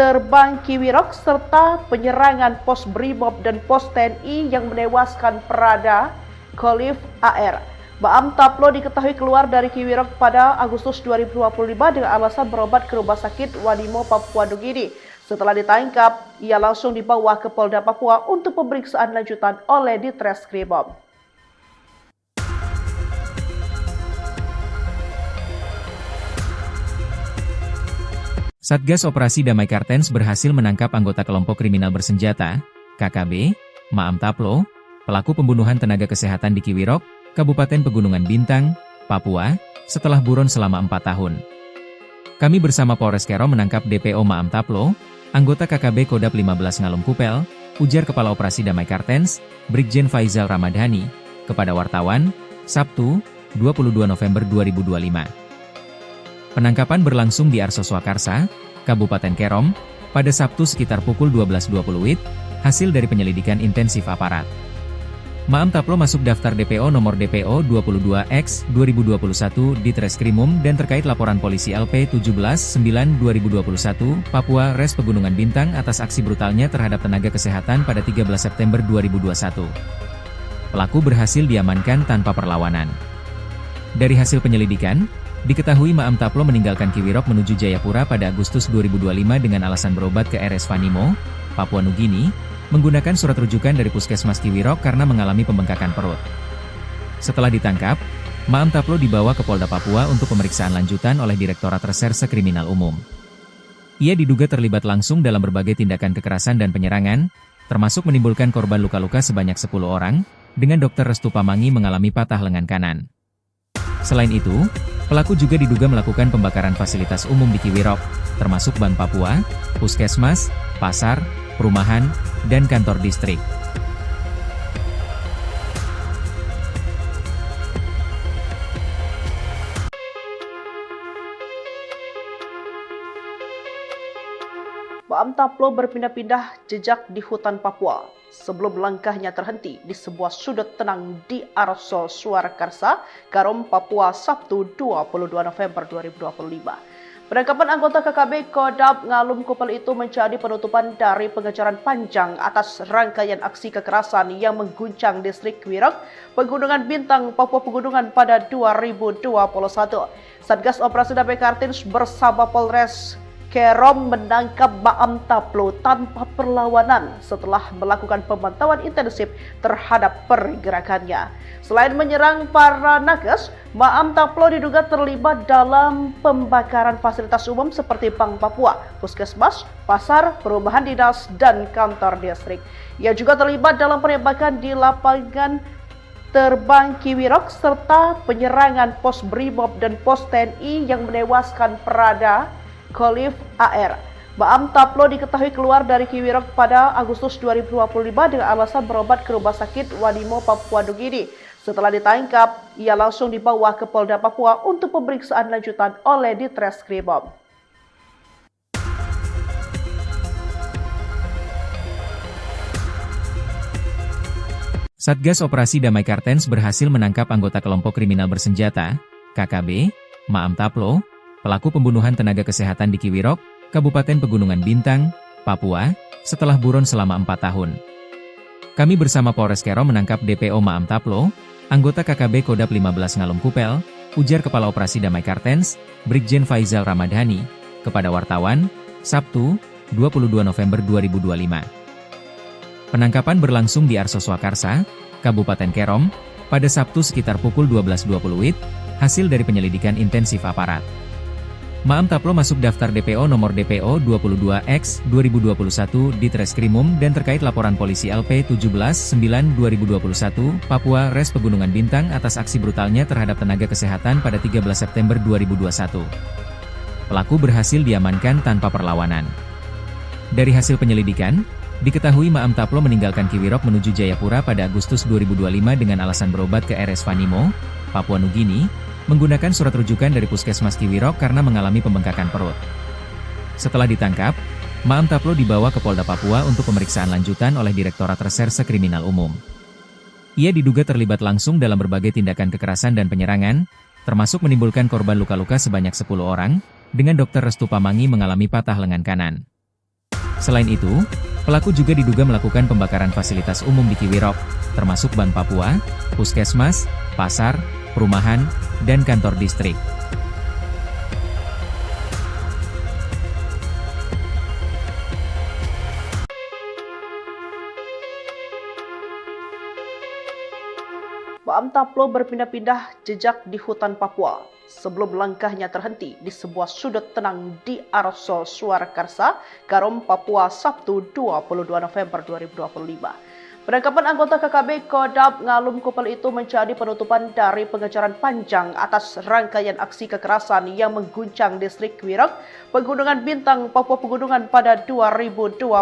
terbang Kiwirok serta penyerangan pos Brimob dan pos TNI yang menewaskan Prada Khalif AR. Maam Taplo diketahui keluar dari Kiwirok pada Agustus 2025 dengan alasan berobat ke Rumah Sakit Vanimo, Papua Nugini. Setelah ditangkap, ia langsung dibawa ke Polda Papua untuk pemeriksaan lanjutan oleh Ditreskrimum. Satgas Operasi Damai Kartens berhasil menangkap anggota kelompok kriminal bersenjata, KKB, Maam Taplo, pelaku pembunuhan tenaga kesehatan di Kiwirok, Kabupaten Pegunungan Bintang, Papua, setelah buron selama 4 tahun. Kami bersama Polres Kerom menangkap DPO Maam Taplo, anggota KKB Kodam 15 Ngalum Kupel, ujar Kepala Operasi Damai Kartens, Brigjen Faizal Ramadhani, kepada wartawan, Sabtu, 22 November 2025. Penangkapan berlangsung di Arso Swakarsa, Kabupaten Kerom, pada Sabtu sekitar pukul 12.20 WIB, hasil dari penyelidikan intensif aparat. Maam Taplo masuk daftar DPO nomor DPO 22X/2021 di Treskrimum dan terkait laporan polisi LP 17/9/2021 Papua Res Pegunungan Bintang atas aksi brutalnya terhadap tenaga kesehatan pada 13 September 2021. Pelaku berhasil diamankan tanpa perlawanan. Dari hasil penyelidikan, diketahui Maam Taplo meninggalkan Kiwirok menuju Jayapura pada Agustus 2025 dengan alasan berobat ke RS Vanimo, Papua Nugini, menggunakan surat rujukan dari Puskesmas Kiwirok karena mengalami pembengkakan perut. Setelah ditangkap, Maam Taplo dibawa ke Polda Papua untuk pemeriksaan lanjutan oleh Direktorat Reserse Kriminal Umum. Ia diduga terlibat langsung dalam berbagai tindakan kekerasan dan penyerangan, termasuk menimbulkan korban luka-luka sebanyak 10 orang, dengan Dr. Restu Pamangi mengalami patah lengan kanan. Selain itu, pelaku juga diduga melakukan pembakaran fasilitas umum di Kiwirok, termasuk Bank Papua, Puskesmas, pasar, perumahan, dan kantor distrik. Maam Taplo berpindah-pindah jejak di hutan Papua sebelum langkahnya terhenti di sebuah sudut tenang di Arso Swakarsa, Karom, Papua, Sabtu 22 November 2025. Penangkapan anggota KKB Kodam Ngalum Kupel itu menjadi penutupan dari pengejaran panjang atas rangkaian aksi kekerasan yang mengguncang distrik Kiwirok, Pegunungan Bintang, Papua Pegunungan pada 2021. Satgas Operasi Damai Kartens bersama Polres Kerom menangkap Maam Taplo tanpa perlawanan setelah melakukan pemantauan intensif terhadap pergerakannya. Selain menyerang para nakes, Maam Taplo diduga terlibat dalam pembakaran fasilitas umum seperti Bank Papua, Puskesmas, pasar, perumahan dinas, dan kantor distrik. Ia juga terlibat dalam penembakan di lapangan terbang Kiwirok serta penyerangan pos Brimob dan pos TNI yang menewaskan Prada Khalif AR. Maam Taplo diketahui keluar dari Kiwirok pada Agustus 2025 dengan alasan berobat ke Rumah Sakit Wanimo Papua Nugini. Setelah ditangkap, ia langsung dibawa ke Polda Papua untuk pemeriksaan lanjutan oleh Ditreskrimum. Satgas Operasi Damai Kartens berhasil menangkap anggota kelompok kriminal bersenjata, KKB, Maam Taplo, pelaku pembunuhan tenaga kesehatan di Kiwirok, Kabupaten Pegunungan Bintang, Papua, setelah buron selama 4 tahun. Kami bersama Polres Kerom menangkap DPO Maam Taplo, anggota KKB Kodam 15 Ngalum Kupel, ujar Kepala Operasi Damai Kartens, Brigjen Faizal Ramadhani, kepada wartawan, Sabtu, 22 November 2025. Penangkapan berlangsung di Arso Swakarsa, Kabupaten Kerom, pada Sabtu sekitar pukul 12.20 WIB, hasil dari penyelidikan intensif aparat. Maam Taplo masuk daftar DPO nomor DPO 22X 2021 di Treskrimum dan terkait laporan polisi LP 17-9-2021 Papua Res Pegunungan Bintang atas aksi brutalnya terhadap tenaga kesehatan pada 13 September 2021. Pelaku berhasil diamankan tanpa perlawanan. Dari hasil penyelidikan, diketahui Maam Taplo meninggalkan Kiwirok menuju Jayapura pada Agustus 2025 dengan alasan berobat ke RS Wanimo, Papua Nugini, menggunakan surat rujukan dari Puskesmas Kiwirok karena mengalami pembengkakan perut. Setelah ditangkap, Maam Taplo dibawa ke Polda Papua untuk pemeriksaan lanjutan oleh Direktorat Reserse Kriminal Umum. Ia diduga terlibat langsung dalam berbagai tindakan kekerasan dan penyerangan, termasuk menimbulkan korban luka-luka sebanyak 10 orang, dengan Dr. Restu Pamangi mengalami patah lengan kanan. Selain itu, pelaku juga diduga melakukan pembakaran fasilitas umum di Kiwirok, termasuk Bank Papua, Puskesmas, pasar, perumahan, dan kantor distrik. Maam Taplo berpindah-pindah jejak di hutan Papua sebelum langkahnya terhenti di sebuah sudut tenang di Arso Swakarsa, Karom, Papua, Sabtu 22 November 2025. Penangkapan anggota KKB Kodam Ngalum Kupel itu menjadi penutupan dari pengejaran panjang atas rangkaian aksi kekerasan yang mengguncang distrik Kiwirok, Pegunungan Bintang, Papua Pegunungan pada 2021.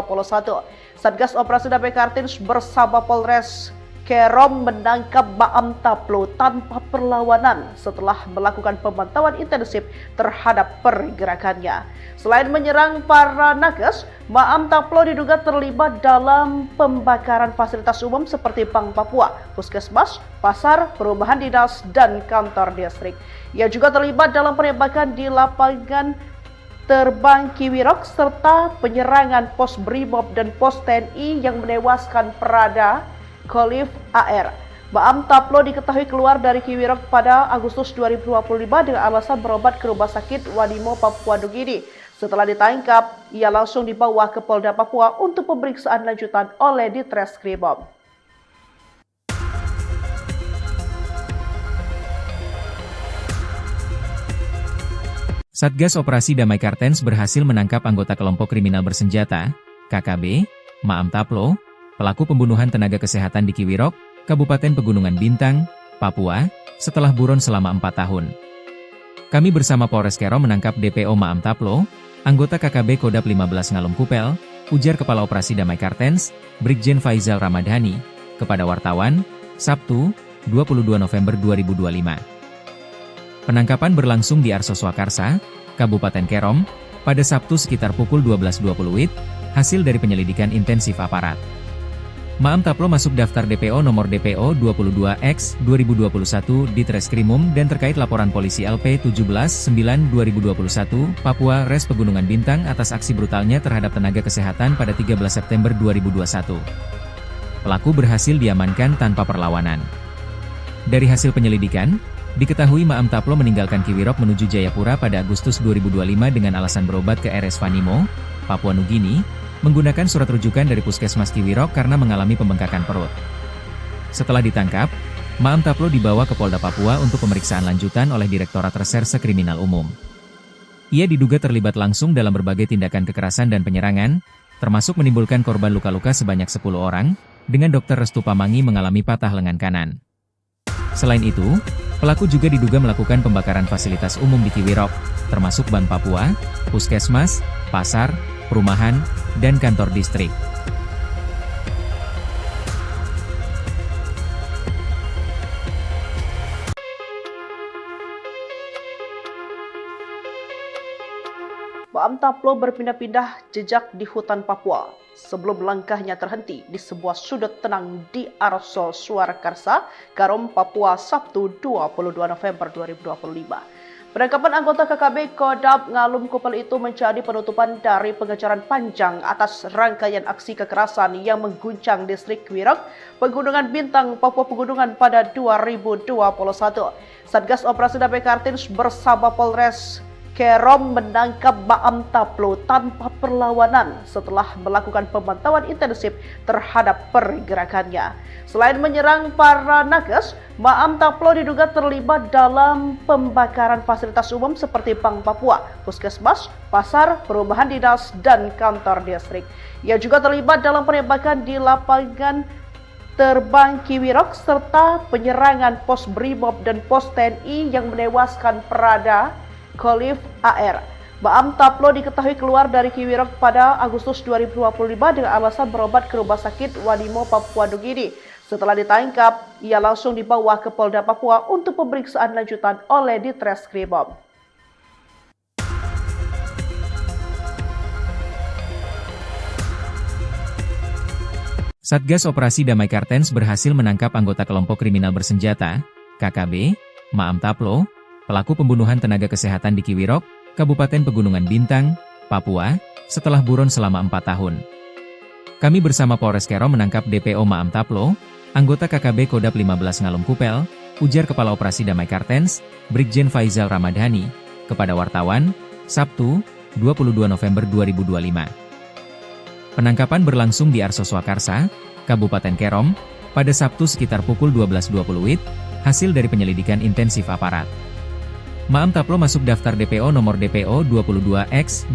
Satgas Operasi Damai Kartens bersama Polres Kerom menangkap Maam Taplo tanpa perlawanan setelah melakukan pemantauan intensif terhadap pergerakannya. Selain menyerang para nakes, Maam Taplo diduga terlibat dalam pembakaran fasilitas umum seperti Bank Papua, Puskesmas, pasar, perumahan dinas, dan kantor distrik. Ia juga terlibat dalam penembakan di lapangan terbang Kiwirok serta penyerangan pos Brimob dan pos TNI yang menewaskan Prada Khalif AR. Maam Taplo diketahui keluar dari Kiwirok pada Agustus 2025 dengan alasan berobat ke Rumah Sakit Wanimo Papua Nugini. Setelah ditangkap, ia langsung dibawa ke Polda Papua untuk pemeriksaan lanjutan oleh Ditreskrimum. Satgas Operasi Damai Kartens berhasil menangkap anggota kelompok kriminal bersenjata, KKB, Maam Taplo, pelaku pembunuhan tenaga kesehatan di Kiwirok, Kabupaten Pegunungan Bintang, Papua, setelah buron selama 4 tahun. Kami bersama Polres Kerom menangkap DPO Maam Taplo, anggota KKB Kodam 15 Ngalum Kupel, ujar Kepala Operasi Damai Kartens, Brigjen Faizal Ramadhani, kepada wartawan, Sabtu, 22 November 2025. Penangkapan berlangsung di Arso Swakarsa, Kabupaten Kerom, pada Sabtu sekitar pukul 12.20 WIB, hasil dari penyelidikan intensif aparat. Maam Taplo masuk daftar DPO nomor DPO 22X/2021 di Treskrimum dan terkait laporan polisi LP 17/9/2021, Papua Res Pegunungan Bintang atas aksi brutalnya terhadap tenaga kesehatan pada 13 September 2021. Pelaku berhasil diamankan tanpa perlawanan. Dari hasil penyelidikan, diketahui Maam Taplo meninggalkan Kiwirok menuju Jayapura pada Agustus 2025 dengan alasan berobat ke RS Vanimo, Papua Nugini, menggunakan surat rujukan dari Puskesmas Kiwirok karena mengalami pembengkakan perut. Setelah ditangkap, Maam Taplo dibawa ke Polda Papua untuk pemeriksaan lanjutan oleh Direktorat Reserse Kriminal Umum. Ia diduga terlibat langsung dalam berbagai tindakan kekerasan dan penyerangan, termasuk menimbulkan korban luka-luka sebanyak 10 orang, dengan Dr. Restu Pamangi mengalami patah lengan kanan. Selain itu, pelaku juga diduga melakukan pembakaran fasilitas umum di Kiwirok, termasuk Bank Papua, Puskesmas, pasar, perumahan, dan kantor distrik. Maam Taplo berpindah-pindah jejak di hutan Papua sebelum langkahnya terhenti di sebuah sudut tenang di Arso Surakarsa, Karom, Papua, Sabtu 22 November 2025. Penangkapan anggota KKB Kodam Ngalum Kupel itu menjadi penutupan dari pengejaran panjang atas rangkaian aksi kekerasan yang mengguncang distrik Kiwirok, Pegunungan Bintang, Papua Pegunungan pada 2021. Satgas Operasi Damai Kartens bersama Polres Kerom menangkap Maam Taplo tanpa perlawanan setelah melakukan pemantauan intensif terhadap pergerakannya. Selain menyerang para nakes, Maam Taplo diduga terlibat dalam pembakaran fasilitas umum seperti Bank Papua, Puskesmas, pasar, perumahan dinas, dan kantor distrik. Ia juga terlibat dalam penembakan di lapangan terbang Kiwirok serta penyerangan pos Brimob dan pos TNI yang menewaskan Prada Khalif AR. Maam Taplo diketahui keluar dari Kiwirok pada Agustus 2025 dengan alasan berobat ke Rumah Sakit Vanimo, Papua Nugini. Setelah ditangkap, ia langsung dibawa ke Polda Papua untuk pemeriksaan lanjutan oleh Ditreskrimum. Satgas Operasi Damai Kartens berhasil menangkap anggota kelompok kriminal bersenjata, KKB, Maam Taplo, pelaku pembunuhan tenaga kesehatan di Kiwirok, Kabupaten Pegunungan Bintang, Papua, setelah buron selama 4 tahun. Kami bersama Polres Kerom menangkap DPO Maam Taplo, anggota KKB Kodam 15 Ngalum Kupel, ujar Kepala Operasi Damai Kartens, Brigjen Faizal Ramadhani, kepada wartawan, Sabtu, 22 November 2025. Penangkapan berlangsung di Arso Swakarsa, Kabupaten Kerom, pada Sabtu sekitar pukul 12.20 WIB, hasil dari penyelidikan intensif aparat. Maam Taplo masuk daftar DPO nomor DPO 22X/2021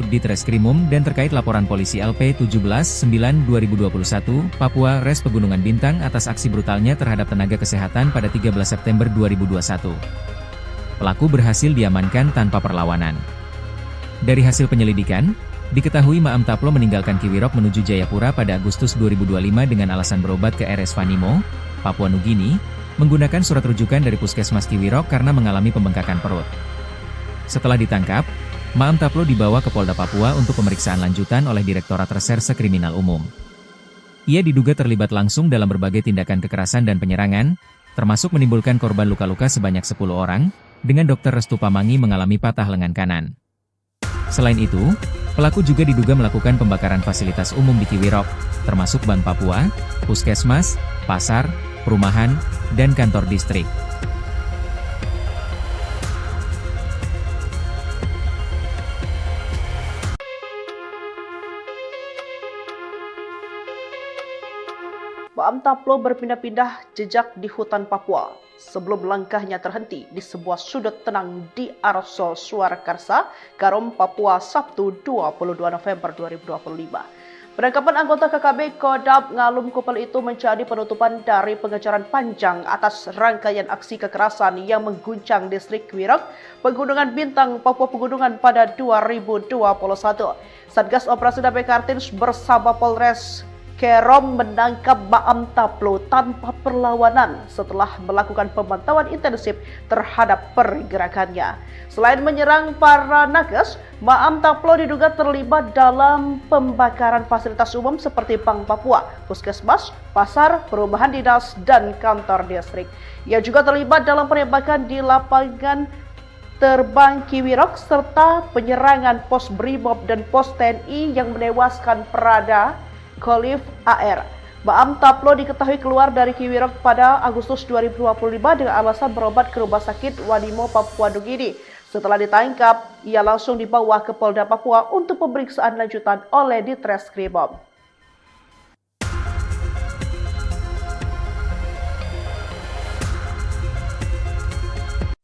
di Treskrimum dan terkait laporan polisi LP 17/9/2021, Papua Res Pegunungan Bintang atas aksi brutalnya terhadap tenaga kesehatan pada 13 September 2021. Pelaku berhasil diamankan tanpa perlawanan. Dari hasil penyelidikan, diketahui Maam Taplo meninggalkan Kiwirok menuju Jayapura pada Agustus 2025 dengan alasan berobat ke RS Vanimo, Papua Nugini, menggunakan surat rujukan dari Puskesmas Kiwirok karena mengalami pembengkakan perut. Setelah ditangkap, Maam Taplo dibawa ke Polda Papua untuk pemeriksaan lanjutan oleh Direktorat Reserse Kriminal Umum. Ia diduga terlibat langsung dalam berbagai tindakan kekerasan dan penyerangan, termasuk menimbulkan korban luka-luka sebanyak 10 orang, dengan Dr. Restu Pamangi mengalami patah lengan kanan. Selain itu, pelaku juga diduga melakukan pembakaran fasilitas umum di Kiwirok, termasuk Bank Papua, Puskesmas, pasar, perumahan, dan kantor distrik. Maam Taplo berpindah-pindah jejak di hutan Papua sebelum langkahnya terhenti di sebuah sudut tenang di Arso Surakarsa, Karom, Papua, Sabtu 22 November 2025. Penangkapan anggota KKB Kodam Ngalum Kupel itu menjadi penutupan dari pengejaran panjang atas rangkaian aksi kekerasan yang mengguncang distrik Kiwirok, Pegunungan Bintang, Papua Pegunungan pada 2021. Satgas Operasi Damai Kartens bersama Polres Kerom menangkap Maam Taplo tanpa perlawanan setelah melakukan pemantauan intensif terhadap pergerakannya. Selain menyerang para nakes, Maam Taplo diduga terlibat dalam pembakaran fasilitas umum seperti Bank Papua, Puskesmas, pasar, perumahan dinas, dan kantor distrik. Ia juga terlibat dalam penembakan di lapangan terbang Kiwirok serta penyerangan pos Brimob dan pos TNI yang menewaskan Prada Khalif AR. Maam Taplo diketahui keluar dari Kiwirok pada Agustus 2025 dengan alasan berobat ke Rumah Sakit Wanimo Papua Nugini. Setelah ditangkap, ia langsung dibawa ke Polda Papua untuk pemeriksaan lanjutan oleh Ditreskrimum.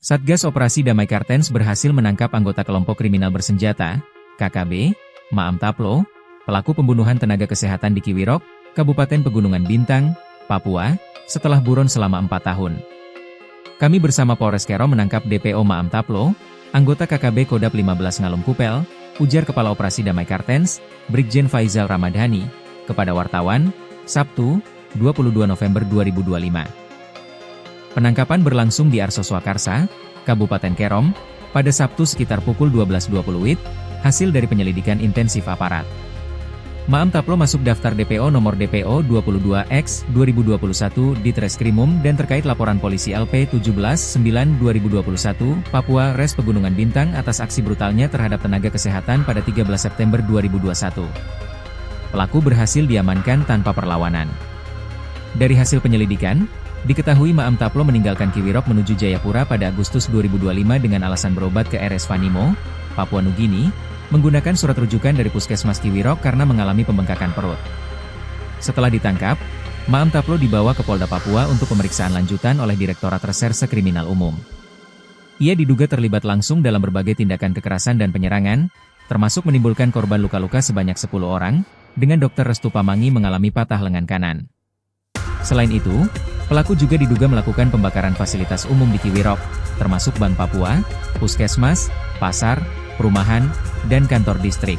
Satgas Operasi Damai Kartens berhasil menangkap anggota kelompok kriminal bersenjata, KKB, Maam Taplo, pelaku pembunuhan tenaga kesehatan di Kiwirok, Kabupaten Pegunungan Bintang, Papua, setelah buron selama 4 tahun. Kami bersama Polres Kerom menangkap DPO Maam Taplo, anggota KKB Kodap 15 Ngalum Kupel, ujar Kepala Operasi Damai Kartens, Brigjen Faizal Ramadhani, kepada wartawan, Sabtu, 22 November 2025. Penangkapan berlangsung di Arso Swakarsa, Kabupaten Kerom, pada Sabtu sekitar pukul 12.20 WIB, hasil dari penyelidikan intensif aparat. Maam Taplo masuk daftar DPO nomor DPO 22X 2021 di Treskrimum dan terkait laporan polisi LP 17-9-2021 Papua Res Pegunungan Bintang atas aksi brutalnya terhadap tenaga kesehatan pada 13 September 2021. Pelaku berhasil diamankan tanpa perlawanan. Dari hasil penyelidikan, diketahui Maam Taplo meninggalkan Kiwirok menuju Jayapura pada Agustus 2025 dengan alasan berobat ke RS Wanimo, Papua Nugini, menggunakan surat rujukan dari Puskesmas Kiwirok karena mengalami pembengkakan perut. Setelah ditangkap, Maam Taplo dibawa ke Polda Papua untuk pemeriksaan lanjutan oleh Direktorat Reserse Kriminal Umum. Ia diduga terlibat langsung dalam berbagai tindakan kekerasan dan penyerangan, termasuk menimbulkan korban luka-luka sebanyak 10 orang, dengan Dr. Restu Pamangi mengalami patah lengan kanan. Selain itu, pelaku juga diduga melakukan pembakaran fasilitas umum di Kiwirok, termasuk Bank Papua, Puskesmas, pasar, perumahan, dan kantor distrik.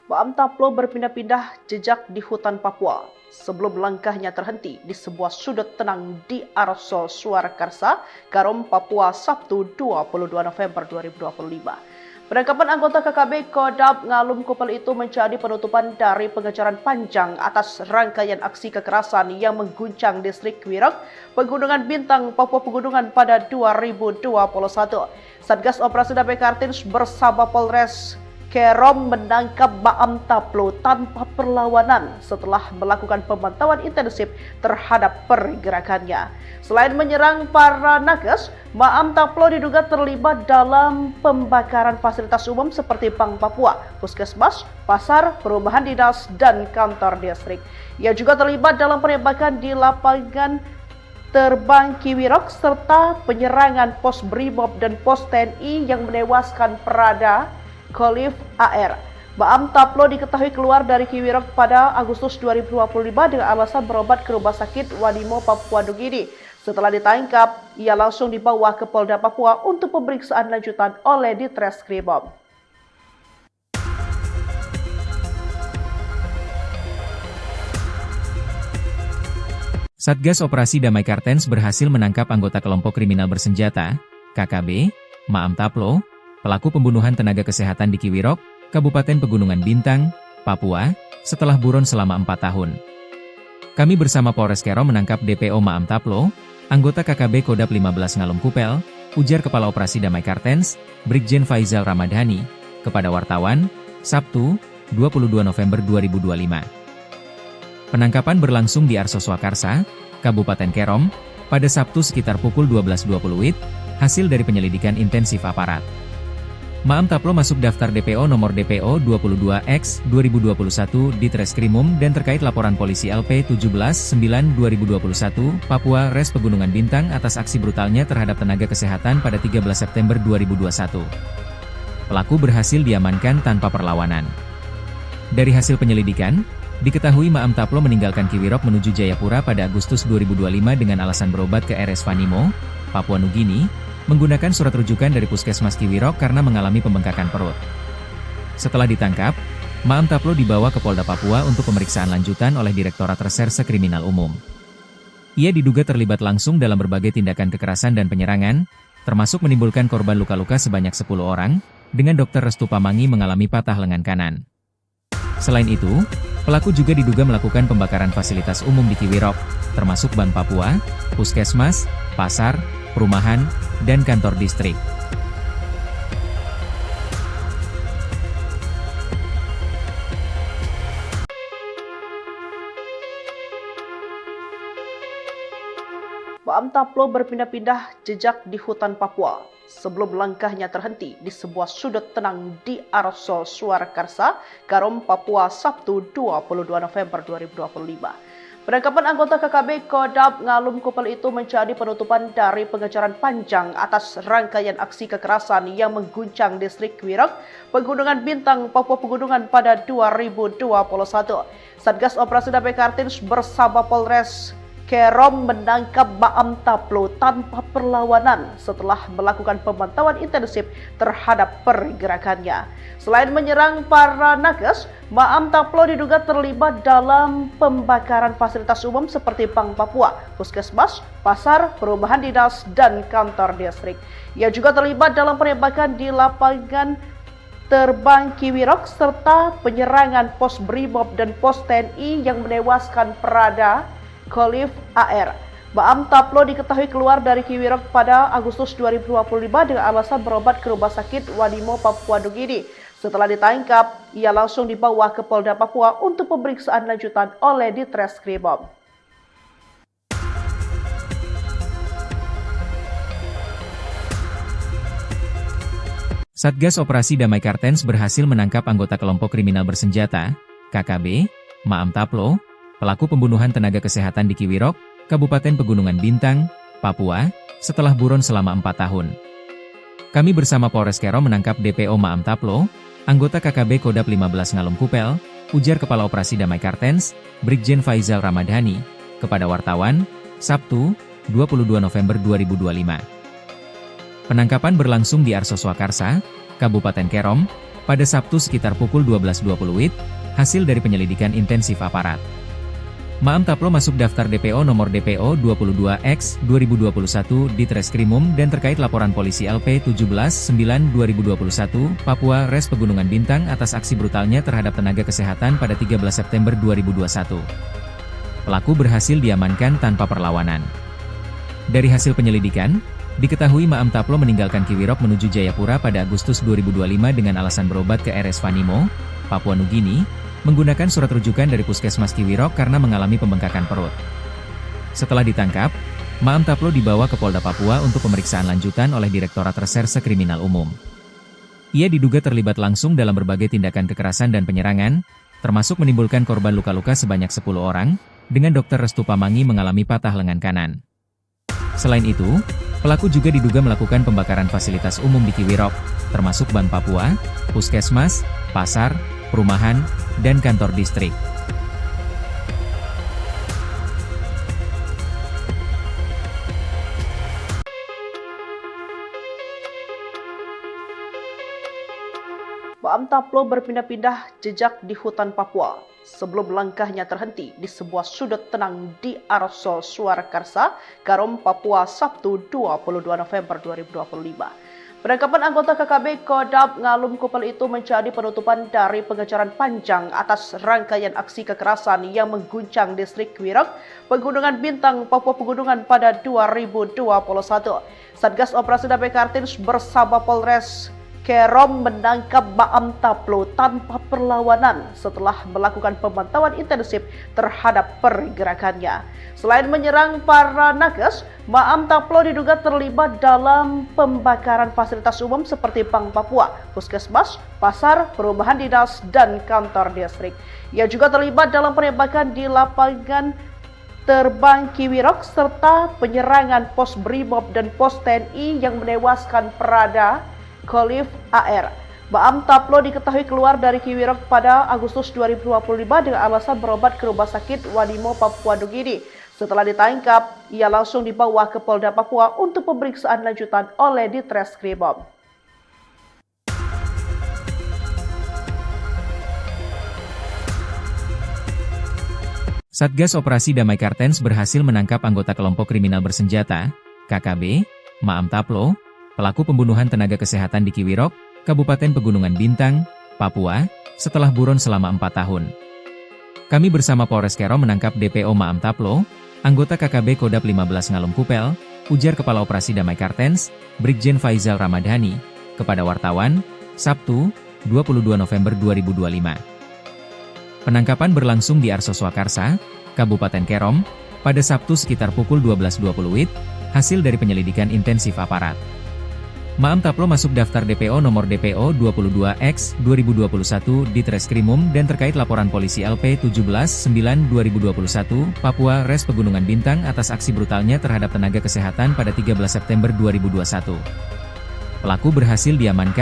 Maam Taplo berpindah-pindah jejak di hutan Papua sebelum langkahnya terhenti di sebuah sudut tenang di Arso Swakarsa, Kerom, Papua, Sabtu 22 November 2025. Penangkapan anggota KKB Kodap Ngalum Kupel itu menjadi penutupan dari pengejaran panjang atas rangkaian aksi kekerasan yang mengguncang distrik Kiwirok, Pegunungan Bintang, Papua Pegunungan pada 2021. Satgas Operasi Damai Kartens bersama Polres Kerom menangkap Maam Taplo tanpa perlawanan setelah melakukan pemantauan intensif terhadap pergerakannya. Selain menyerang para nakes, Maam Taplo diduga terlibat dalam pembakaran fasilitas umum seperti Bank Papua, Puskesmas, pasar, perumahan dinas, dan kantor distrik. Ia juga terlibat dalam penembakan di lapangan terbang Kiwirok serta penyerangan pos Brimob dan pos TNI yang menewaskan Prada Khalif AR. Maam Taplo diketahui keluar dari Kiwirok pada Agustus 2025 dengan alasan berobat ke Rumah Sakit Wanimo Papua Nugini. Setelah ditangkap, ia langsung dibawa ke Polda Papua untuk pemeriksaan lanjutan oleh Ditreskrimum. Satgas Operasi Damai Kartens berhasil menangkap anggota kelompok kriminal bersenjata, KKB, Maam Taplo, pelaku pembunuhan tenaga kesehatan di Kiwirok, Kabupaten Pegunungan Bintang, Papua, setelah buron selama 4 tahun. Kami bersama Polres Kerom menangkap DPO Maam Taplo, anggota KKB Kodap 15 Ngalum Kupel, ujar Kepala Operasi Damai Kartens, Brigjen Faizal Ramadhani, kepada wartawan, Sabtu, 22 November 2025. Penangkapan berlangsung di Arso Swakarsa, Kabupaten Kerom, pada Sabtu sekitar pukul 12.20 WIB, hasil dari penyelidikan intensif aparat. Maam Taplo masuk daftar DPO nomor DPO 22X 2021 di Treskrimum dan terkait laporan polisi LP 17-9-2021 Papua Res Pegunungan Bintang atas aksi brutalnya terhadap tenaga kesehatan pada 13 September 2021. Pelaku berhasil diamankan tanpa perlawanan. Dari hasil penyelidikan, Diketahui Maam Taplo meninggalkan Kiwirok menuju Jayapura pada Agustus 2025 dengan alasan berobat ke RS Vanimo, Papua Nugini, menggunakan surat rujukan dari Puskesmas Kiwirok karena mengalami pembengkakan perut. Setelah ditangkap, Maam Taplo dibawa ke Polda Papua untuk pemeriksaan lanjutan oleh Direktorat Reserse Kriminal Umum. Ia diduga terlibat langsung dalam berbagai tindakan kekerasan dan penyerangan, termasuk menimbulkan korban luka-luka sebanyak 10 orang, dengan Dr. Restu Pamangi mengalami patah lengan kanan. Selain itu, pelaku juga diduga melakukan pembakaran fasilitas umum di Kiwirok, termasuk Bank Papua, Puskesmas, pasar, perumahan, dan kantor distrik. Maam Taplo berpindah-pindah jejak di hutan Papua sebelum langkahnya terhenti di sebuah sudut tenang di Arsol Surakarsa, Karom, Papua, Sabtu 22 November 2025. Penangkapan anggota KKB Kodam Ngalum Kupel itu menjadi penutupan dari pengejaran panjang atas rangkaian aksi kekerasan yang mengguncang distrik Kiwirok, Pegunungan Bintang, Papua Pegunungan pada 2021. Satgas Operasi Damai Kartens bersama Polres Kerom menangkap Maam Taplo tanpa perlawanan setelah melakukan pemantauan intensif terhadap pergerakannya. Selain menyerang para nakes, Maam Taplo diduga terlibat dalam pembakaran fasilitas umum seperti Bank Papua, Puskesmas, pasar, perumahan dinas, dan kantor distrik. Ia juga terlibat dalam penembakan di lapangan terbang Kiwirok serta penyerangan pos Brimob dan pos TNI yang menewaskan Prada Khalif AR. Maam Taplo diketahui keluar dari Kiwirok pada Agustus 2025 dengan alasan berobat ke Rumah Sakit Vanimo, Papua Nugini. Setelah ditangkap, ia langsung dibawa ke Polda Papua untuk pemeriksaan lanjutan oleh Ditreskrimum. Satgas Operasi Damai Kartens berhasil menangkap anggota kelompok kriminal bersenjata, KKB, Maam Taplo, pelaku pembunuhan tenaga kesehatan di Kiwirok, Kabupaten Pegunungan Bintang, Papua, setelah buron selama 4 tahun. Kami bersama Polres Kerom menangkap DPO Maam Taplo, anggota KKB Kodam 15 Ngalum Kupel, ujar Kepala Operasi Damai Kartens, Brigjen Faizal Ramadhani, kepada wartawan, Sabtu, 22 November 2025. Penangkapan berlangsung di Arso Swakarsa, Kabupaten Kerom, pada Sabtu sekitar pukul 12.20 WIB, hasil dari penyelidikan intensif aparat. Maam Taplo masuk daftar DPO nomor DPO 22X 2021 di Treskrimum dan terkait laporan polisi LP 17-9-2021 Papua Res Pegunungan Bintang atas aksi brutalnya terhadap tenaga kesehatan pada 13 September 2021. Pelaku berhasil diamankan tanpa perlawanan. Dari hasil penyelidikan, diketahui Maam Taplo meninggalkan Kiwirok menuju Jayapura pada Agustus 2025 dengan alasan berobat ke RS Vanimo, Papua Nugini, menggunakan surat rujukan dari Puskesmas Kiwirok karena mengalami pembengkakan perut. Setelah ditangkap, Maam Taplo dibawa ke Polda Papua untuk pemeriksaan lanjutan oleh Direktorat Reserse Kriminal Umum. Ia diduga terlibat langsung dalam berbagai tindakan kekerasan dan penyerangan, termasuk menimbulkan korban luka-luka sebanyak 10 orang, dengan Dr. Restu Pamangi mengalami patah lengan kanan. Selain itu, pelaku juga diduga melakukan pembakaran fasilitas umum di Kiwirok, termasuk Bank Papua, Puskesmas, pasar, perumahan, dan kantor distrik. Maam Taplo berpindah-pindah jejak di hutan Papua sebelum langkahnya terhenti di sebuah sudut tenang di Arsol Surakarsa, Karom, Papua, Sabtu 22 November 2025. Penangkapan anggota KKB Kodam Ngalum Kupel itu menjadi penutupan dari pengejaran panjang atas rangkaian aksi kekerasan yang mengguncang distrik Kiwirok, Pegunungan Bintang, Papua Pegunungan pada 2021. Satgas Operasi Damai Kartens bersama Polres Kerom menangkap Maam Taplo tanpa perlawanan setelah melakukan pemantauan intensif terhadap pergerakannya. Selain menyerang para nakes, Maam Taplo diduga terlibat dalam pembakaran fasilitas umum seperti Bank Papua, Puskesmas, pasar, perumahan dinas, dan kantor distrik. Ia juga terlibat dalam penembakan di lapangan terbang Kiwirok serta penyerangan pos Brimob dan pos TNI yang menewaskan Prada Khalif AR. Maam Taplo diketahui keluar dari Kiwirok pada Agustus 2025 dengan alasan berobat ke Rumah Sakit Wadimo, Papua Nugini. Setelah ditangkap, ia langsung dibawa ke Polda Papua untuk pemeriksaan lanjutan oleh Ditreskrimum. Satgas Operasi Damai Kartens berhasil menangkap anggota kelompok kriminal bersenjata, KKB, Maam Taplo, pelaku pembunuhan tenaga kesehatan di Kiwirok, Kabupaten Pegunungan Bintang, Papua, setelah buron selama 4 tahun. Kami bersama Polres Kero menangkap DPO Maam Taplo, anggota KKB Kodap 15 Ngalum Kupel, ujar Kepala Operasi Damai Kartens, Brigjen Faizal Ramadhani, kepada wartawan, Sabtu, 22 November 2025. Penangkapan berlangsung di Arso Swakarsa, Kabupaten Kerom, pada Sabtu sekitar pukul 12.20 WIB, hasil dari penyelidikan intensif aparat. Maam Taplo masuk daftar DPO nomor DPO 22X 2021 di Treskrimum dan terkait laporan polisi LP 17-9-2021 Papua Res Pegunungan Bintang atas aksi brutalnya terhadap tenaga kesehatan pada 13 September 2021. Pelaku berhasil diamankan